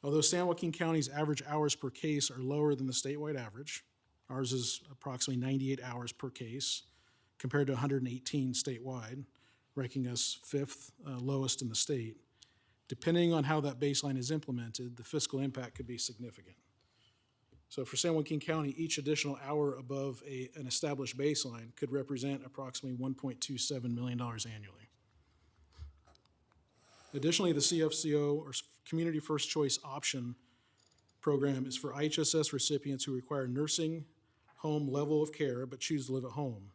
Although San Joaquin County's average hours per case are lower than the statewide average, ours is approximately 98 hours per case compared to 118 statewide, ranking us fifth lowest in the state. Depending on how that baseline is implemented, the fiscal impact could be significant. So for San Joaquin County, each additional hour above an established baseline could represent approximately $1.27 million annually. Additionally, the CFCO, or Community First Choice Option program, is for IHSS recipients who require nursing home level of care but choose to live at home.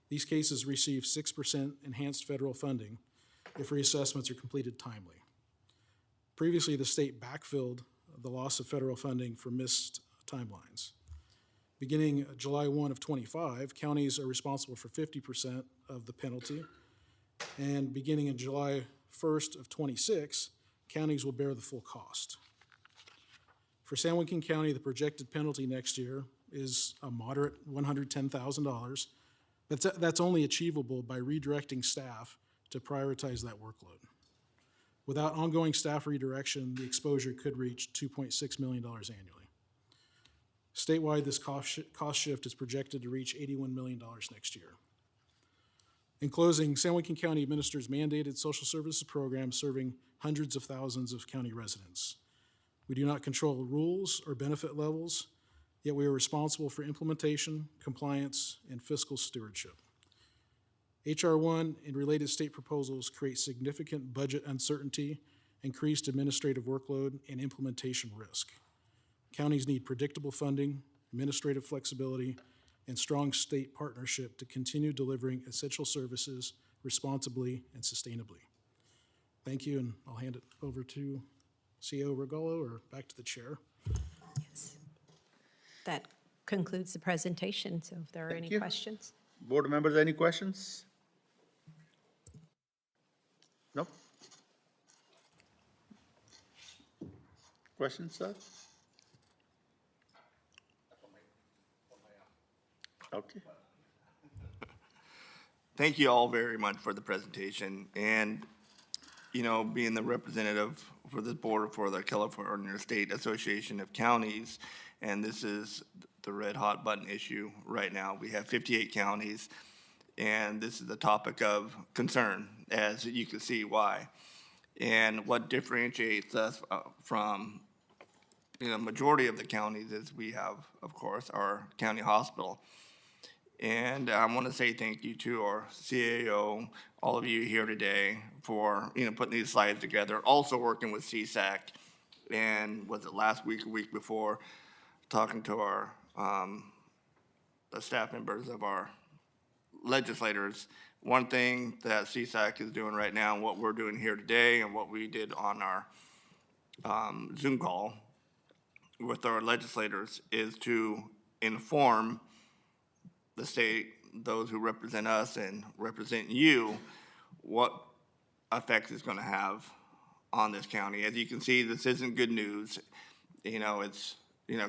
These cases receive 6% enhanced federal funding if reassessments are completed timely. Previously, the state backfilled the loss of federal funding for missed timelines. Beginning July 1 of 25, counties are responsible for 50% of the penalty, and beginning in July 1st of 26, counties will bear the full cost. For San Joaquin County, the projected penalty next year is a moderate $110,000. That's only achievable by redirecting staff to prioritize that workload. Without ongoing staff redirection, the exposure could reach $2.6 million annually. Statewide, this cost shift is projected to reach $81 million next year. In closing, San Joaquin County administers mandated social services programs serving hundreds of thousands of county residents. We do not control rules or benefit levels, yet we are responsible for implementation, compliance, and fiscal stewardship. H.R. 1 and related state proposals create significant budget uncertainty, increased administrative workload, and implementation risk. Counties need predictable funding, administrative flexibility, and strong state partnership to continue delivering essential services responsibly and sustainably. Thank you, and I'll hand it over to CEO Regallo, or back to the chair. Yes. That concludes the presentation, so if there are any you. questions. Board members, any questions? No? Questions, sir? Okay. Thank you all very much for the presentation. And, you know, being the representative for this board for the California State Association of Counties, and this is the red hot button issue right now. We have 58 counties, and this is a topic of concern, as you can see why. And what differentiates us from the majority of the counties is we have, of course, our county hospital. And I want to say thank you to our CAO, all of you here today, for putting these slides together. Also working with CSAC, and was it last week, or week before, talking to our the staff members of our legislators. One thing that CSAC is doing right now, and what we're doing here today, and what we did on our Zoom call with our legislators, is to inform the state, those who represent us and represent you, what effects it's going to have on this county. As you can see, this isn't good news. It's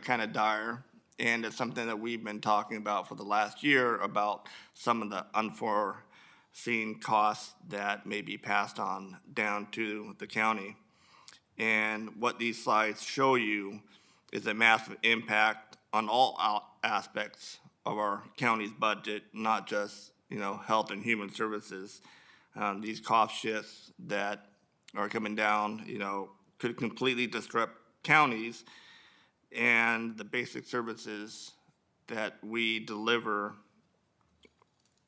kind of dire, and it's something that we've been talking about for the last year, about some of the unforeseen costs that may be passed on down to the county. And what these slides show you is a massive impact on all aspects of our county's budget, not just health and human services. These cost shifts that are coming down, could completely disrupt counties and the basic services that we deliver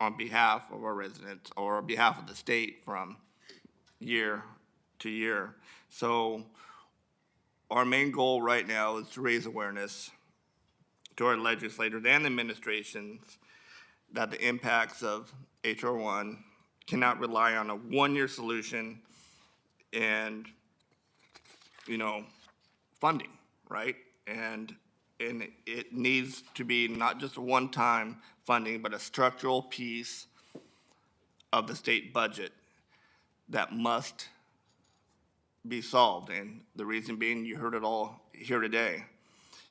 on behalf of our residents or on behalf of the state from year to year. So our main goal right now is to raise awareness to our legislators and administrations that the impacts of H.R. 1 cannot rely on a one-year solution and, funding, right? And it needs to be not just a one-time funding, but a structural piece of the state budget that must be solved. And the reason being, you heard it all here today.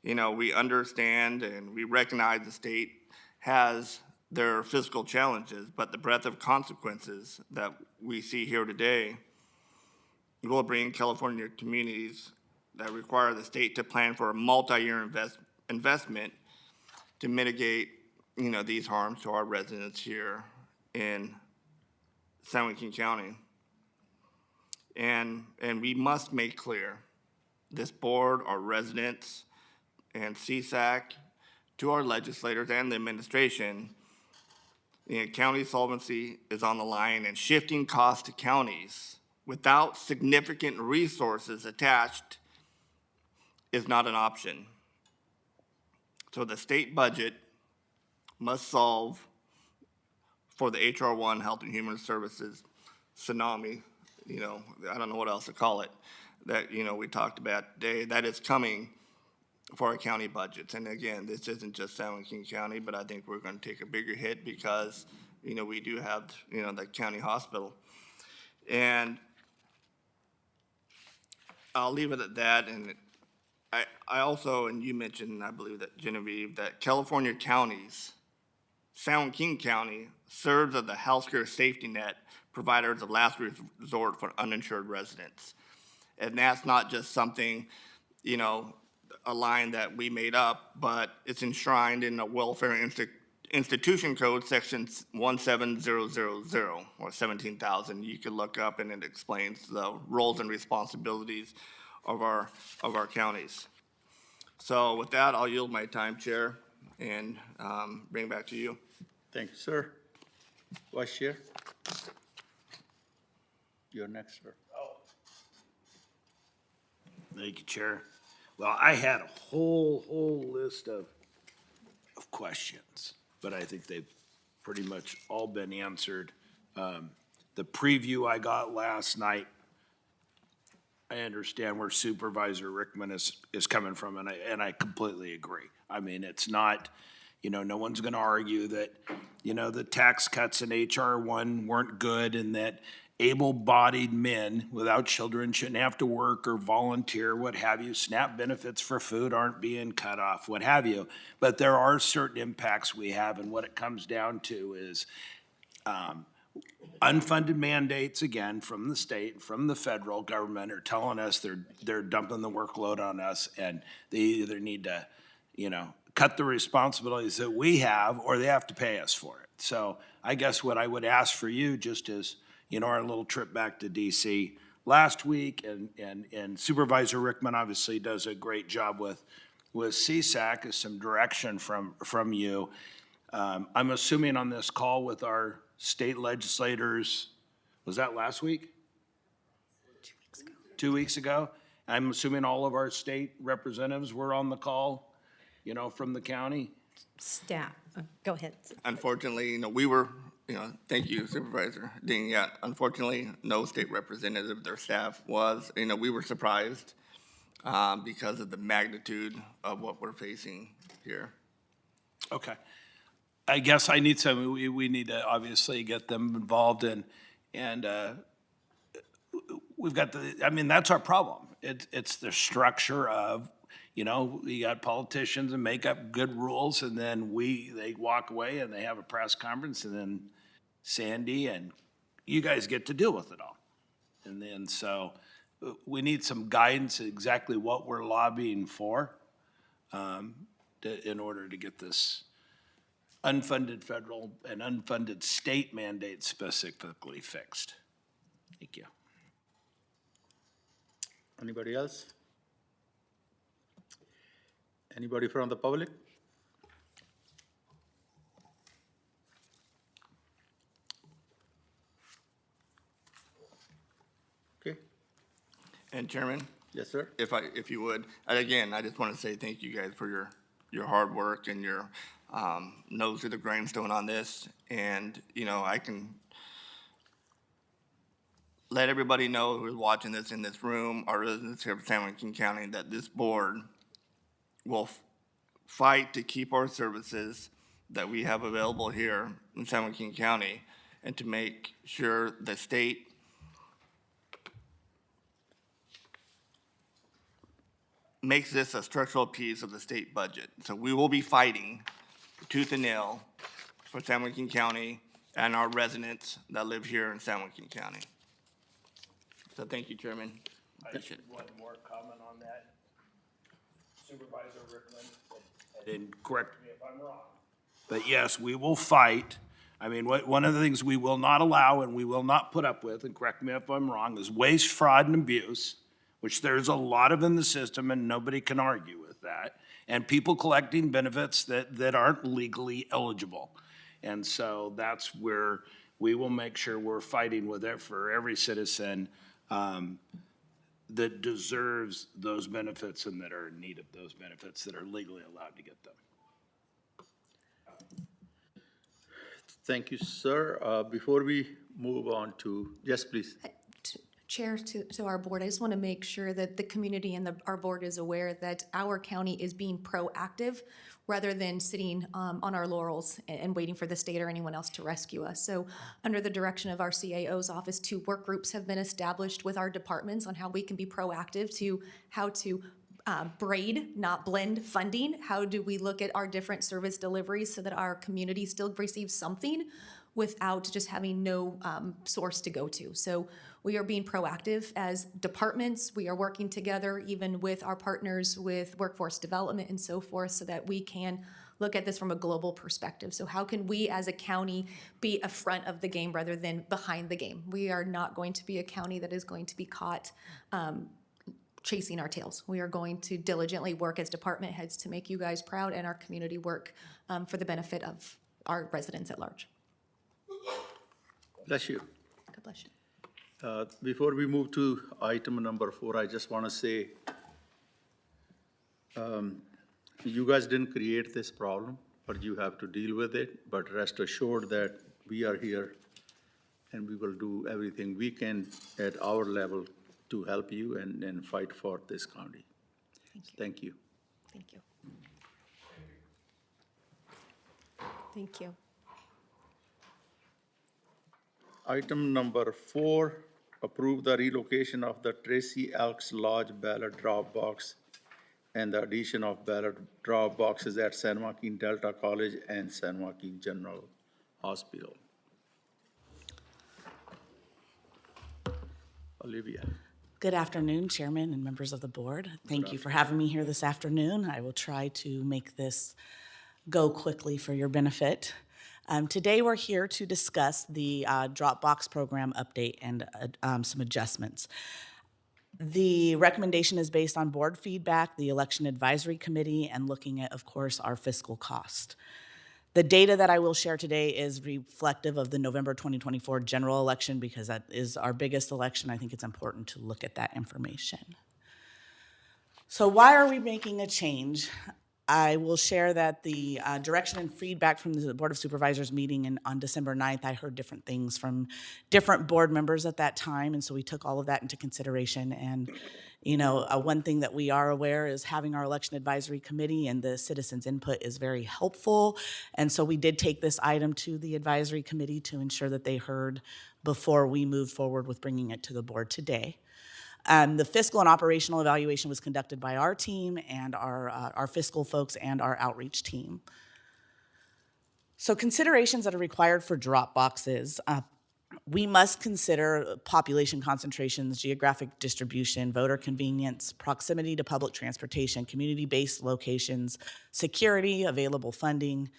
You know, we understand and we recognize the state has their fiscal challenges, but the breadth of consequences that we see here today will bring California communities that require the state to plan for a multi-year investment to mitigate, you know, these harms to our residents here in San Joaquin County. And we must make clear, this board, our residents, and CSAC, to our legislators and the administration, you know, county solvency is on the line, and shifting costs to counties without significant resources attached is not an option. So the state budget must solve for the HR 1 Health and Human Services tsunami, you know, I don't know what else to call it, that, you know, we talked about today, that is coming for our county budgets. And again, this isn't just San Joaquin County, but I think we're going to take a bigger hit because, you know, we do have, you know, the county hospital. And I'll leave it at that. And I also, and you mentioned, I believe that Genevieve, that California counties, San Joaquin County serves as the healthcare safety net providers of last resort for uninsured residents. And that's not just something, you know, a line that we made up, but it's enshrined in the Welfare Institution Code, section 17000, or 17,000. You can look up, and it explains the roles and responsibilities of our counties. So with that, I'll yield my time, Chair, and bring it back to you. Thank you, sir. Vice Chair? You're next, sir. Thank you, Chair. Well, I had a whole list of questions, but I think they've pretty much all been answered. The preview I got last night, I understand where Supervisor Rickman is coming from, and I completely agree. I mean, it's not, you know, no one's going to argue that, you know, the tax cuts in HR 1 weren't good, and that able-bodied men without children shouldn't have to work or volunteer, what have you. SNAP benefits for food aren't being cut off, what have you. But there are certain impacts we have, and what it comes down to is unfunded mandates, again, from the state, from the federal government, are telling us they're dumping the workload on us, and they either need to, you know, cut the responsibilities that we have, or they have to pay us for it. So I guess what I would ask for you, just as, you know, our little trip back to DC last week, and Supervisor Rickman obviously does a great job with CSAC, is some direction from you. I'm assuming on this call with our state legislators, was that last week? 2 weeks ago. 2 weeks ago? I'm assuming all of our state representatives were on the call, you know, from the county? Staff, go ahead. Unfortunately, you know, we were, you know, thank you, Supervisor Dean. Yeah, unfortunately, no state representative, their staff was, you know, we were surprised because of the magnitude of what we're facing here. Okay. I guess I need some, we need to obviously get them involved and we've got I mean, that's our problem. It's the structure of, you know, you got politicians and make up good rules, and then they walk away and they have a press conference, and then Sandy and you guys get to deal with it all. And then so we need some guidance exactly what we're lobbying for in order to get this unfunded federal and unfunded state mandate specifically fixed. Thank you. Anybody else? Anybody from the public? Okay. And Chairman? Yes, sir. If you would, and again, I just want to say thank you guys for your hard work and your nose to the grindstone on this. And, you know, I can let everybody know who's watching this in this room, our residents here of San Joaquin County, that this board will fight to keep our services that we have available here in San Joaquin County, and to make sure the state makes this a structural piece of the state budget. So we will be fighting tooth and nail for San Joaquin County and our residents that live here in San Joaquin County. So thank you, Chairman. Appreciate it. One more comment on that. Supervisor Rickman, and correct me if I'm wrong. But yes, we will fight. I mean, one of the things we will not allow and we will not put up with, and correct me if I'm wrong, is waste, fraud, and abuse, which there's a lot of in the system and nobody can argue with that, and people collecting benefits that aren't legally eligible. And so that's where we will make sure we're fighting with it for every citizen that deserves those benefits and that are in need of those benefits that are legally allowed to get them. Thank you, sir. Before we move on to, yes, please. Chair, to our board, I just want to make sure that the community and our board is aware that our county is being proactive rather than sitting on our laurels and waiting for the state or anyone else to rescue us. So under the direction of our CAO's office, 2 work groups have been established with our departments on how we can be proactive to how to braid, not blend funding. How do we look at our different service deliveries so that our community still receives something without just having no source to go to? So we are being proactive as departments. We are working together even with our partners with workforce development and so forth so that we can look at this from a global perspective. So how can we as a county be a front of the game rather than behind the game? We are not going to be a county that is going to be caught chasing our tails. We are going to diligently work as department heads to make you guys proud and our community work for the benefit of our residents at large. Bless you. God bless you. Before we move to item number 4, I just want to say, you guys didn't create this problem, but you have to deal with it. But rest assured that we are here and we will do everything we can at our level to help you and fight for this county. Thank you. Thank you. Thank you. Item number 4, approve the relocation of the Tracy Elks Lodge ballot drop box and the addition of ballot drop boxes at San Joaquin Delta College and San Joaquin General Hospital. Olivia. Good afternoon, Chairman and members of the board. Thank you for having me here this afternoon. I will try to make this go quickly for your benefit. Today, we're here to discuss the Dropbox program update and some adjustments. The recommendation is based on board feedback, the election advisory committee, and looking at, of course, our fiscal cost. The data that I will share today is reflective of the November 2024 general election because that is our biggest election. I think it's important to look at that information. So why are we making a change? I will share that the direction and feedback from the Board of Supervisors meeting on December 9th, I heard different things from different board members at that time, and so we took all of that into consideration. And, you know, one thing that we are aware is having our election advisory committee and the citizens' input is very helpful. And so we did take this item to the advisory committee to ensure that they heard before we moved forward with bringing it to the board today. The fiscal and operational evaluation was conducted by our team and our fiscal folks and our outreach team. So considerations that are required for drop boxes. We must consider population concentrations, geographic distribution, voter convenience, proximity to public transportation, community-based locations, security, available funding,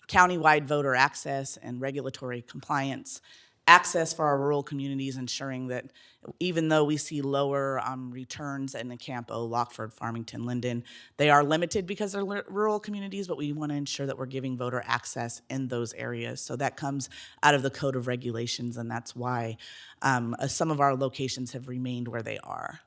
countywide voter access and regulatory compliance, access for our rural communities, ensuring that even though we see lower returns in the Campo, Lockford, Farmington, Linden, they are limited because they're rural communities, but we want to ensure that we're giving voter access in those areas. So that comes out of the Code of Regulations, and that's why some of our locations have remained where they are.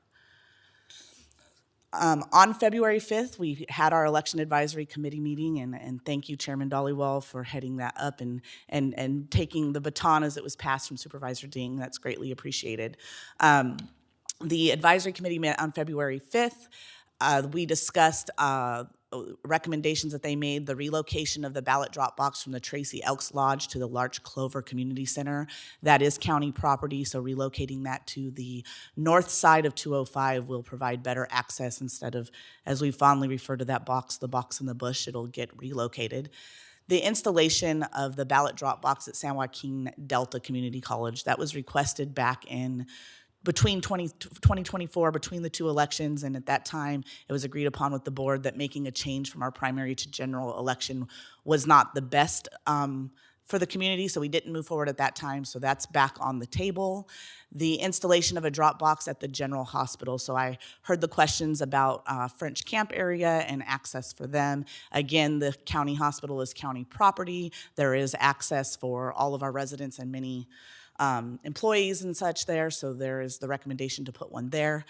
On February 5th, we had our election advisory committee meeting, and thank you, Chairman Dollywall, for heading that up and taking the baton as it was passed from Supervisor Ding. That's greatly appreciated. The advisory committee met on February 5th. We discussed recommendations that they made, the relocation of the ballot drop box from the Tracy Elks Lodge to the Larch Clover Community Center. That is county property, so relocating that to the north side of 205 will provide better access instead of, as we fondly refer to that box, the box in the bush, it'll get relocated. The installation of the ballot drop box at San Joaquin Delta Community College, that was requested back in between 2024, between the two elections, and at that time, it was agreed upon with the board that making a change from our primary to general election was not the best for the community, so we didn't move forward at that time, so that's back on the table. The installation of a drop box at the general hospital, so I heard the questions about French Camp area and access for them. Again, the county hospital is county property. There is access for all of our residents and many employees and such there, so there is the recommendation to put one there.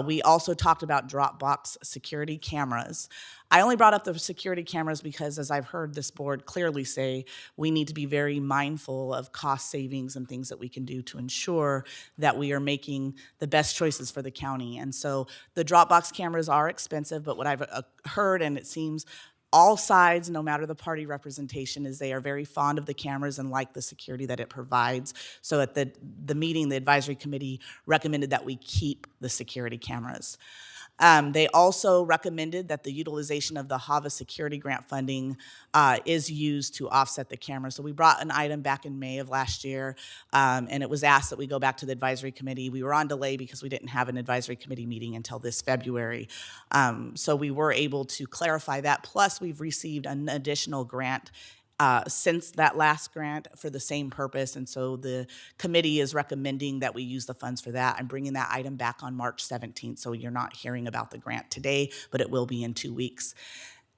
We also talked about drop box security cameras. I only brought up the security cameras because, as I've heard this board clearly say, we need to be very mindful of cost savings and things that we can do to ensure that we are making the best choices for the county. And so the drop box cameras are expensive, but what I've heard, and it seems all sides, no matter the party representation, is they are very fond of the cameras and like the security that it provides. So at the meeting, the advisory committee recommended that we keep the security cameras. They also recommended that the utilization of the HAVA security grant funding is used to offset the cameras. So we brought an item back in May of last year, and it was asked that we go back to the advisory committee. We were on delay because we didn't have an advisory committee meeting until this February. So we were able to clarify that. Plus, we've received an additional grant since that last grant for the same purpose, and so the committee is recommending that we use the funds for that. I'm bringing that item back on March 17th, so you're not hearing about the grant today, but it will be in 2 weeks.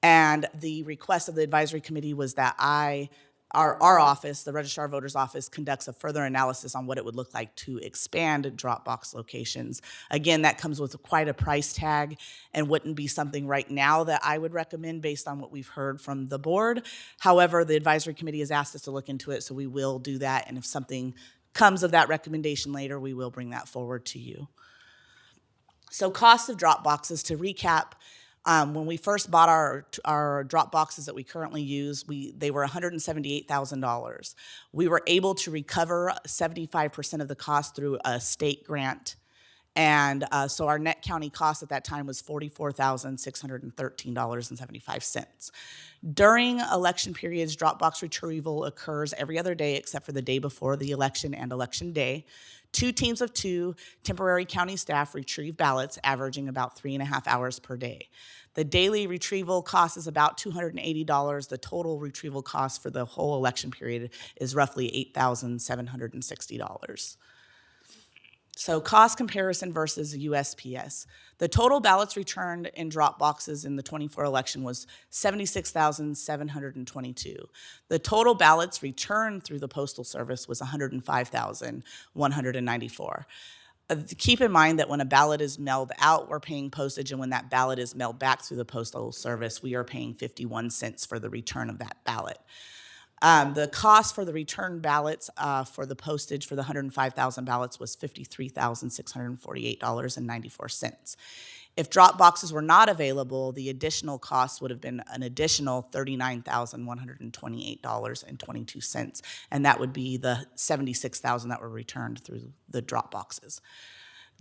And the request of the advisory committee was that our office, the Registrar of Voters Office, conducts a further analysis on what it would look like to expand Dropbox locations. Again, that comes with quite a price tag and wouldn't be something right now that I would recommend based on what we've heard from the board. However, the advisory committee has asked us to look into it, so we will do that. And if something comes of that recommendation later, we will bring that forward to you. So cost of Dropboxes, to recap, when we first bought our drop boxes that we currently use, they were $178,000. We were able to recover 75% of the cost through a state grant. And so our net county cost at that time was $44,613.75. During election periods, Dropbox retrieval occurs every other day except for the day before the election and election day. 2 teams of 2 temporary county staff retrieve ballots, averaging about 3.5 hours per day. The daily retrieval cost is about $280. The total retrieval cost for the whole election period is roughly $8,760. So cost comparison versus USPS. The total ballots returned in drop boxes in the 24 election was 76,722. The total ballots returned through the Postal Service was 105,194. Keep in mind that when a ballot is mailed out, we're paying postage, and when that ballot is mailed back through the Postal Service, we are paying 51 cents for the return of that ballot. The cost for the return ballots for the postage for the 105,000 ballots was $53,648.94. If drop boxes were not available, the additional cost would have been an additional $39,128.22, and that would be the 76,000 that were returned through the drop boxes.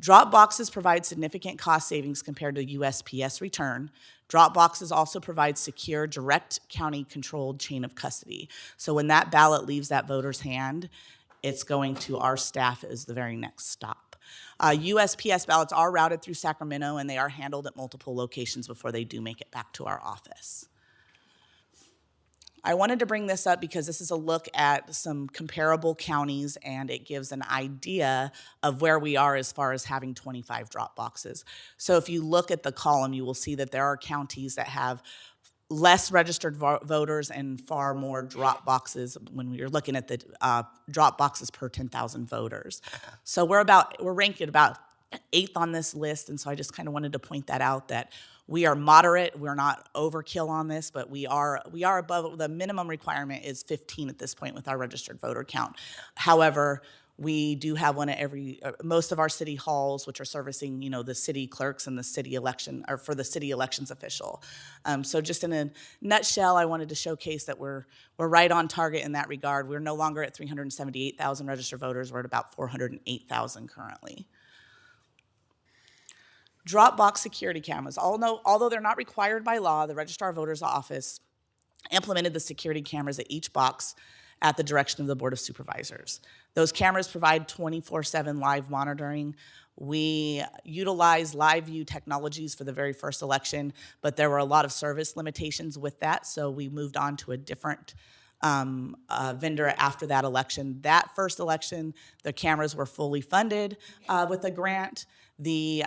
Drop boxes provide significant cost savings compared to USPS return. Drop boxes also provide secure, direct county-controlled chain of custody. So when that ballot leaves that voter's hand, it's going to our staff as the very next stop. USPS ballots are routed through Sacramento, and they are handled at multiple locations before they do make it back to our office. I wanted to bring this up because this is a look at some comparable counties, and it gives an idea of where we are as far as having 25 drop boxes. So if you look at the column, you will see that there are counties that have less registered voters and far more drop boxes when you're looking at the drop boxes per 10,000 voters. So we're ranked at about 8th on this list, and so I just kind of wanted to point that out, that we are moderate. We're not overkill on this, but we are above. The minimum requirement is 15 at this point with our registered voter count. However, We do have one at most of our city halls, which are servicing, the city clerks and the city election, or for the city elections official. So just in a nutshell, I wanted to showcase that we're right on target in that regard. We're no longer at 378,000 registered voters. We're at about 408,000 currently. Dropbox security cameras. Although they're not required by law, the Registrar of Voters Office implemented the security cameras at each box at the direction of the Board of Supervisors. Those cameras provide 24/7 live monitoring. We utilized live view technologies for the very first election, but there were a lot of service limitations with that, so we moved on to a different vendor after that election. That first election, the cameras were fully funded with a grant. The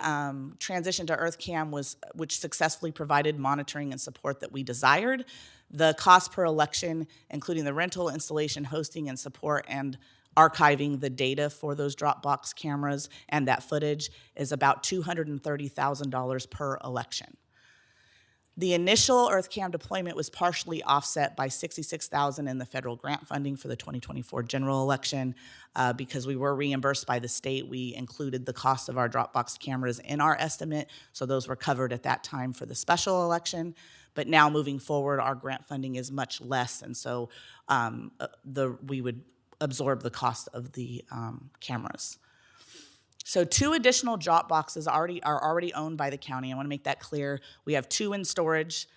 transition to EarthCam which successfully provided monitoring and support that we desired. The cost per election, including the rental, installation, hosting, and support, and archiving the data for those Dropbox cameras and that footage, is about $230,000 per election. The initial EarthCam deployment was partially offset by $66,000 in the federal grant funding for the 2024 general election. Because we were reimbursed by the state, we included the cost of our Dropbox cameras in our estimate, so those were covered at that time for the special election. But now moving forward, our grant funding is much less, and so we would absorb the cost of the cameras. So 2 additional drop boxes are already owned by the county. I want to make that clear. We have 2 in storage,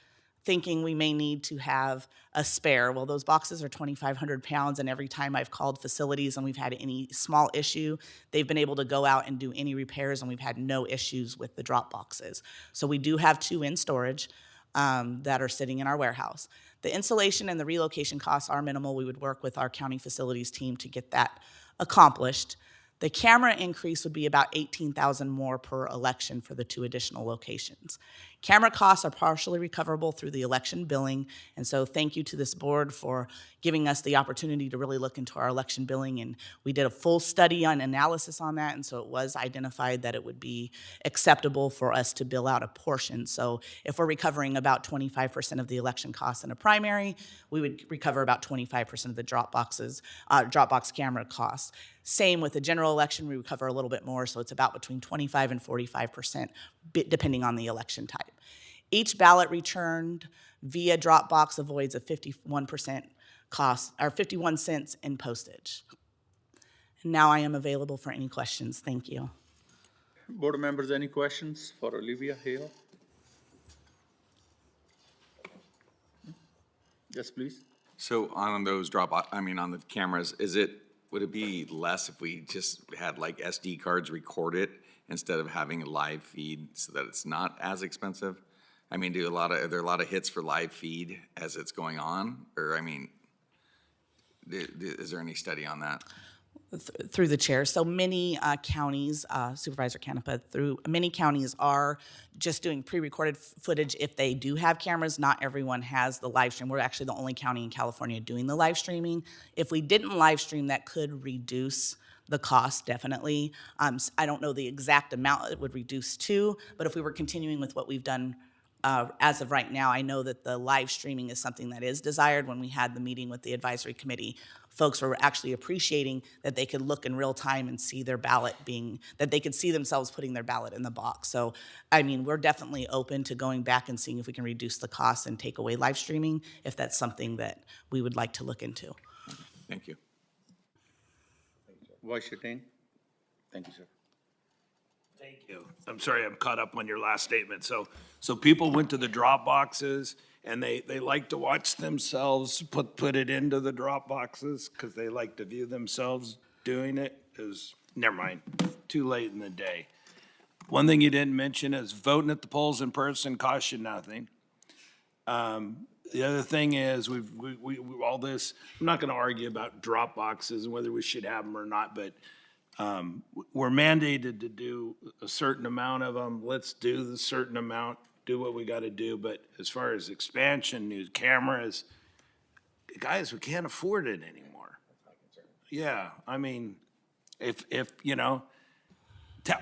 thinking we may need to have a spare. Well, those boxes are 2,500 pounds, and every time I've called facilities and we've had any small issue, they've been able to go out and do any repairs, and we've had no issues with the drop boxes. So we do have 2 in storage that are sitting in our warehouse. The installation and the relocation costs are minimal. We would work with our county facilities team to get that accomplished. The camera increase would be about $18,000 more per election for the 2 additional locations. Camera costs are partially recoverable through the election billing, and so thank you to this board for giving us the opportunity to really look into our election billing, and we did a full study on analysis on that, and so it was identified that it would be acceptable for us to bill out a portion. So if we're recovering about 25% of the election costs in a primary, we would recover about 25% of the Dropbox camera costs. Same with the general election, we recover a little bit more, so it's about between 25 and 45%, depending on the election type. Each ballot returned via Dropbox avoids a 51% cost, or 51 cents in postage. And now I am available for any questions. Thank you. Board members, any questions for Olivia Hale? Yes, please. So on those on the cameras, would it be less if we just had like SD cards record it instead of having a live feed so that it's not as expensive? I mean, are there a lot of hits for live feed as it's going on? Or, is there any study on that? Through the chair. So many counties, Supervisor Canepa, many counties are just doing pre-recorded footage if they do have cameras. Not everyone has the live stream. We're actually the only county in California doing the live streaming. If we didn't live stream, that could reduce the cost, definitely. I don't know the exact amount it would reduce to, but if we were continuing with what we've done as of right now, I know that the live streaming is something that is desired. When we had the meeting with the advisory committee, folks were actually appreciating that they could look in real time and see their ballot that they could see themselves putting their ballot in the box. So, we're definitely open to going back and seeing if we can reduce the cost and take away live streaming, if that's something that we would like to look into. Thank you. Vice Chair Ding? Thank you, sir. Thank you. I'm sorry, I'm caught up on your last statement. So people went to the drop boxes and they like to watch themselves put it into the drop boxes because they like to view themselves doing it. Never mind, too late in the day. One thing you didn't mention is voting at the polls in person costs you nothing. The other thing is we all this. I'm not going to argue about drop boxes and whether we should have them or not, but we're mandated to do a certain amount of them. Let's do the certain amount, do what we got to do. But as far as expansion, new cameras, guys, we can't afford it anymore. Yeah, if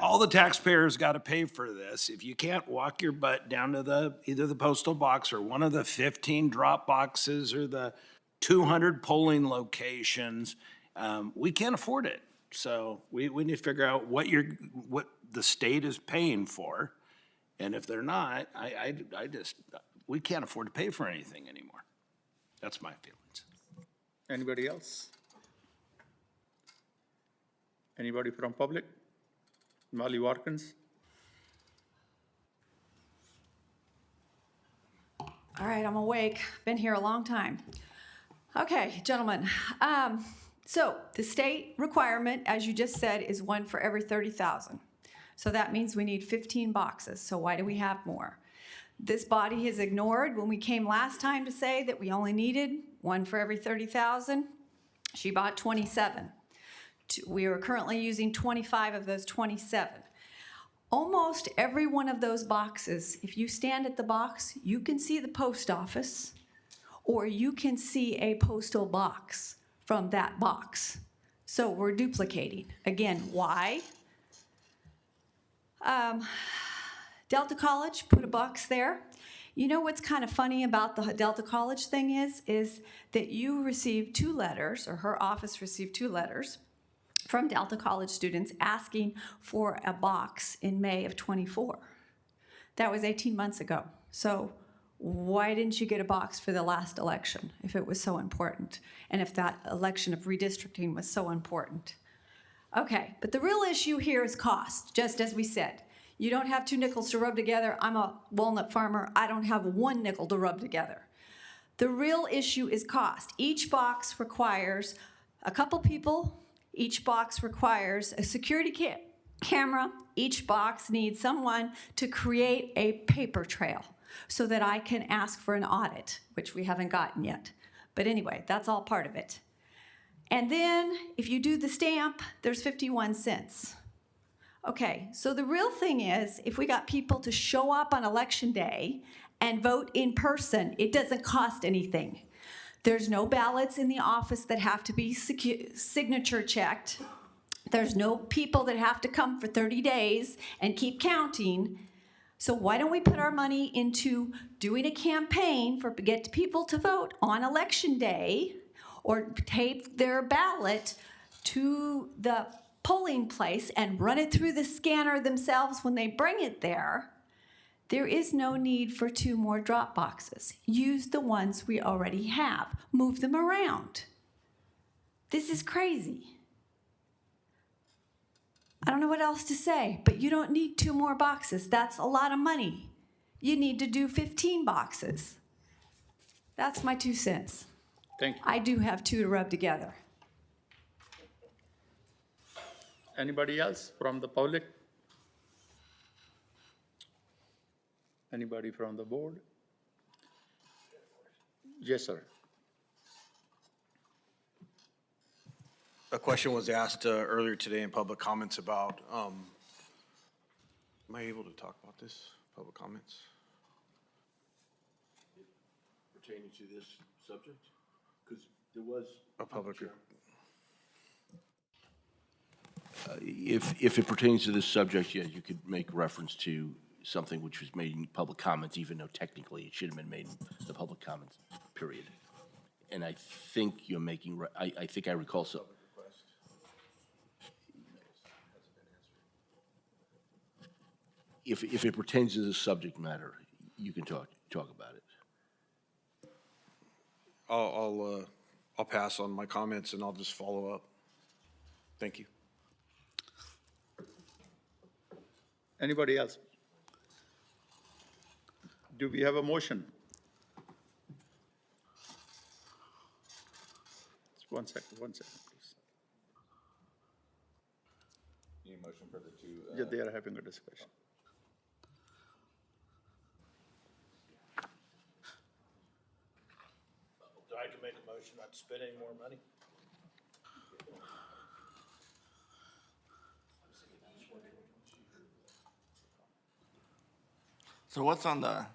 all the taxpayers got to pay for this. If you can't walk your butt down to either the postal box or one of the 15 drop boxes or the 200 polling locations, we can't afford it. So we need to figure out what the state is paying for. And if they're not, we can't afford to pay for anything anymore. That's my feelings. Anybody else? Anybody from public? Molly Watkins? All right, I'm awake. Been here a long time. Okay, gentlemen. So the state requirement, as you just said, is 1 for every 30,000. So that means we need 15 boxes. So why do we have more? This body has ignored when we came last time to say that we only needed 1 for every 30,000. She bought 27. We are currently using 25 of those 27. Almost every one of those boxes, if you stand at the box, you can see the post office, or you can see a postal box from that box. So we're duplicating. Again, why? Delta College put a box there. You know what's kind of funny about the Delta College thing is that you received 2 letters, or her office received 2 letters from Delta College students asking for a box in May of 24. That was 18 months ago. So why didn't you get a box for the last election if it was so important? And if that election of redistricting was so important? Okay, but the real issue here is cost, just as we said. You don't have 2 nickels to rub together. I'm a walnut farmer. I don't have 1 nickel to rub together. The real issue is cost. Each box requires a couple people. Each box requires a security camera. Each box needs someone to create a paper trail so that I can ask for an audit, which we haven't gotten yet. But anyway, that's all part of it. And then if you do the stamp, there's 51 cents. Okay, so the real thing is, if we got people to show up on election day and vote in person, it doesn't cost anything. There's no ballots in the office that have to be signature checked. There's no people that have to come for 30 days and keep counting. So why don't we put our money into doing a campaign for get people to vote on election day, or tape their ballot to the polling place and run it through the scanner themselves when they bring it there? There is no need for 2 more drop boxes. Use the ones we already have. Move them around. This is crazy. I don't know what else to say, but you don't need 2 more boxes. That's a lot of money. You need to do 15 boxes. That's my 2 cents. Thank you. I do have 2 to rub together. Anybody else from the public? Anybody from the board? Yes, sir. A question was asked earlier today in public comments about, am I able to talk about this, public comments? Pertaining to this subject? Because there was. A public. If it pertains to this subject, yeah, you could make reference to something which was made in public comments, even though technically it should have been made in the public comments period. And I think you're making, I think I recall so. If it pertains to this subject matter, you can talk about it. I'll pass on my comments and I'll just follow up. Thank you. Anybody else? Do we have a motion? Just one second, please. Need a motion for the 2? Yeah, they are having a discussion. Do I can make a motion not to spend any more money? So what's on the,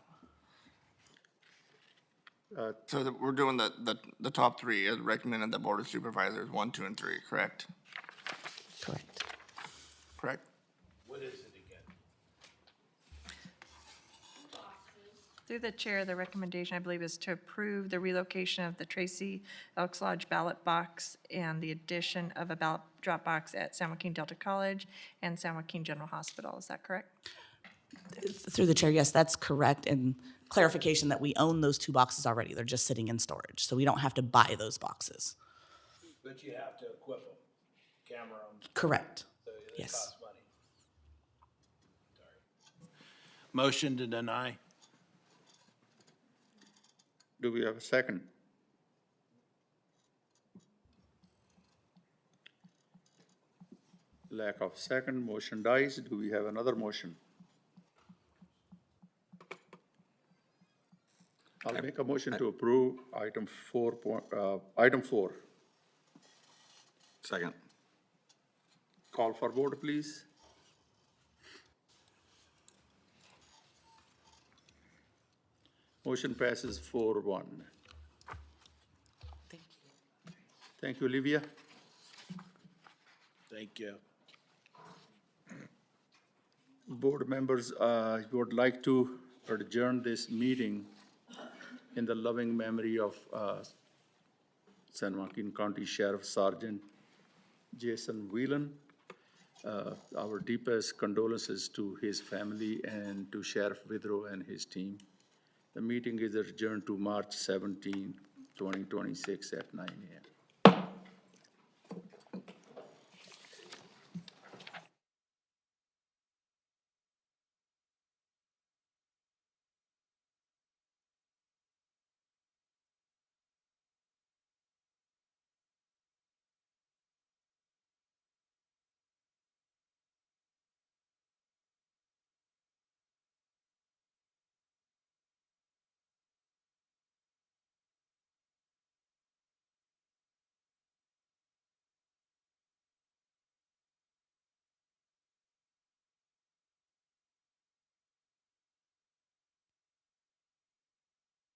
we're doing the top 3 as recommended the Board of Supervisors, 1, 2, and 3, correct? Correct. Correct? What is it again? Through the chair, the recommendation, I believe, is to approve the relocation of the Tracy Elks Lodge ballot box and the addition of a ballot drop box at San Joaquin Delta College and San Joaquin General Hospital. Is that correct? Through the chair, yes, that's correct. And clarification that we own those 2 boxes already. They're just sitting in storage, so we don't have to buy those boxes. But you have to equip them, camera them. Correct. So it Yes. costs money. Sorry. Motion to deny? Do we have a second? Lack of second, motion dies. Do we have another motion? I'll make a motion to approve item 4. Second. Call for vote, please. Motion passes 4-1. Thank you. Thank you, Olivia. Thank you. Board members, would like to adjourn this meeting in the loving memory of San Joaquin County Sheriff Sergeant Jason Whelan. Our deepest condolences to his family and to Sheriff Withrow and his team. The meeting is adjourned to March 17, 2026 at 9 a.m.